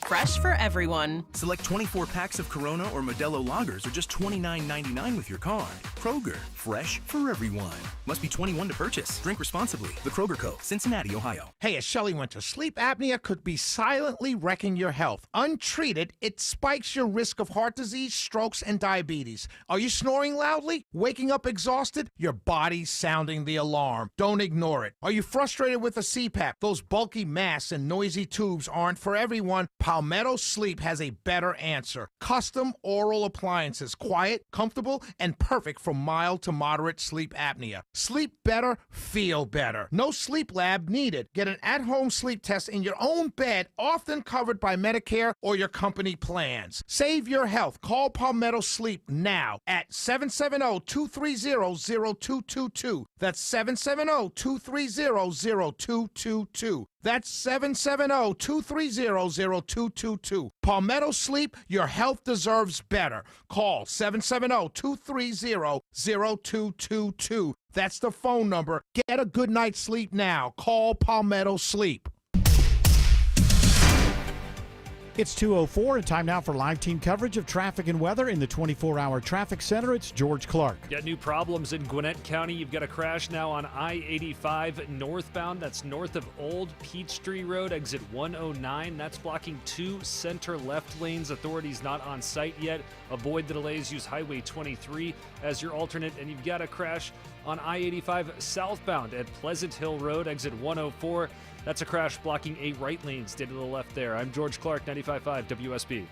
fresh for everyone. Select 24 packs of Corona or Modelo lagers are just $29.99 with your card. Kroger, fresh for everyone. Must be 21 to purchase. Drink responsibly. The Kroger Co., Cincinnati, Ohio. Hey, as Shelley Winter, sleep apnea could be silently wrecking your health. Untreated, it spikes your risk of heart disease, strokes, and diabetes. Are you snoring loudly? Waking up exhausted? Your body's sounding the alarm. Don't ignore it. Are you frustrated with a CPAP? Those bulky masks and noisy tubes aren't for everyone. Palmetto Sleep has a better answer. Custom oral appliances, quiet, comfortable, and perfect for mild to moderate sleep apnea. Sleep better, feel better. No sleep lab needed. Get an at-home sleep test in your own bed, often covered by Medicare or your company plans. Save your health. Call Palmetto Sleep now at 770-230-0222. That's 770-230-0222. That's 770-230-0222. Palmetto Sleep, your health deserves better. Call 770-230-0222. That's the phone number. Get a good night's sleep now. Call Palmetto Sleep. It's 2:04 and time now for live team coverage of traffic and weather in the 24-hour traffic center. It's George Clark. Got new problems in Gwinnett County. You've got a crash now on I-85 northbound. That's north of Old Peachtree Road, exit 109. That's blocking 2 center left lanes. Authorities not on site yet. Avoid the delays. Use Highway 23 as your alternate. And you've got a crash on I-85 southbound at Pleasant Hill Road, exit 104. That's a crash blocking 8 right lanes. Stay to the left there. I'm George Clark, 95.5 WSB.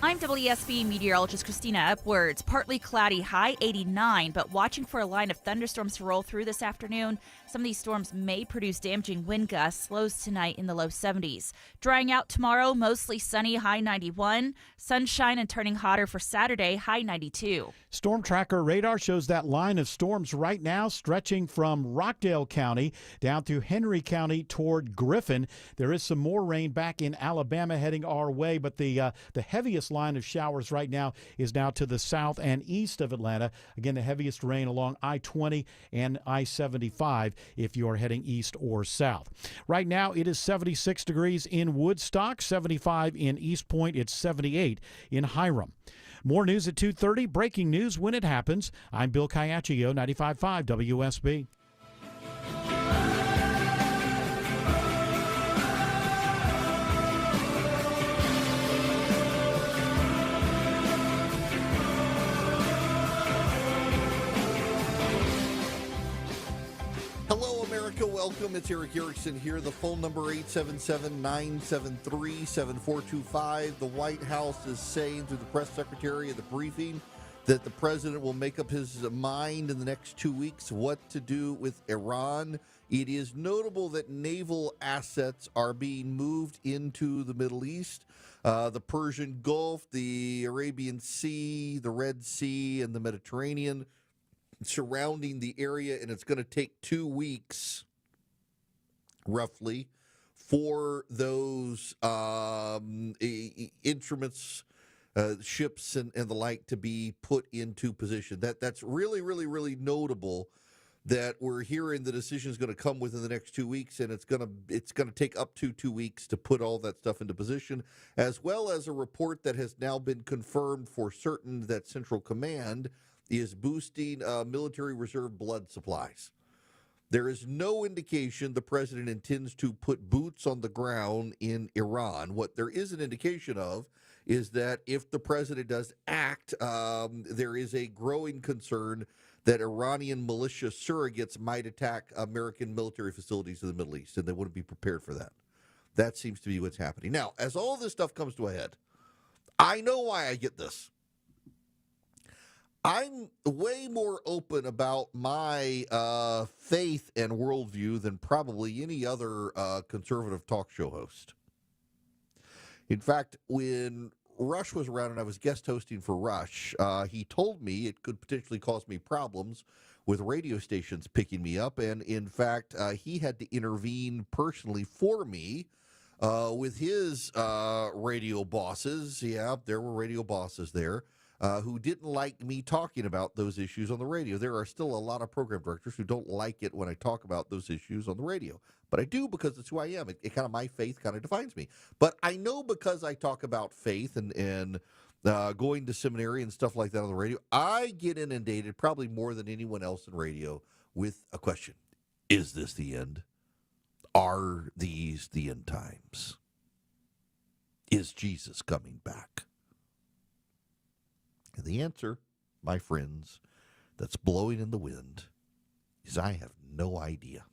I'm WSB meteorologist Christina Upwards. Partly cloudy, high 89, but watching for a line of thunderstorms to roll through this afternoon. Some of these storms may produce damaging wind gusts, lows tonight in the low 70s. Drying out tomorrow, mostly sunny, high 91. Sunshine and turning hotter for Saturday, high 92. Storm Tracker radar shows that line of storms right now stretching from Rockdale County down through Henry County toward Griffin. There is some more rain back in Alabama heading our way, but the heaviest line of showers right now is now to the south and east of Atlanta. Again, the heaviest rain along I-20 and I-75 if you're heading east or south. Right now, it is 76 degrees in Woodstock, 75 in East Point. It's 78 in Hiram. More news at 2:30. Breaking news when it happens. I'm Bill Caiaccio, 95.5 WSB. Hello, America. Welcome. It's Eric Erickson here. The phone number 877-973-7425. The White House is saying through the press secretary at the briefing that the president will make up his mind in the next 2 weeks what to do with Iran. It is notable that naval assets are being moved into the Middle East. The Persian Gulf, the Arabian Sea, the Red Sea, and the Mediterranean surrounding the area, and it's going to take 2 weeks, roughly, for those instruments, ships, and the like to be put into position. That's really, really, really notable that we're hearing the decision is going to come within the next 2 weeks, and it's going to take up to 2 weeks to put all that stuff into position, as well as a report that has now been confirmed for certain that Central Command is boosting military reserve blood supplies. There is no indication the president intends to put boots on the ground in Iran. What there is an indication of is that if the president does act, there is a growing concern that Iranian militia surrogates might attack American military facilities in the Middle East, and they wouldn't be prepared for that. That seems to be what's happening. Now, as all this stuff comes to a head, I know why I get this. I'm way more open about my faith and worldview than probably any other conservative talk show host. In fact, when Rush was around and I was guest hosting for Rush, he told me it could potentially cause me problems with radio stations picking me up. And in fact, he had to intervene personally for me with his radio bosses. Yeah, there were radio bosses there. Who didn't like me talking about those issues on the radio. There are still a lot of program directors who don't like it when I talk about those issues on the radio. But I do because it's who I am. It kind of, my faith kind of defines me. But I know because I talk about faith and going to seminary and stuff like that on the radio, I get inundated probably more than anyone else in radio with a question. Is this the end? Are these the end times? Is Jesus coming back? And the answer, my friends, that's blowing in the wind is I have no idea.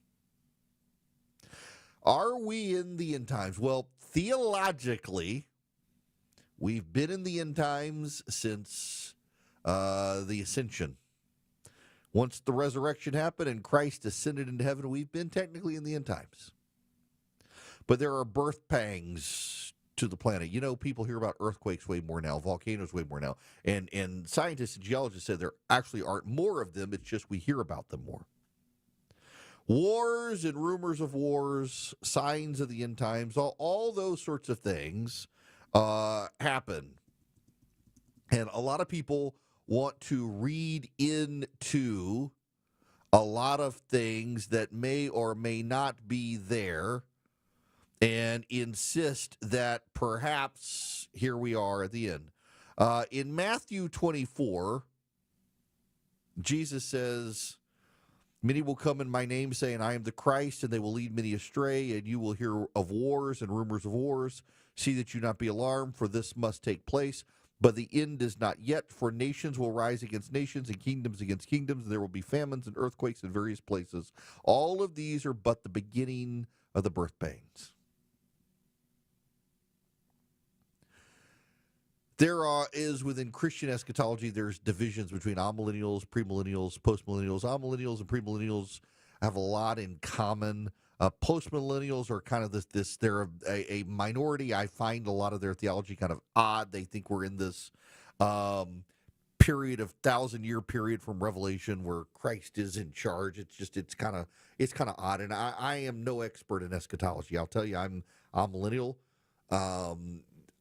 Are we in the end times? Well, theologically, we've been in the end times since the ascension. Once the resurrection happened and Christ ascended into heaven, we've been technically in the end times. But there are birth pangs to the planet. You know, people hear about earthquakes way more now, volcanoes way more now, and scientists and geologists say there actually aren't more of them, it's just we hear about them more. Wars and rumors of wars, signs of the end times, all those sorts of things happen. And a lot of people want to read into a lot of things that may or may not be there and insist that perhaps here we are at the end. In Matthew 24, Jesus says, many will come in my name saying, I am the Christ, and they will lead many astray, and you will hear of wars and rumors of wars. See that you not be alarmed, for this must take place. But the end is not yet, for nations will rise against nations and kingdoms against kingdoms, and there will be famines and earthquakes in various places. All of these are but the beginning of the birth pains. There is within Christian eschatology, there's divisions between amillennials, premillennials, postmillennials. Amillennials and premillennials have a lot in common. Postmillennials are kind of this they're a minority. I find a lot of their theology kind of odd. They think we're in this period of 1,000-year period from Revelation where Christ is in charge. It's kind of odd. And I am no expert in eschatology. I'll tell you, I'm millennial.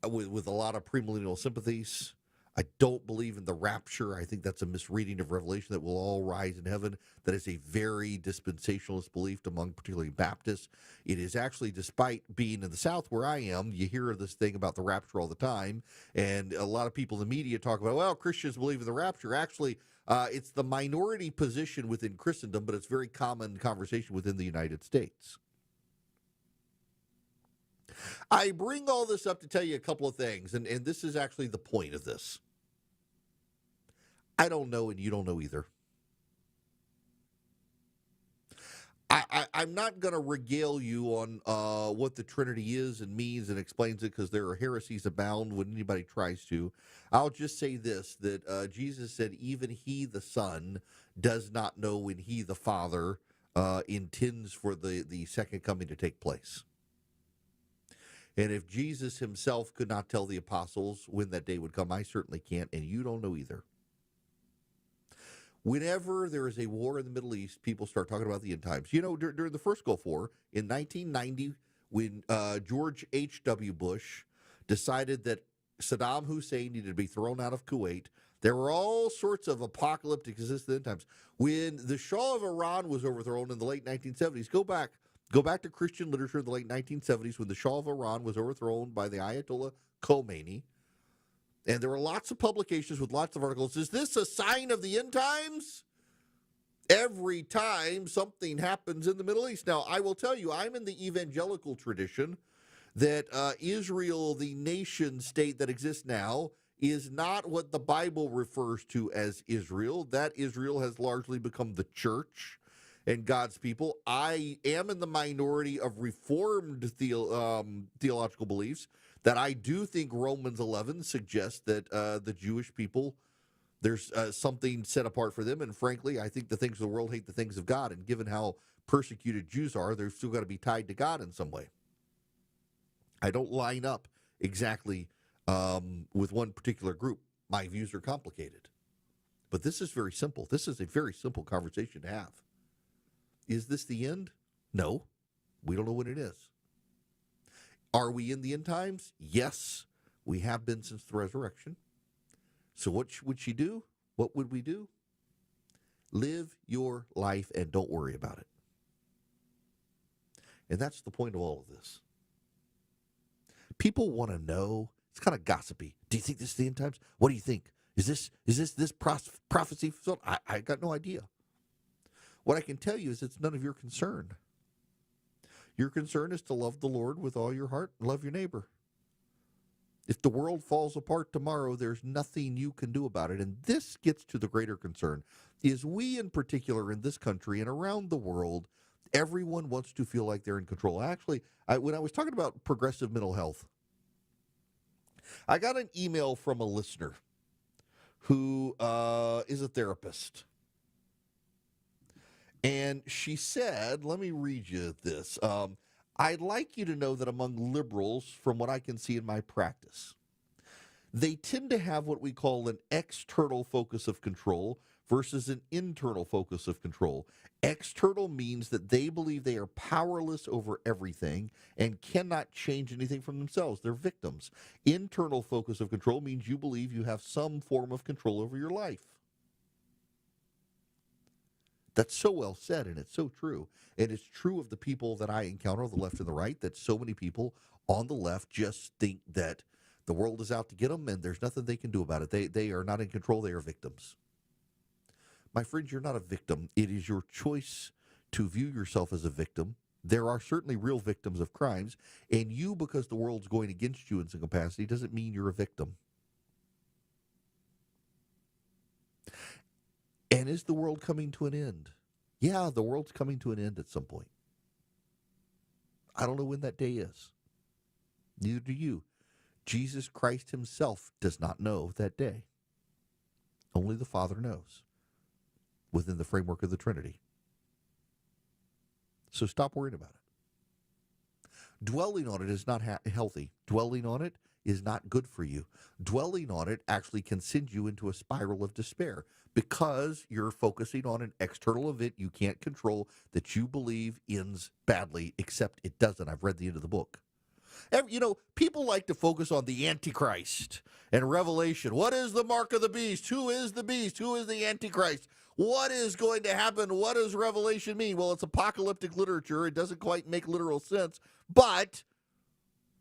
With a lot of premillennial sympathies. I don't believe in the rapture. I think that's a misreading of Revelation that we'll all rise in heaven. That is a very dispensationalist belief among particularly Baptists. It is actually, despite being in the South where I am, you hear this thing about the rapture all the time. And a lot of people in the media talk about, well, Christians believe in the rapture. Actually, it's the minority position within Christendom, but it's very common conversation within the United States. I bring all this up to tell you a couple of things, and this is actually the point of this. I don't know, and you don't know either. I'm not going to regale you on what the Trinity is and means and explains it, because there are heresies abound when anybody tries to. I'll just say this, that Jesus said, even he, the Son, does not know when he, the Father, intends for the second coming to take place. And if Jesus himself could not tell the apostles when that day would come, I certainly can't, and you don't know either. Whenever there is a war in the Middle East, people start talking about the end times. You know, during the first Gulf War in 1990, when George H.W. Bush decided that Saddam Hussein needed to be thrown out of Kuwait, there were all sorts of apocalyptic end times. When the Shah of Iran was overthrown in the late 1970s, go back to Christian literature in the late 1970s when the Shah of Iran was overthrown by the Ayatollah Khomeini. And there were lots of publications with lots of articles. Is this a sign of the end times? Every time something happens in the Middle East. Now, I will tell you, I'm in the evangelical tradition that Israel, the nation state that exists now, is not what the Bible refers to as Israel. That Israel has largely become the church and God's people. I am in the minority of Reformed theological beliefs that I do think Romans 11 suggests that the Jewish people, There's something set apart for them, and frankly, I think the things of the world hate the things of God, and given how persecuted Jews are, they're still got to be tied to God in some way. I don't line up exactly with one particular group. My views are complicated. But this is very simple. This is a very simple conversation to have. Is this the end? No. We don't know when it is. Are we in the end times? Yes. We have been since the resurrection. So what would she do? What would we do? Live your life and don't worry about it. And that's the point of all of this. People want to know. It's kind of gossipy. Do you think this is the end times? What do you think? Is this prophecy fulfilled? I got no idea. What I can tell you is it's none of your concern. Your concern is to love the Lord with all your heart and love your neighbor. If the world falls apart tomorrow, there's nothing you can do about it. And this gets to the greater concern, is we in particular in this country and around the world, everyone wants to feel like they're in control. Actually, when I was talking about progressive mental health, I got an email from a listener who is a therapist. And she said, let me read you this. I'd like you to know that among liberals, from what I can see in my practice, they tend to have what we call an external focus of control versus an internal focus of control. External means that they believe they are powerless over everything and cannot change anything from themselves. They're victims. Internal focus of control means you believe you have some form of control over your life. That's so well said, and it's so true. And it's true of the people that I encounter on the left and the right, that so many people on the left just think that the world is out to get them and there's nothing they can do about it. They are not in control. They are victims. My friends, you're not a victim. It is your choice to view yourself as a victim. There are certainly real victims of crimes, and you, because the world's going against you in some capacity, doesn't mean you're a victim. And is the world coming to an end? Yeah, the world's coming to an end at some point. I don't know when that day is. Neither do you. Jesus Christ himself does not know that day. Only the Father knows, within the framework of the Trinity. So stop worrying about it. Dwelling on it is not healthy. Dwelling on it is not good for you. Dwelling on it actually can send you into a spiral of despair because you're focusing on an external event you can't control that you believe ends badly, except it doesn't. I've read the end of the book. People like to focus on the Antichrist and Revelation. What is the mark of the beast? Who is the beast? Who is the Antichrist? What is going to happen? What does Revelation mean? Well, it's apocalyptic literature. It doesn't quite make literal sense. But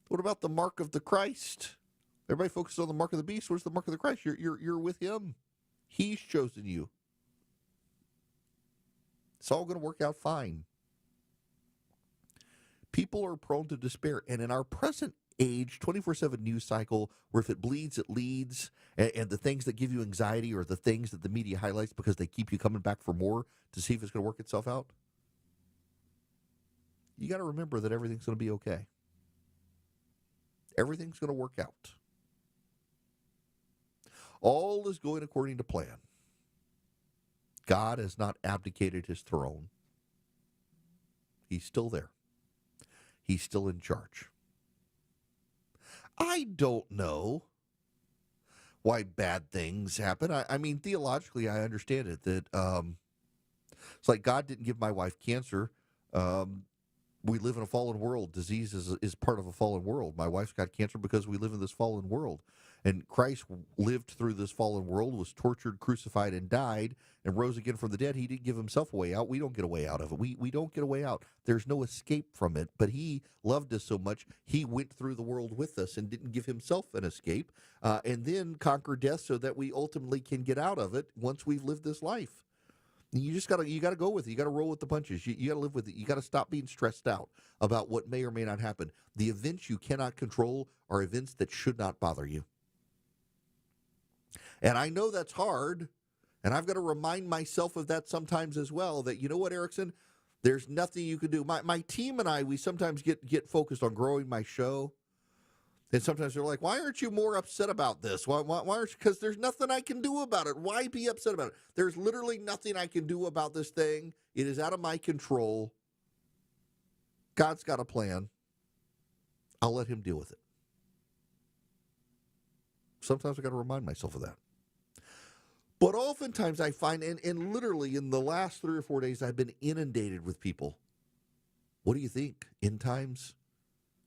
what about the mark of the Christ? Everybody focuses on the mark of the beast. Where's the mark of the Christ? You're with him. He's chosen you. It's all going to work out fine. People are prone to despair. And in our present age, 24/7 news cycle, where if it bleeds, it leads, and the things that give you anxiety are the things that the media highlights because they keep you coming back for more to see if it's going to work itself out, you got to remember that everything's going to be okay. Everything's going to work out. All is going according to plan. God has not abdicated his throne. He's still there. He's still in charge. I don't know why bad things happen. I mean, theologically, I understand it. That it's like God didn't give my wife cancer. We live in a fallen world. Disease is part of a fallen world. My wife's got cancer because we live in this fallen world. And Christ lived through this fallen world, was tortured, crucified, and died, and rose again from the dead. He didn't give himself a way out. We don't get a way out of it. We don't get a way out. There's no escape from it. But he loved us so much, he went through the world with us and didn't give himself an escape, and then conquer death so that we ultimately can get out of it once we've lived this life. You just gotta go with it. You gotta roll with the punches. You gotta live with it. You gotta stop being stressed out about what may or may not happen. The events you cannot control are events that should not bother you. And I know that's hard, and I've got to remind myself of that sometimes as well, that, you know what, Erickson, there's nothing you can do. My team and I, we sometimes get focused on growing my show, And sometimes they're like, why aren't you more upset about this? Why aren't you? Because there's nothing I can do about it. Why be upset about it? There's literally nothing I can do about this thing. It is out of my control. God's got a plan. I'll let him deal with it. Sometimes I got to remind myself of that. But oftentimes I find, and literally in the last 3 or 4 days, I've been inundated with people. What do you think? End times?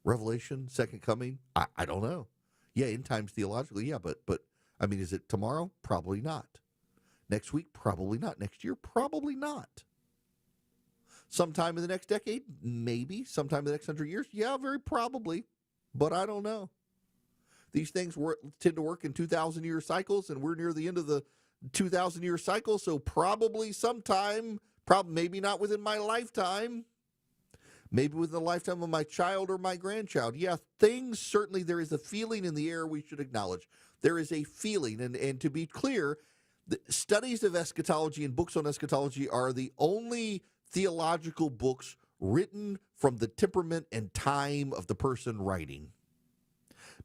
Revelation? Second coming? I don't know. Yeah, end times theologically, yeah, but I mean, is it tomorrow? Probably not. Next week? Probably not. Next year? Probably not. Sometime in the next decade? Maybe. Sometime in the next 100 years? Yeah, very probably. But I don't know. These things tend to work in 2,000-year cycles, and we're near the end of the 2,000-year cycle, so probably sometime, maybe not within my lifetime, maybe within the lifetime of my child or my grandchild. Yeah, things, certainly there is a feeling in the air we should acknowledge. There is a feeling, and to be clear, the studies of eschatology and books on eschatology are the only theological books written from the temperament and time of the person writing.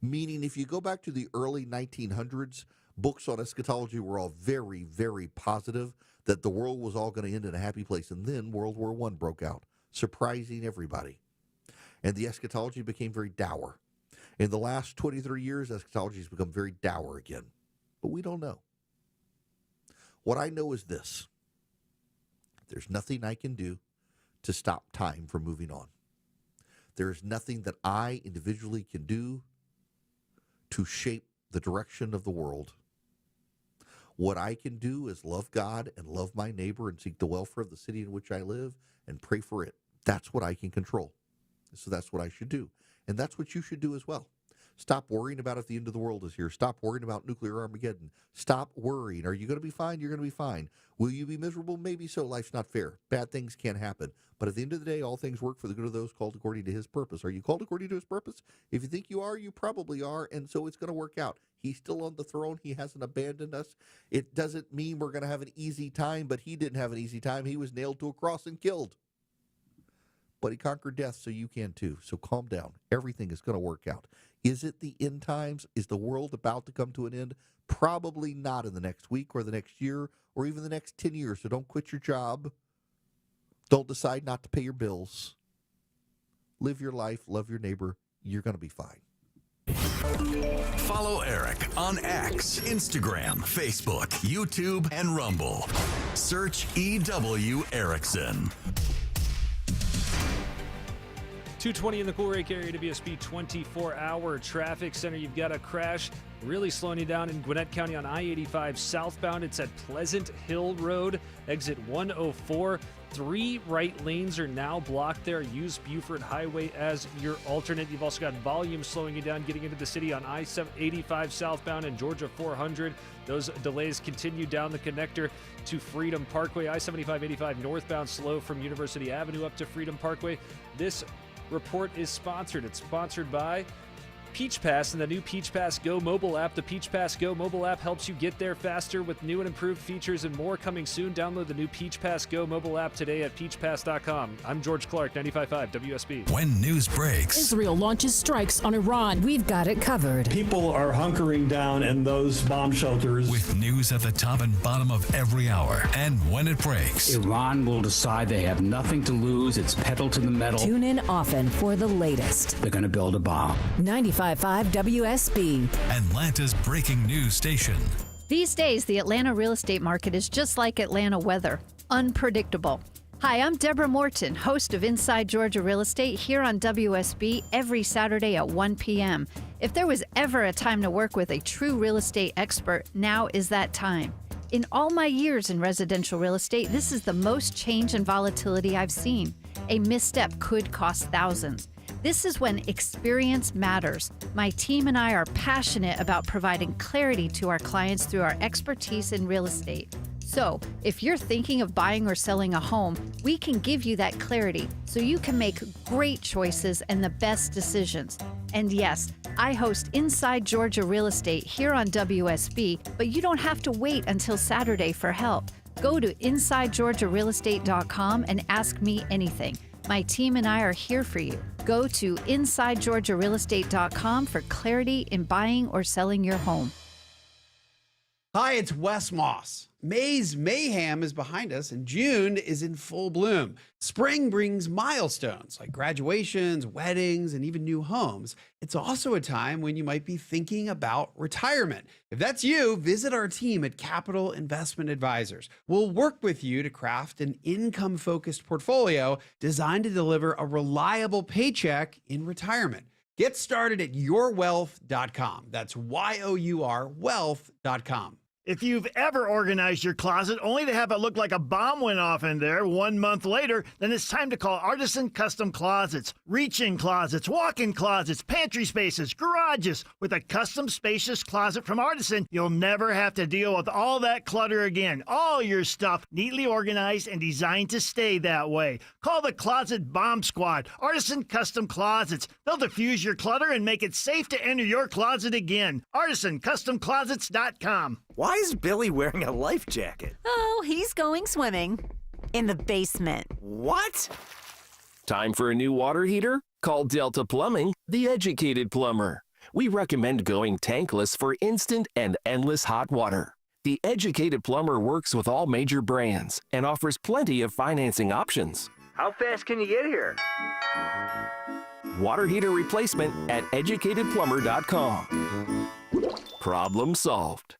Meaning, if you go back to the early 1900s, books on eschatology were all very, very positive that the world was all going to end in a happy place. And then World War I broke out, surprising everybody. And the eschatology became very dour. In the last 20, 30 years, eschatology has become very dour again. But we don't know. What I know is this. There's nothing I can do to stop time from moving on. There is nothing that I individually can do to shape the direction of the world. What I can do is love God and love my neighbor and seek the welfare of the city in which I live and pray for it. That's what I can control. So that's what I should do. And that's what you should do as well. Stop worrying about if the end of the world is here. Stop worrying about nuclear Armageddon. Stop worrying. Are you going to be fine? You're going to be fine. Will you be miserable? Maybe so. Life's not fair. Bad things can happen. But at the end of the day, all things work for the good of those called according to his purpose. Are you called according to his purpose? If you think you are, you probably are. And so it's going to work out. He's still on the throne. He hasn't abandoned us. It doesn't mean we're going to have an easy time, but he didn't have an easy time. He was nailed to a cross and killed. But he conquered death, so you can too. So calm down. Everything is going to work out. Is it the end times? Is the world about to come to an end? Probably not in the next week or the next year or even the next 10 years. So don't quit your job. Don't decide not to pay your bills. Live your life. Love your neighbor. You're going to be fine. Follow Eric on X, Instagram, Facebook, YouTube, and Rumble. Search EW Erickson. 220 in the Cool Lake area, WSB 24-hour traffic center. You've got a crash really slowing you down in Gwinnett County on I-85 southbound. It's at Pleasant Hill Road, exit 104. 3 right lanes are now blocked there. Use Buford Highway as your alternate. You've also got volume slowing you down getting into the city on I-85 southbound and Georgia 400. Those delays continue down the connector to Freedom Parkway. I-75-85 northbound slow from University Avenue up to Freedom Parkway. This report is sponsored. It's sponsored by Peach Pass and the new Peach Pass Go mobile app. The Peach Pass Go mobile app helps you get there faster with new and improved features and more coming soon. Download the new Peach Pass Go mobile app today at peachpass.com. I'm George Clark, 95.5 WSB. When news breaks, Israel launches strikes on Iran. We've got it covered. People are hunkering down in those bomb shelters. With news at the top and bottom of every hour. And when it breaks, Iran will decide they have nothing to lose. It's pedal to the metal. Tune in often for the latest. They're going to build a bomb. 95.5 WSB. Atlanta's breaking news station. These days, the Atlanta real estate market is just like Atlanta weather, unpredictable. Hi, I'm Deborah Morton, host of Inside Georgia Real Estate here on WSB every Saturday at 1 p.m. If there was ever a time to work with a true real estate expert, now is that time. In all my years in residential real estate, this is the most change and volatility I've seen. A misstep could cost thousands. This is when experience matters. My team and I are passionate about providing clarity to our clients through our expertise in real estate. So, if you're thinking of buying or selling a home, we can give you that clarity so you can make great choices and the best decisions. And yes, I host Inside Georgia Real Estate here on WSB, but you don't have to wait until Saturday for help. Go to InsideGeorgiaRealEstate.com and ask me anything. My team and I are here for you. Go to InsideGeorgiaRealEstate.com for clarity in buying or selling your home. Hi, it's Wes Moss. May's mayhem is behind us, and June is in full bloom. Spring brings milestones like graduations, weddings, and even new homes. It's also a time when you might be thinking about retirement. If that's you, visit our team at Capital Investment Advisors. We'll work with you to craft an income-focused portfolio designed to deliver a reliable paycheck in retirement. Get started at yourwealth.com. That's Y-O-U-R wealth.com. If you've ever organized your closet only to have it look like a bomb went off in there 1 month later, then it's time to call Artisan Custom Closets. Reach-in closets, walk-in closets, pantry spaces, garages. With a custom spacious closet from Artisan, you'll never have to deal with all that clutter again. All your stuff neatly organized and designed to stay that way. Call the Closet Bomb Squad, Artisan Custom Closets. They'll diffuse your clutter and make it safe to enter your closet again. ArtisanCustomClosets.com. Why is Billy wearing a life jacket? Oh, he's going swimming. In the basement. What? Time for a new water heater? Call Delta Plumbing, the educated plumber. We recommend going tankless for instant and endless hot water. The educated plumber works with all major brands and offers plenty of financing options. How fast can you get here? Water heater replacement at educatedplumber.com. Problem solved.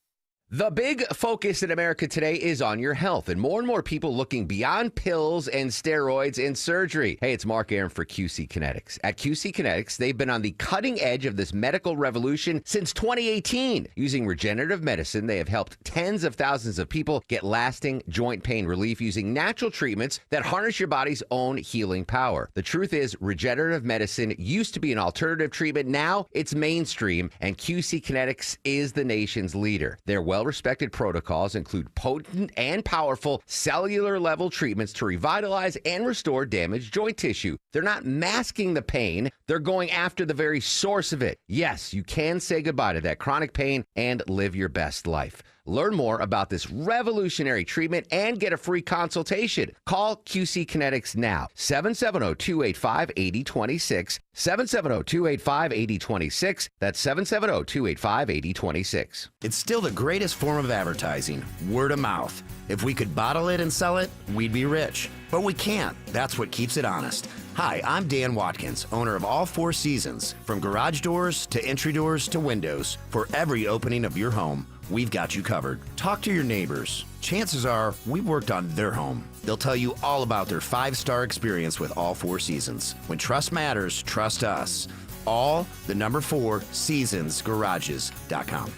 The big focus in America today is on your health, and more people looking beyond pills and steroids and surgery. Hey, it's Mark Aaron for QC Kinetics. At QC Kinetics, they've been on the cutting edge of this medical revolution since 2018. Using regenerative medicine, they have helped tens of thousands of people get lasting joint pain relief using natural treatments that harness your body's own healing power. The truth is, regenerative medicine used to be an alternative treatment. Now it's mainstream, and QC Kinetics is the nation's leader. They're well-respected protocols include potent and powerful cellular-level treatments to revitalize and restore damaged joint tissue. They're not masking the pain. They're going after the very source of it. Yes, you can say goodbye to that chronic pain and live your best life. Learn more about this revolutionary treatment and get a free consultation. Call QC Kinetics now. 770-285-8026. 770-285-8026. That's 770-285-8026. It's still the greatest form of advertising, word of mouth. If we could bottle it and sell it, we'd be rich. But we can't. That's what keeps it honest. Hi, I'm Dan Watkins, owner of All Four Seasons. From garage doors to entry doors to windows, for every opening of your home, we've got you covered. Talk to your neighbors. Chances are we've worked on their home. They'll tell you all about their 5-star experience with All Four Seasons. When trust matters, trust us. All, the number 4, seasonsgarages.com.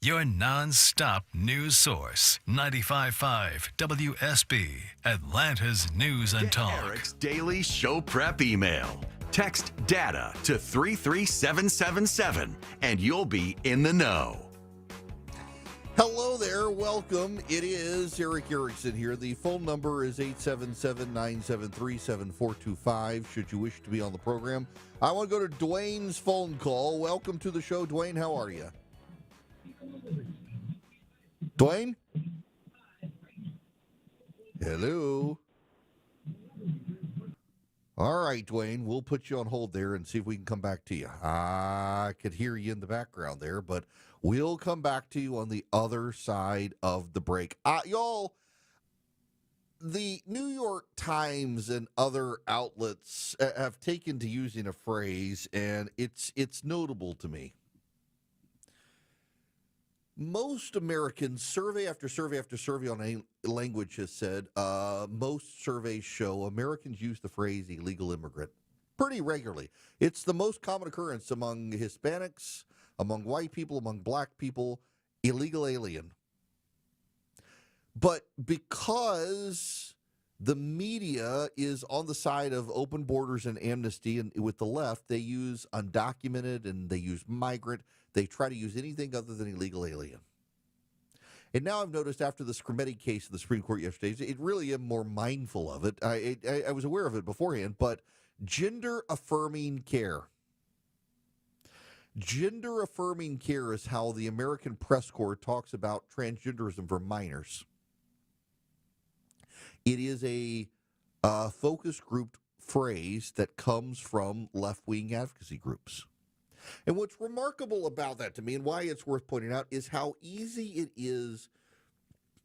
Your non-stop news source, 95.5 WSB, Atlanta's News and Talk. Eric's daily show prep email. Text DATA to 33777 and you'll be in the know. Hello there, welcome. It is Eric Erickson here. The phone number is 877-973-7425 should you wish to be on the program. I want to go to Dwayne's phone call. Welcome to the show, Dwayne. How are you? Dwayne? Hello? All right, Dwayne, we'll put you on hold there and see if we can come back to you. I could hear you in the background there, but we'll come back to you on the other side of the break. Y'all, the New York Times and other outlets have taken to using a phrase, and it's notable to me. Most Americans, survey after survey after survey on a language has said, most surveys show Americans use the phrase illegal immigrant pretty regularly. It's the most common occurrence among Hispanics, among white people, among black people, illegal alien. But because the media is on the side of open borders and amnesty, and with the left, they use undocumented and they use migrant. They try to use anything other than illegal alien. And now I've noticed after the Scrimeti case of the Supreme Court yesterday, it really am more mindful of it. I was aware of it beforehand, but gender-affirming care. Gender-affirming care is how the American Press Corps talks about transgenderism for minors. It is a focus group phrase that comes from left-wing advocacy groups. And what's remarkable about that to me, and why it's worth pointing out, is how easy it is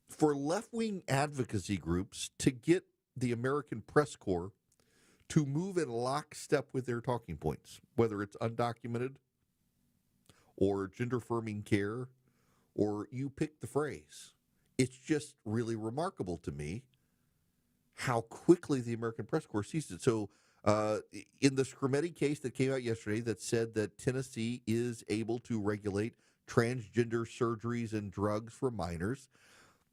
for left-wing advocacy groups to get the American Press Corps to move in lockstep with their talking points, whether it's undocumented or gender-affirming care, or you pick the phrase. It's just really remarkable to me how quickly the American Press Corps sees it. So in the Scrimeti case that came out yesterday that said that Tennessee is able to regulate transgender surgeries and drugs for minors,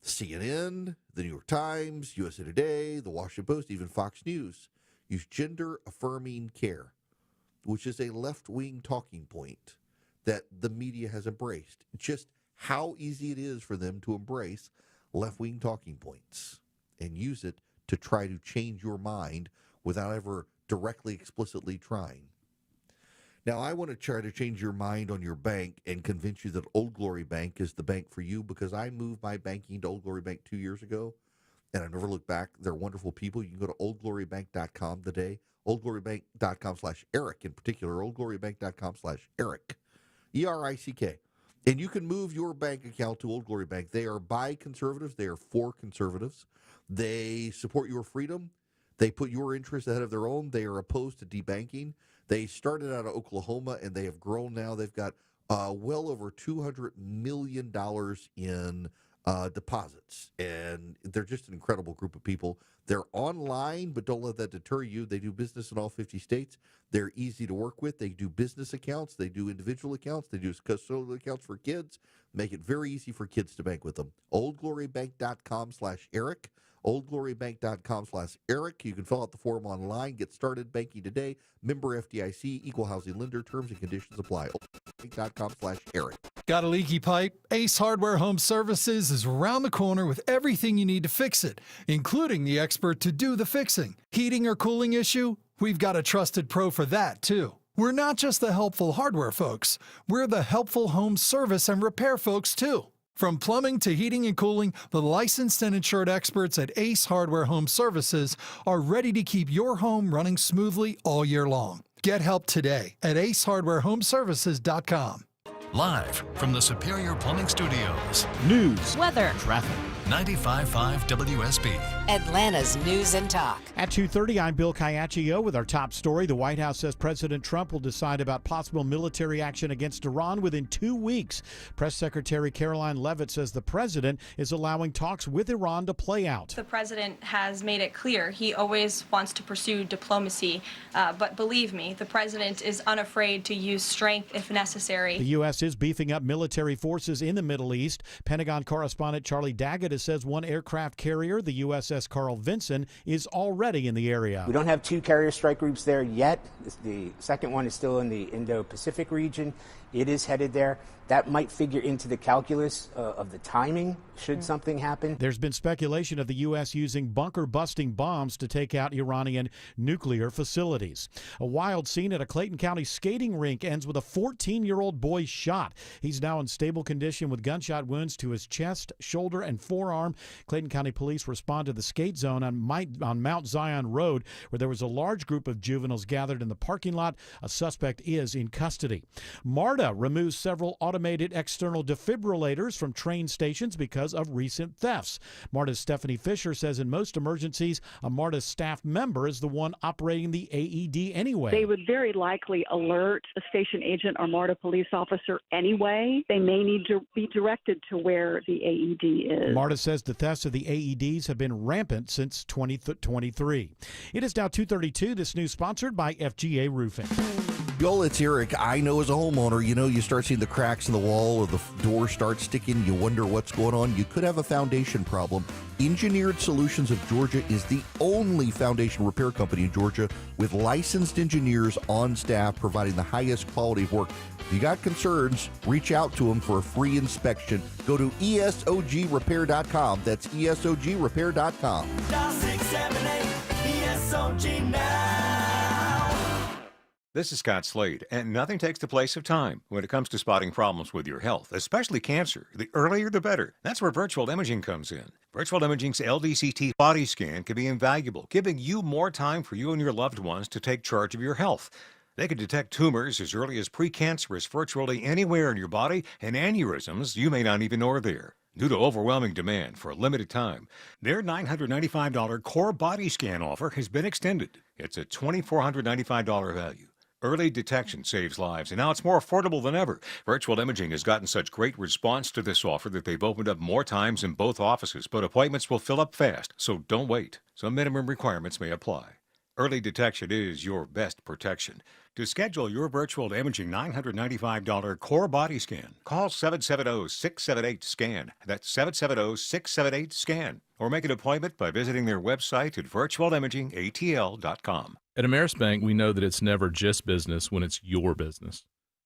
CNN, the New York Times, USA Today, the Washington Post, even Fox News use gender-affirming care, which is a left-wing talking point that the media has embraced. Just how easy it is for them to embrace left-wing talking points and use it to try to change your mind without ever directly, explicitly trying. Now, I want to try to change your mind on your bank and convince you that Old Glory Bank is the bank for you, because I moved my banking to Old Glory Bank 2 years ago, and I've never looked back. They're wonderful people. You can go to oldglorybank.com today, oldglorybank.com/Eric in particular, oldglorybank.com/Eric, ERICK. And you can move your bank account to Old Glory Bank. They are by conservatives. They are for conservatives. They support your freedom. They put your interests ahead of their own. They are opposed to debanking. They started out of Oklahoma, and they have grown now. They've got well over $200 million in deposits, and they're just an incredible group of people. They're online, but don't let that deter you. They do business in all 50 states. They're easy to work with. They do business accounts. They do individual accounts. They do custodial accounts for kids. Make it very easy for kids to bank with them. oldglorybank.com/Eric. oldglorybank.com/Eric. You can fill out the form online. Get started banking today. Member FDIC, equal housing lender. Terms and conditions apply. oldglorybank.com/Eric. Got a leaky pipe? Ace Hardware Home Services is around the corner with everything you need to fix it, including the expert to do the fixing. Heating or cooling issue? We've got a trusted pro for that, too. We're not just the helpful hardware folks. We're the helpful home service and repair folks, too. From plumbing to heating and cooling, the licensed and insured experts at Ace Hardware Home Services are ready to keep your home running smoothly all year long. Get help today at acehardwarehomeservices.com. Live from the Superior Plumbing Studios. News, weather, traffic. 95.5 WSB. Atlanta's News and Talk. At 2:30, I'm Bill Caiaccio with our top story. The White House says President Trump will decide about possible military action against Iran within 2 weeks. Press Secretary Caroline Leavitt says the president is allowing talks with Iran to play out. The president has made it clear he always wants to pursue diplomacy, but believe me, the president is unafraid to use strength if necessary. The U.S. is beefing up military forces in the Middle East. Pentagon correspondent Charlie Daggett says one aircraft carrier, the USS Carl Vinson, is already in the area. We don't have 2 carrier strike groups there yet. The second one is still in the Indo-Pacific region. It is headed there. That might figure into the calculus of the timing should something happen. There's been speculation of the U.S. using bunker-busting bombs to take out Iranian nuclear facilities. A wild scene at a Clayton County skating rink ends with a 14-year-old boy shot. He's now in stable condition with gunshot wounds to his chest, shoulder, and forearm. Clayton County police respond to the skate zone on Mount Zion Road, where there was a large group of juveniles gathered in the parking lot. A suspect is in custody. MARTA removes several automated external defibrillators from train stations because of recent thefts. MARTA's Stephanie Fisher says in most emergencies, a MARTA staff member is the one operating the AED anyway. They would very likely alert a station agent or MARTA police officer anyway. They may need to be directed to where the AED is. MARTA says the thefts of the AEDs have been rampant since 2023. It is now 2:32. This news sponsored by FGA Roofing. Y'all, it's Eric. I know as a homeowner, you start seeing the cracks in the wall or the door starts sticking. You wonder what's going on. You could have a foundation problem. Engineered Solutions of Georgia is the only foundation repair company in Georgia with licensed engineers on staff providing the highest quality of work. If you got concerns, reach out to them for a free inspection. Go to ESOGrepair.com. That's ESOGrepair.com. Dial 678 ESOG now. This is Scott Slade, and nothing takes the place of time when it comes to spotting problems with your health, especially cancer. The earlier, the better. That's where virtual imaging comes in. Virtual Imaging's LDCT body scan can be invaluable, giving you more time for you and your loved ones to take charge of your health. They can detect tumors as early as precancerous virtually anywhere in your body and aneurysms you may not even know are there. Due to overwhelming demand for a limited time, their $995 core body scan offer has been extended. It's a $2,495 value. Early detection saves lives, and now it's more affordable than ever. Virtual Imaging has gotten such great response to this offer that they've opened up more times in both offices, but appointments will fill up fast, so don't wait. Some minimum requirements may apply. Early detection is your best protection. To schedule your virtual imaging $995 core body scan, call 770-678-SCAN. That's 770-678-SCAN. Or make an appointment by visiting their website at virtualimagingatl.com. At Ameris Bank, we know that it's never just business when it's your business.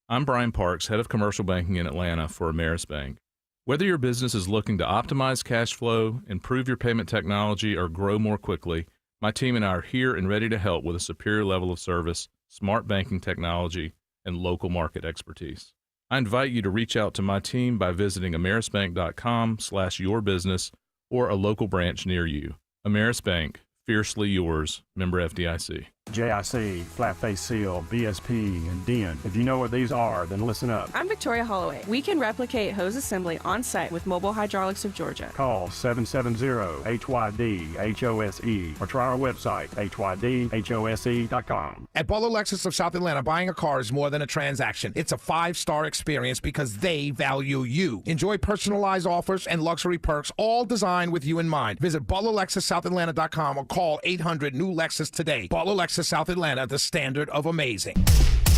I'm Brian Parks, head of commercial banking in Atlanta for Ameris Bank. Whether your business is looking to optimize cash flow, improve your payment technology, or grow more quickly, my team and I are here and ready to help with a superior level of service, smart banking technology, and local market expertise. I invite you to reach out to my team by visiting amerisbank.com/yourbusiness or a local branch near you. Ameris Bank, fiercely yours, member FDIC. JIC, Flat Face Seal, BSP, and DIN. If you know what these are, then listen up. I'm Victoria Holloway. We can replicate hose assembly on site with Mobile Hydraulics of Georgia. Call 770-HYD-HOSE or try our website, HYDHOSE.com. At Butler Lexus of South Atlanta, buying a car is more than a transaction. It's a 5-star experience because they value you. Enjoy personalized offers and luxury perks, all designed with you in mind. Visit ButlerLexusSouthAtlanta.com or call 800-NEW-LEXUS today. Butler Lexus South Atlanta, the standard of amazing.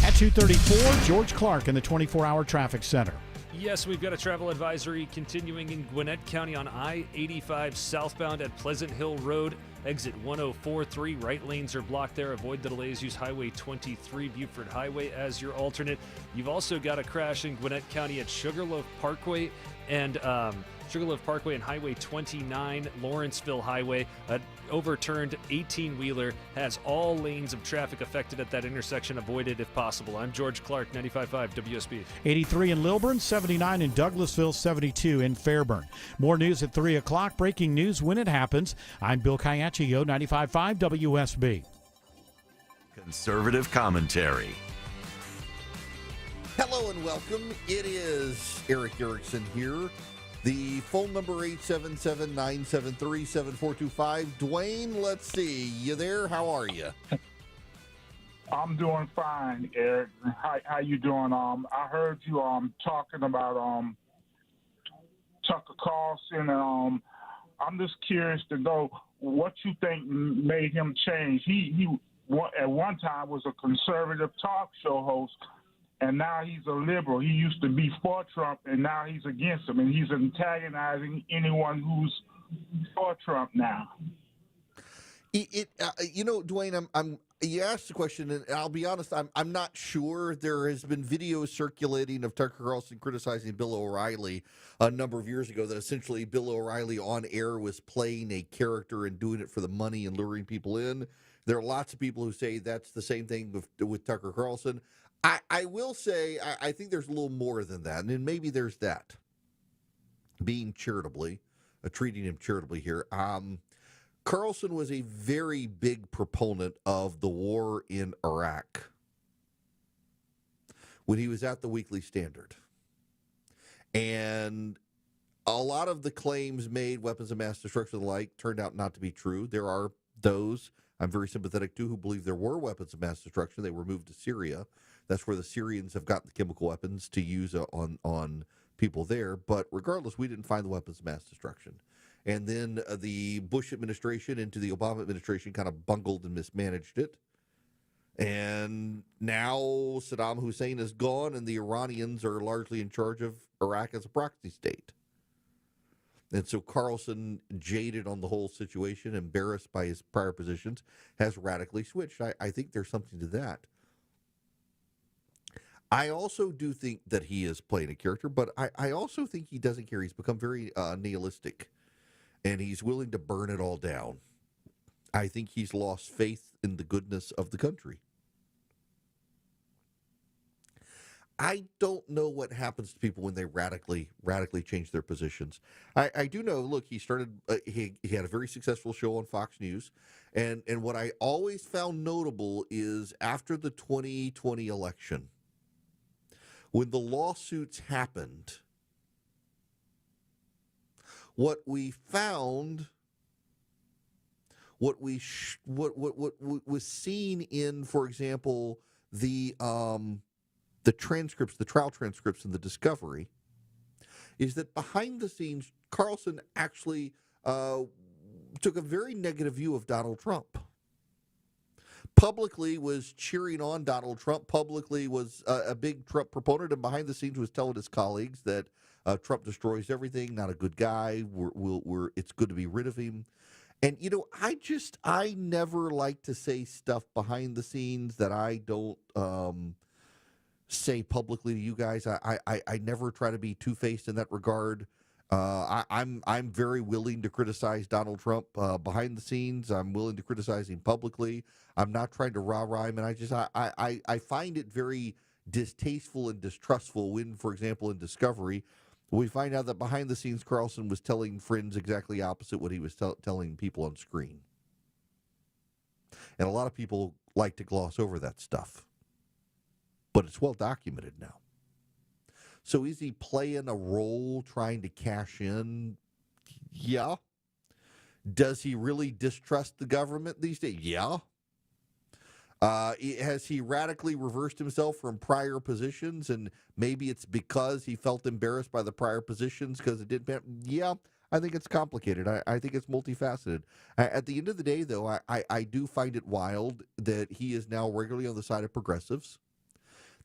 At 2:34, George Clark in the 24-hour traffic center. Yes, we've got a travel advisory continuing in Gwinnett County on I-85 southbound at Pleasant Hill Road. Exit 1043. Right lanes are blocked there. Avoid the delays. Use Highway 23, Buford Highway as your alternate. You've also got a crash in Gwinnett County at Sugarloaf Parkway and Highway 29, Lawrenceville Highway. An overturned 18-wheeler has all lanes of traffic affected at that intersection. Avoid it if possible. I'm George Clark, 95.5 WSB. 83 in Lilburn, 79 in Douglasville, 72 in Fairburn. More news at 3 o'clock. Breaking news when it happens. I'm Bill Caiaccio, 95.5 WSB. Conservative commentary. Hello and welcome. It is Eric Erickson here. The phone number 877-973-7425. Dwayne, let's see. You there? How are you? I'm doing fine, Eric. How you doing? I heard you talking about Tucker Carlson, and I'm just curious to know what you think made him change. He at one time was a conservative talk show host, and now he's a liberal. He used to be for Trump, and now he's against him, and he's antagonizing anyone who's for Trump now. Dwayne, you asked the question, and I'll be honest, I'm not sure. There has been videos circulating of Tucker Carlson criticizing Bill O'Reilly a number of years ago that essentially Bill O'Reilly on air was playing a character and doing it for the money and luring people in. There are lots of people who say that's the same thing with Tucker Carlson. I will say I think there's a little more than that, and maybe there's that. Being charitably, treating him charitably here. Carlson was a very big proponent of the war in Iraq when he was at the Weekly Standard. And a lot of the claims made, weapons of mass destruction and the like, turned out not to be true. There are those I'm very sympathetic to who believe there were weapons of mass destruction. They were moved to Syria. That's where the Syrians have gotten the chemical weapons to use on people there. But regardless, we didn't find the weapons of mass destruction. And then the Bush administration into the Obama administration kind of bungled and mismanaged it. And now Saddam Hussein is gone, and the Iranians are largely in charge of Iraq as a proxy state. And so Carlson, jaded on the whole situation, embarrassed by his prior positions, has radically switched. I think there's something to that. I also do think that he is playing a character, but I also think he doesn't care. He's become very nihilistic, and he's willing to burn it all down. I think he's lost faith in the goodness of the country. I don't know what happens to people when they radically change their positions. I do know. Look, he started. He had a very successful show on Fox News, and what I always found notable is after the 2020 election, when the lawsuits happened, what we found, what was seen in, for example, the transcripts, the trial transcripts, and the discovery, is that behind the scenes, Carlson actually took a very negative view of Donald Trump. Publicly was cheering on Donald Trump, publicly was a big Trump proponent, and behind the scenes was telling his colleagues that Trump destroys everything, not a good guy, it's good to be rid of him. And, I never like to say stuff behind the scenes that I don't say publicly to you guys. I never try to be two-faced in that regard. I'm very willing to criticize Donald Trump behind the scenes. I'm willing to criticize him publicly. I'm not trying to rah-rah him, and I find it very distasteful and distrustful when, for example, in Discovery, we find out that behind the scenes Carlson was telling friends exactly opposite what he was telling people on screen. And a lot of people like to gloss over that stuff. But it's well documented now. So is he playing a role trying to cash in? Yeah. Does he really distrust the government these days? Yeah. Has he radically reversed himself from prior positions, and maybe it's because he felt embarrassed by the prior positions because it didn't matter? Yeah, I think it's complicated. I think it's multifaceted. At the end of the day, though, I do find it wild that he is now regularly on the side of progressives,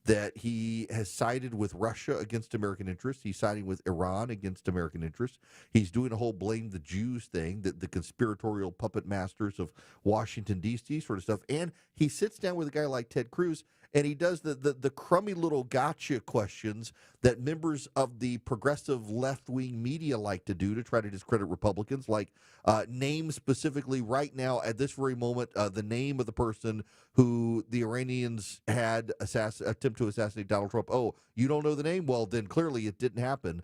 that he has sided with Russia against American interests. He's siding with Iran against American interests. He's doing a whole blame the Jews thing, the conspiratorial puppet masters of Washington, D.C. sort of stuff. And he sits down with a guy like Ted Cruz, and he does the crummy little gotcha questions that members of the progressive left-wing media like to do to try to discredit Republicans, like name specifically right now at this very moment the name of the person who the Iranians had attempt to assassinate Donald Trump. Oh, you don't know the name? Well, then clearly it didn't happen.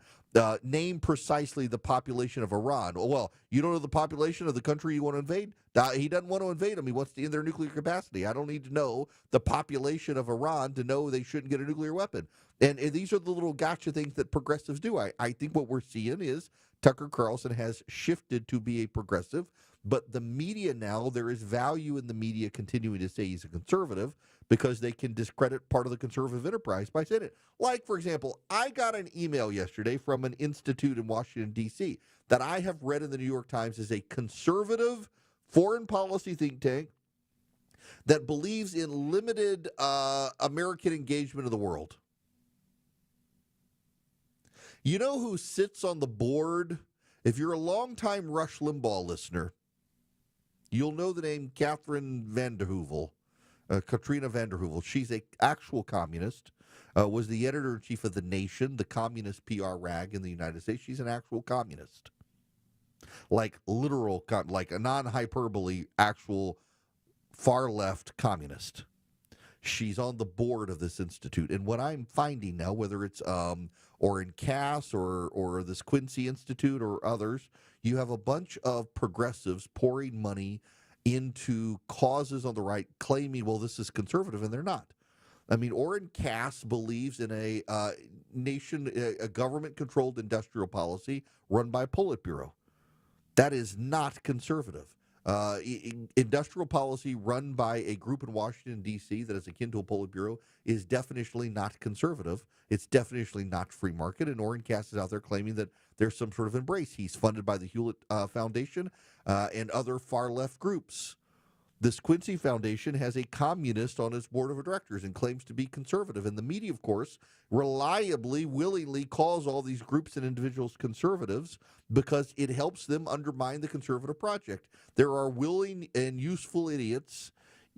Name precisely the population of Iran. Well, you don't know the population of the country you want to invade? He doesn't want to invade them. He wants to end their nuclear capacity. I don't need to know the population of Iran to know they shouldn't get a nuclear weapon. And these are the little gotcha things that progressives do. I think what we're seeing is Tucker Carlson has shifted to be a progressive, but the media now, there is value in the media continuing to say he's a conservative because they can discredit part of the conservative enterprise by saying it. Like, for example, I got an email yesterday from an institute in Washington, D.C. that I have read in the New York Times as a conservative foreign policy think tank that believes in limited American engagement of the world. You know who sits on the board? If you're a longtime Rush Limbaugh listener, you'll know the name Catherine Vanden Heuvel, Katrina Vanden Heuvel. She's an actual communist, was the editor-in-chief of The Nation, the communist PR rag in the United States. She's an actual communist. Like literal, like a non-hyperbole, actual far-left communist. She's on the board of this institute. And what I'm finding now, whether it's Orrin Cass or this Quincy Institute or others, you have a bunch of progressives pouring money into causes on the right, claiming, well, this is conservative, and they're not. I mean, Orrin Cass believes in a government-controlled industrial policy run by Politburo. That is not conservative. Industrial policy run by a group in Washington, D.C. that is akin to a Politburo is definitionally not conservative. It's definitionally not free market, and Orrin Cass is out there claiming that there's some sort of embrace. He's funded by the Hewlett Foundation and other far-left groups. This Quincy Foundation has a communist on its board of directors and claims to be conservative. And the media, of course, reliably, willingly calls all these groups and individuals conservatives because it helps them undermine the conservative project. There are willing and useful idiots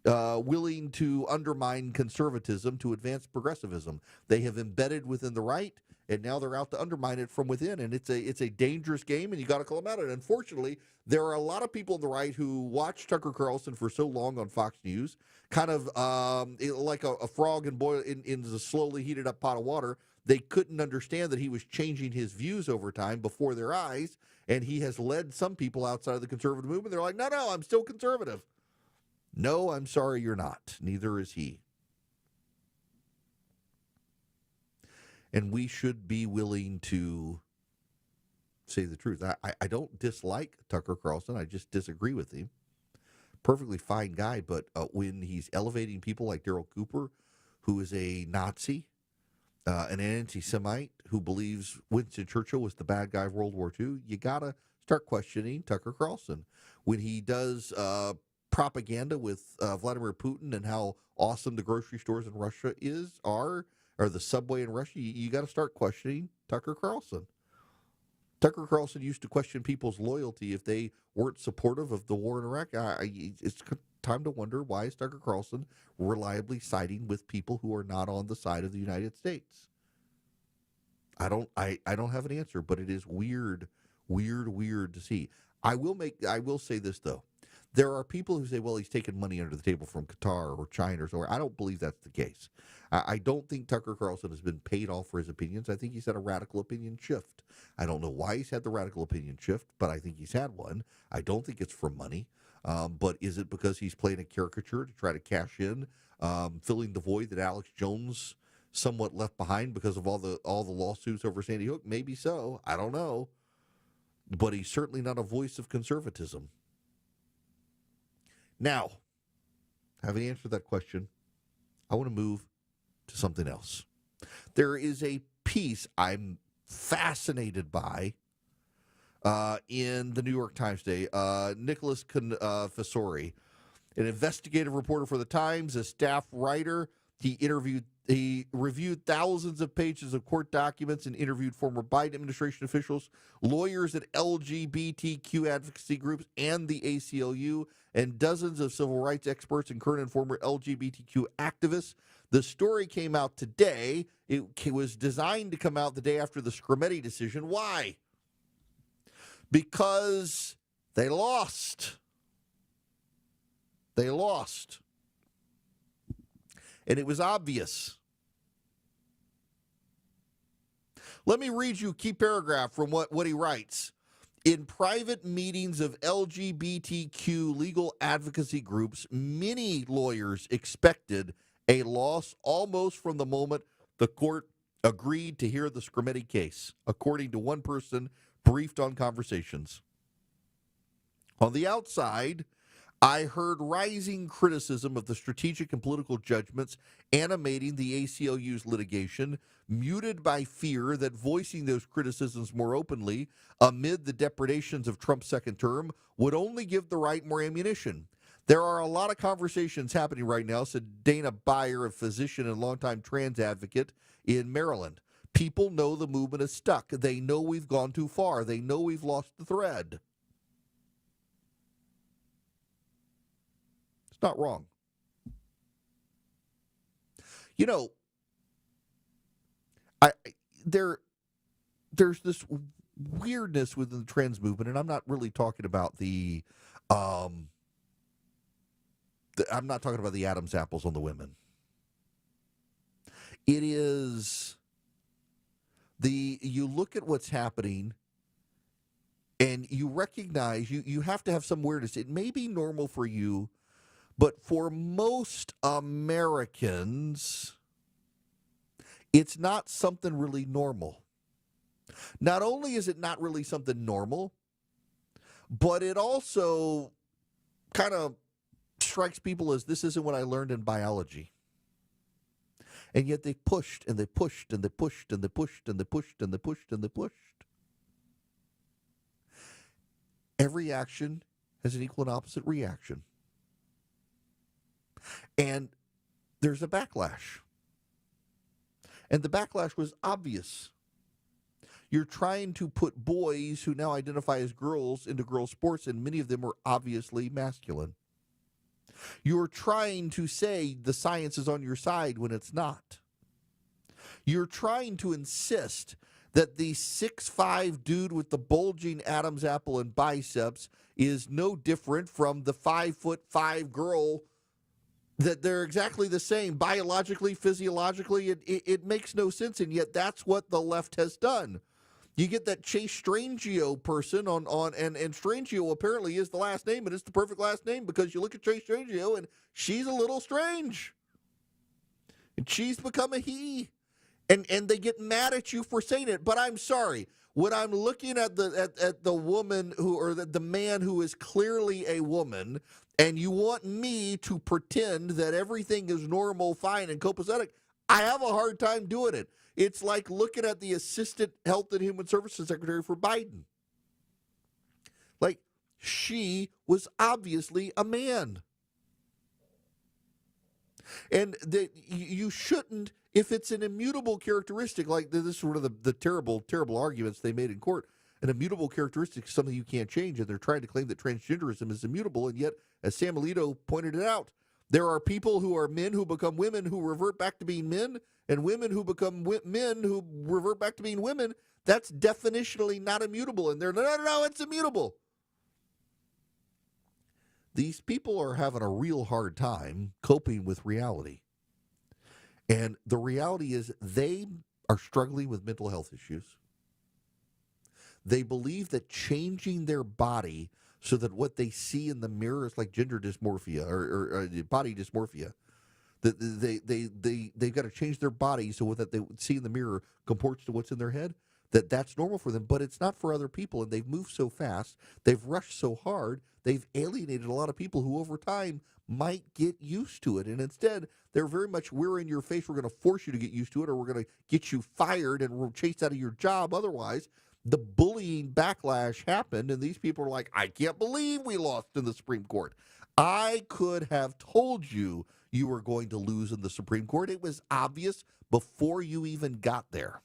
willing to undermine conservatism to advance progressivism. They have embedded within the right, and now they're out to undermine it from within. And it's a dangerous game, and you got to call them out. And unfortunately, there are a lot of people on the right who watched Tucker Carlson for so long on Fox News, kind of like a frog in the slowly heated up pot of water. They couldn't understand that he was changing his views over time before their eyes, and he has led some people outside of the conservative movement. They're like, no, I'm still conservative. No, I'm sorry, you're not. Neither is he. And we should be willing to say the truth. I don't dislike Tucker Carlson. I just disagree with him. Perfectly fine guy, but when he's elevating people like Daryl Cooper, who is a Nazi, an anti-Semite who believes Winston Churchill was the bad guy of World War II, you got to start questioning Tucker Carlson. When he does propaganda with Vladimir Putin and how awesome the grocery stores in Russia are, or the subway in Russia, you got to start questioning Tucker Carlson. Tucker Carlson used to question people's loyalty if they weren't supportive of the war in Iraq. It's time to wonder, why is Tucker Carlson reliably siding with people who are not on the side of the United States? I don't have an answer, but it is weird to see. I will say this though. There are people who say, well, he's taking money under the table from Qatar or China or somewhere. I don't believe that's the case. I don't think Tucker Carlson has been paid off for his opinions. I think he's had a radical opinion shift. I don't know why he's had the radical opinion shift, but I think he's had one. I don't think it's for money. But is it because he's playing a caricature to try to cash in, filling the void that Alex Jones somewhat left behind because of all the lawsuits over Sandy Hook? Maybe so. I don't know. But he's certainly not a voice of conservatism. Now, having answered that question, I want to move to something else. There is a piece I'm fascinated by in the New York Times today. Nicholas Confessori, an investigative reporter for the Times, a staff writer. He reviewed thousands of pages of court documents and interviewed former Biden administration officials, lawyers at LGBTQ advocacy groups and the ACLU, and dozens of civil rights experts and current and former LGBTQ activists. The story came out today. It was designed to come out the day after the Scarametti decision. Why? Because they lost. They lost. And it was obvious. Let me read you a key paragraph from what he writes. In private meetings of LGBTQ legal advocacy groups, many lawyers expected a loss almost from the moment the court agreed to hear the Scarametti case, according to one person briefed on Conversations. On the outside, I heard rising criticism of the strategic and political judgments animating the ACLU's litigation, muted by fear that voicing those criticisms more openly amid the depredations of Trump's second term would only give the right more ammunition. There are a lot of conversations happening right now, said Dana Beyer, a physician and longtime trans advocate in Maryland. People know the movement is stuck. They know we've gone too far. They know we've lost the thread. It's not wrong. You know, there's this weirdness within the trans movement, and I'm not really talking about I'm not talking about the Adam's apples on the women. It is you look at what's happening and you recognize you have to have some weirdness. It may be normal for you, but for most Americans, it's not something really normal. Not only is it not really something normal, but it also kind of strikes people as this isn't what I learned in biology. And yet they pushed and they pushed and they pushed and they pushed and they pushed and they pushed and they pushed. Every action has an equal and opposite reaction. And there's a backlash. And the backlash was obvious. You're trying to put boys who now identify as girls into girls' sports, and many of them are obviously masculine. You're trying to say the science is on your side when it's not. You're trying to insist that the 6'5" dude with the bulging Adam's apple and biceps is no different from the 5'5" girl, that they're exactly the same biologically, physiologically. It makes no sense, and yet that's what the left has done. You get that Chase Strangio person and Strangio apparently is the last name, and it's the perfect last name because you look at Chase Strangio and she's a little strange. And she's become a he. And they get mad at you for saying it. But I'm sorry. When I'm looking at the woman or the man who is clearly a woman, and you want me to pretend that everything is normal, fine, and copacetic, I have a hard time doing it. It's like looking at the Assistant Health and Human Services Secretary for Biden. Like, she was obviously a man. And you shouldn't, if it's an immutable characteristic, like this is sort of the terrible, terrible arguments they made in court. An immutable characteristic is something you can't change, and they're trying to claim that transgenderism is immutable, and yet, as Sam Alito pointed it out, there are people who are men who become women who revert back to being men, and women who become men who revert back to being women. That's definitionally not immutable, and they're, no, it's immutable. These people are having a real hard time coping with reality. And the reality is they are struggling with mental health issues. They believe that changing their body so that what they see in the mirror is like gender dysmorphia or body dysmorphia. That they've got to change their body so that they see in the mirror comports to what's in their head. That's normal for them, but it's not for other people. And they've moved so fast, they've rushed so hard, they've alienated a lot of people who over time might get used to it. And instead, they're very much, we're in your face, we're going to force you to get used to it, or we're going to get you fired and we're chased out of your job otherwise. The bullying backlash happened, and these people are like, I can't believe we lost in the Supreme Court. I could have told you you were going to lose in the Supreme Court. It was obvious before you even got there.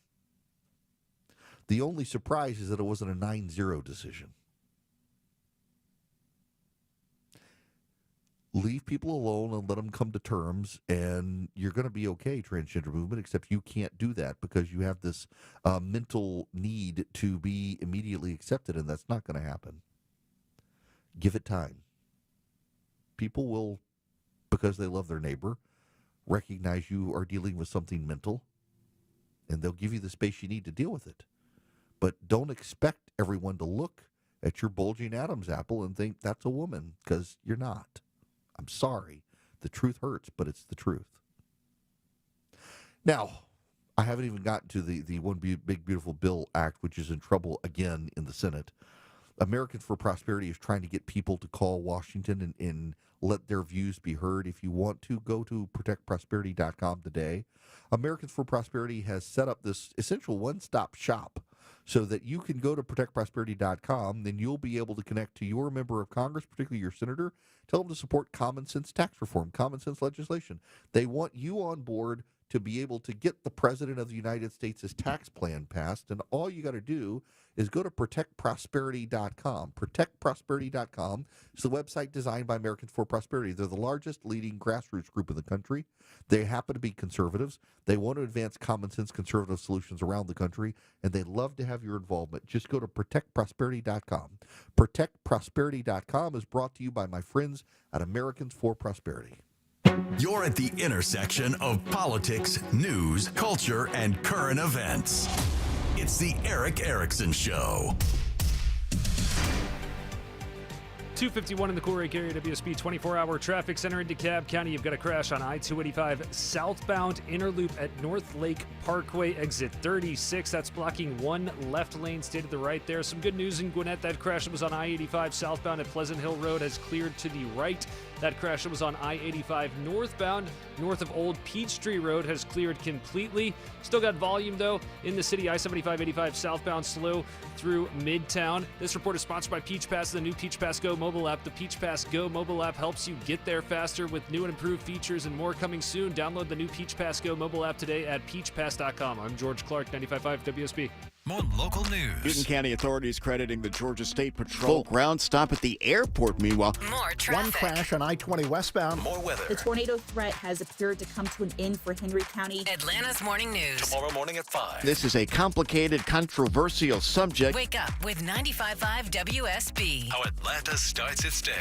The only surprise is that it wasn't a 9-0 decision. Leave people alone and let them come to terms, and you're going to be okay, transgender movement, except you can't do that because you have this mental need to be immediately accepted, and that's not going to happen. Give it time. People will, because they love their neighbor, recognize you are dealing with something mental, and they'll give you the space you need to deal with it. But don't expect everyone to look at your bulging Adam's apple and think that's a woman, because you're not. I'm sorry. The truth hurts, but it's the truth. Now, I haven't even gotten to the One Big Beautiful Bill Act, which is in trouble again in the Senate. Americans for Prosperity is trying to get people to call Washington and let their views be heard. If you want to, go to protectprosperity.com today. Americans for Prosperity has set up this essential one-stop shop so that you can go to protectprosperity.com, then you'll be able to connect to your member of Congress, particularly your senator, tell them to support common sense tax reform, common sense legislation. They want you on board to be able to get the President of the United States' tax plan passed, and all you got to do is go to protectprosperity.com. Protectprosperity.com is the website designed by Americans for Prosperity. They're the largest leading grassroots group in the country. They happen to be conservatives. They want to advance common sense conservative solutions around the country, and they'd love to have your involvement. Just go to protectprosperity.com. Protectprosperity.com is brought to you by my friends at Americans for Prosperity. You're at the intersection of politics, news, culture, and current events. It's the Erick Erickson Show. 251 in the Corey area, WSB 24-hour traffic center in DeKalb County. You've got a crash on I-285 southbound inner loop at North Lake Parkway, exit 36. That's blocking one left lane. Stay to the right there. Some good news in Gwinnett. That crash that was on I-85 southbound at Pleasant Hill Road has cleared to the right. That crash that was on I-85 northbound, north of Old Peachtree Road, has cleared completely. Still got volume, though, in the city. I-75-85 southbound slow through Midtown. This report is sponsored by Peach Pass, the new Peach Pass Go mobile app. The Peach Pass Go mobile app helps you get there faster with new and improved features and more coming soon. Download the new Peach Pass Go mobile app today at peachpass.com. I'm George Clark, 95.5 WSB. More local news. Newton County authorities crediting the Georgia State Patrol ground stop at the airport. Meanwhile, More traffic. one crash on I-20 westbound. More weather. The tornado threat has appeared to come to an end for Henry County. Atlanta's morning news. Tomorrow morning at 5. This is a complicated, controversial subject. Wake up with 95.5 WSB. How Atlanta starts its day.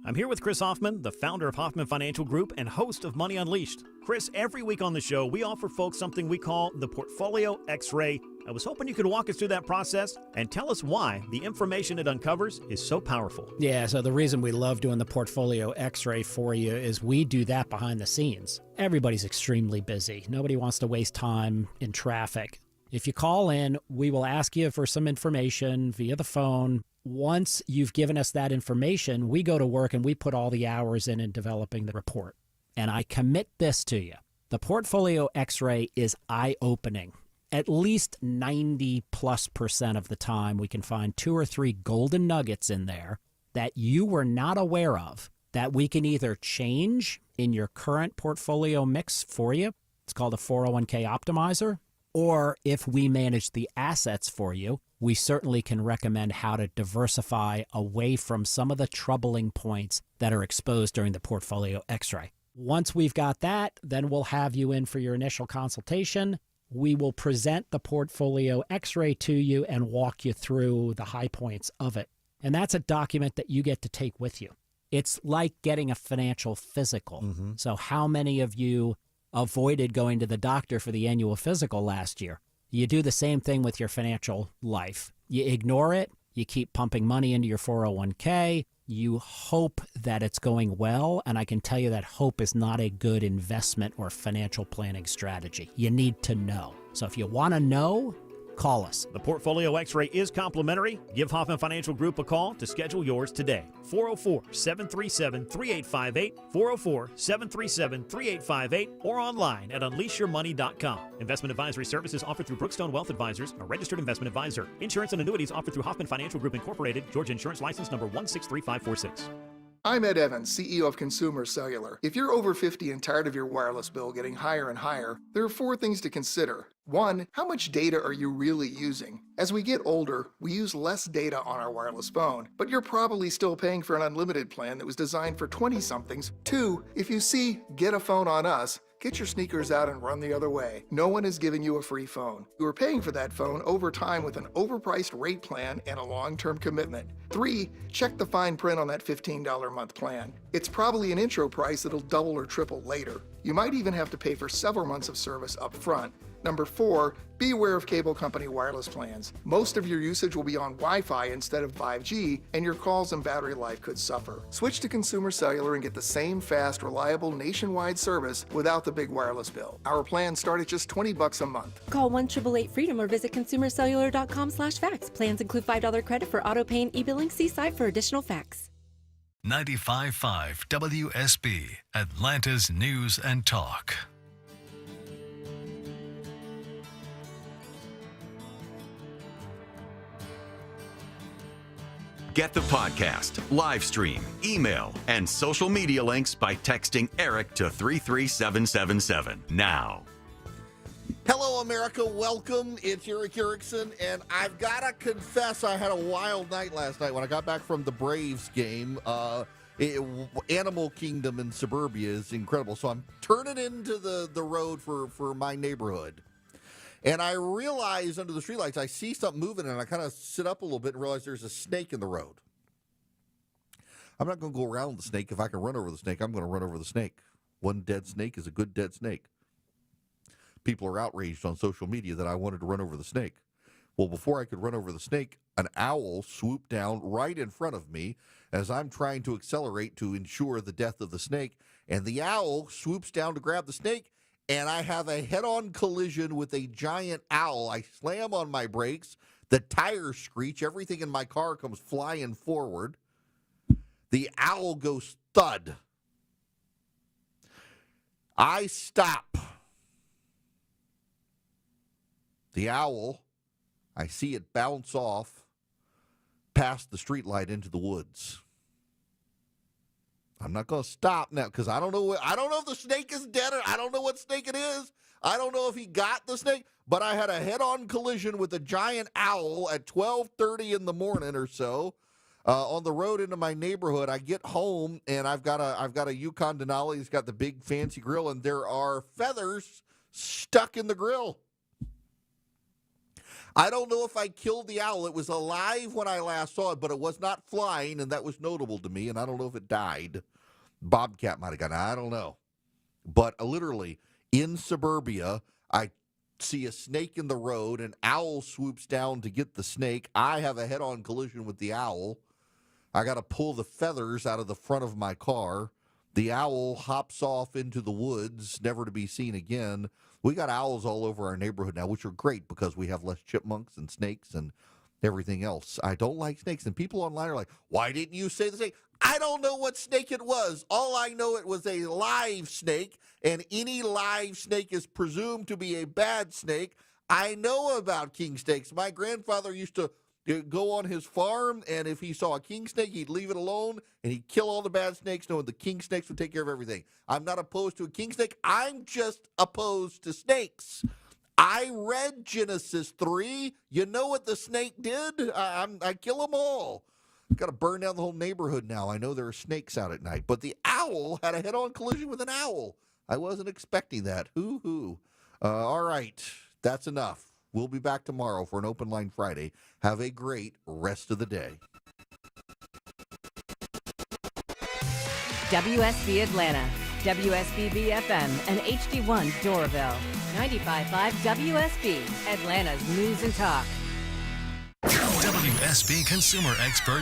I'm here with Chris Hoffman, the founder of Hoffman Financial Group and host of Money Unleashed. Chris, every week on the show, we offer folks something we call the Portfolio X-Ray. I was hoping you could walk us through that process and tell us why the information it uncovers is so powerful. Yeah, so the reason we love doing the Portfolio X-Ray for you is we do that behind the scenes. Everybody's extremely busy. Nobody wants to waste time in traffic. If you call in, we will ask you for some information via the phone. Once you've given us that information, we go to work and we put all the hours in developing the report. And I commit this to you. The Portfolio X-Ray is eye-opening. At least 90+% of the time, we can find 2 or 3 golden nuggets in there that you were not aware of that we can either change in your current portfolio mix for you. It's called a 401k optimizer. Or if we manage the assets for you, we certainly can recommend how to diversify away from some of the troubling points that are exposed during the Portfolio X-Ray. Once we've got that, then we'll have you in for your initial consultation. We will present the Portfolio X-Ray to you and walk you through the high points of it. And that's a document that you get to take with you. It's like getting a financial physical. So how many of you avoided going to the doctor for the annual physical last year? You do the same thing with your financial life. You ignore it. You keep pumping money into your 401k. You hope that it's going well. And I can tell you that hope is not a good investment or financial planning strategy. You need to know. So if you want to know, call us. The Portfolio X-Ray is complimentary. Give Hoffman Financial Group a call to schedule yours today. 404-737-3858, 404-737-3858, or online at unleashyourmoney.com. Investment advisory services offered through Brookstone Wealth Advisors, a registered investment advisor. Insurance and annuities offered through Hoffman Financial Group Incorporated, Georgia Insurance License number 163546. I'm Ed Evans, CEO of Consumer Cellular. If you're over 50 and tired of your wireless bill getting higher and higher, there are 4 things to consider. 1, how much data are you really using? As we get older, we use less data on our wireless phone, but you're probably still paying for an unlimited plan that was designed for 20-somethings. 2, if you see Get a Phone on Us, get your sneakers out and run the other way. No one is giving you a free phone. You are paying for that phone over time with an overpriced rate plan and a long-term commitment. 3, check the fine print on that $15 a month plan. It's probably an intro price that'll double or triple later. You might even have to pay for several months of service up front. Number 4, be aware of cable company wireless plans. Most of your usage will be on Wi-Fi instead of 5G, and your calls and battery life could suffer. Switch to Consumer Cellular and get the same fast, reliable nationwide service without the big wireless bill. Our plans start at just $20 a month. Call 1-888-FREEDOM or visit consumercellular.com/facts. Plans include $5 credit for auto pay and e-billing. See site for additional facts. 95.5 WSB, Atlanta's news and talk. Get the podcast, live stream, email, and social media links by texting Eric to 33777 now. Hello, America. Welcome. It's Eric Erickson, and I've got to confess I had a wild night last night when I got back from the Braves game. Animal Kingdom in suburbia is incredible, so I'm turning into the road for my neighborhood. And I realize under the streetlights, I see something moving, and I kind of sit up a little bit and realize there's a snake in the road. I'm not going to go around the snake. If I can run over the snake, I'm going to run over the snake. One dead snake is a good dead snake. People are outraged on social media that I wanted to run over the snake. Well, before I could run over the snake, an owl swooped down right in front of me as I'm trying to accelerate to ensure the death of the snake. And the owl swoops down to grab the snake, and I have a head-on collision with a giant owl. I slam on my brakes. The tires screech. Everything in my car comes flying forward. The owl goes thud. I stop. The owl, I see it bounce off past the streetlight into the woods. I'm not going to stop now because I don't know if the snake is dead or I don't know what snake it is. I don't know if he got the snake, but I had a head-on collision with a giant owl at 12:30 in the morning or so on the road into my neighborhood. I get home, and I've got a Yukon Denali. It's got the big fancy grill, and there are feathers stuck in the grill. I don't know if I killed the owl. It was alive when I last saw it, but it was not flying, and that was notable to me, and I don't know if it died. Bobcat might have gotten it. I don't know. But literally, in suburbia, I see a snake in the road. An owl swoops down to get the snake. I have a head-on collision with the owl. I got to pull the feathers out of the front of my car. The owl hops off into the woods, never to be seen again. We got owls all over our neighborhood now, which are great because we have less chipmunks and snakes and everything else. I don't like snakes, and people online are like, why didn't you say the snake? I don't know what snake it was. All I know, it was a live snake, and any live snake is presumed to be a bad snake. I know about king snakes. My grandfather used to go on his farm, and if he saw a king snake, he'd leave it alone, and he'd kill all the bad snakes, knowing the king snakes would take care of everything. I'm not opposed to a king snake. I'm just opposed to snakes. I read Genesis 3. You know what the snake did? I kill them all. Got to burn down the whole neighborhood now. I know there are snakes out at night. But the owl had a head-on collision with an owl. I wasn't expecting that. Hoo-hoo. All right. That's enough. We'll be back tomorrow for an Open Line Friday. Have a great rest of the day. WSB Atlanta, WSB BFM, and HD1 Doraville. 95.5 WSB, Atlanta's News and Talk. WSB consumer expert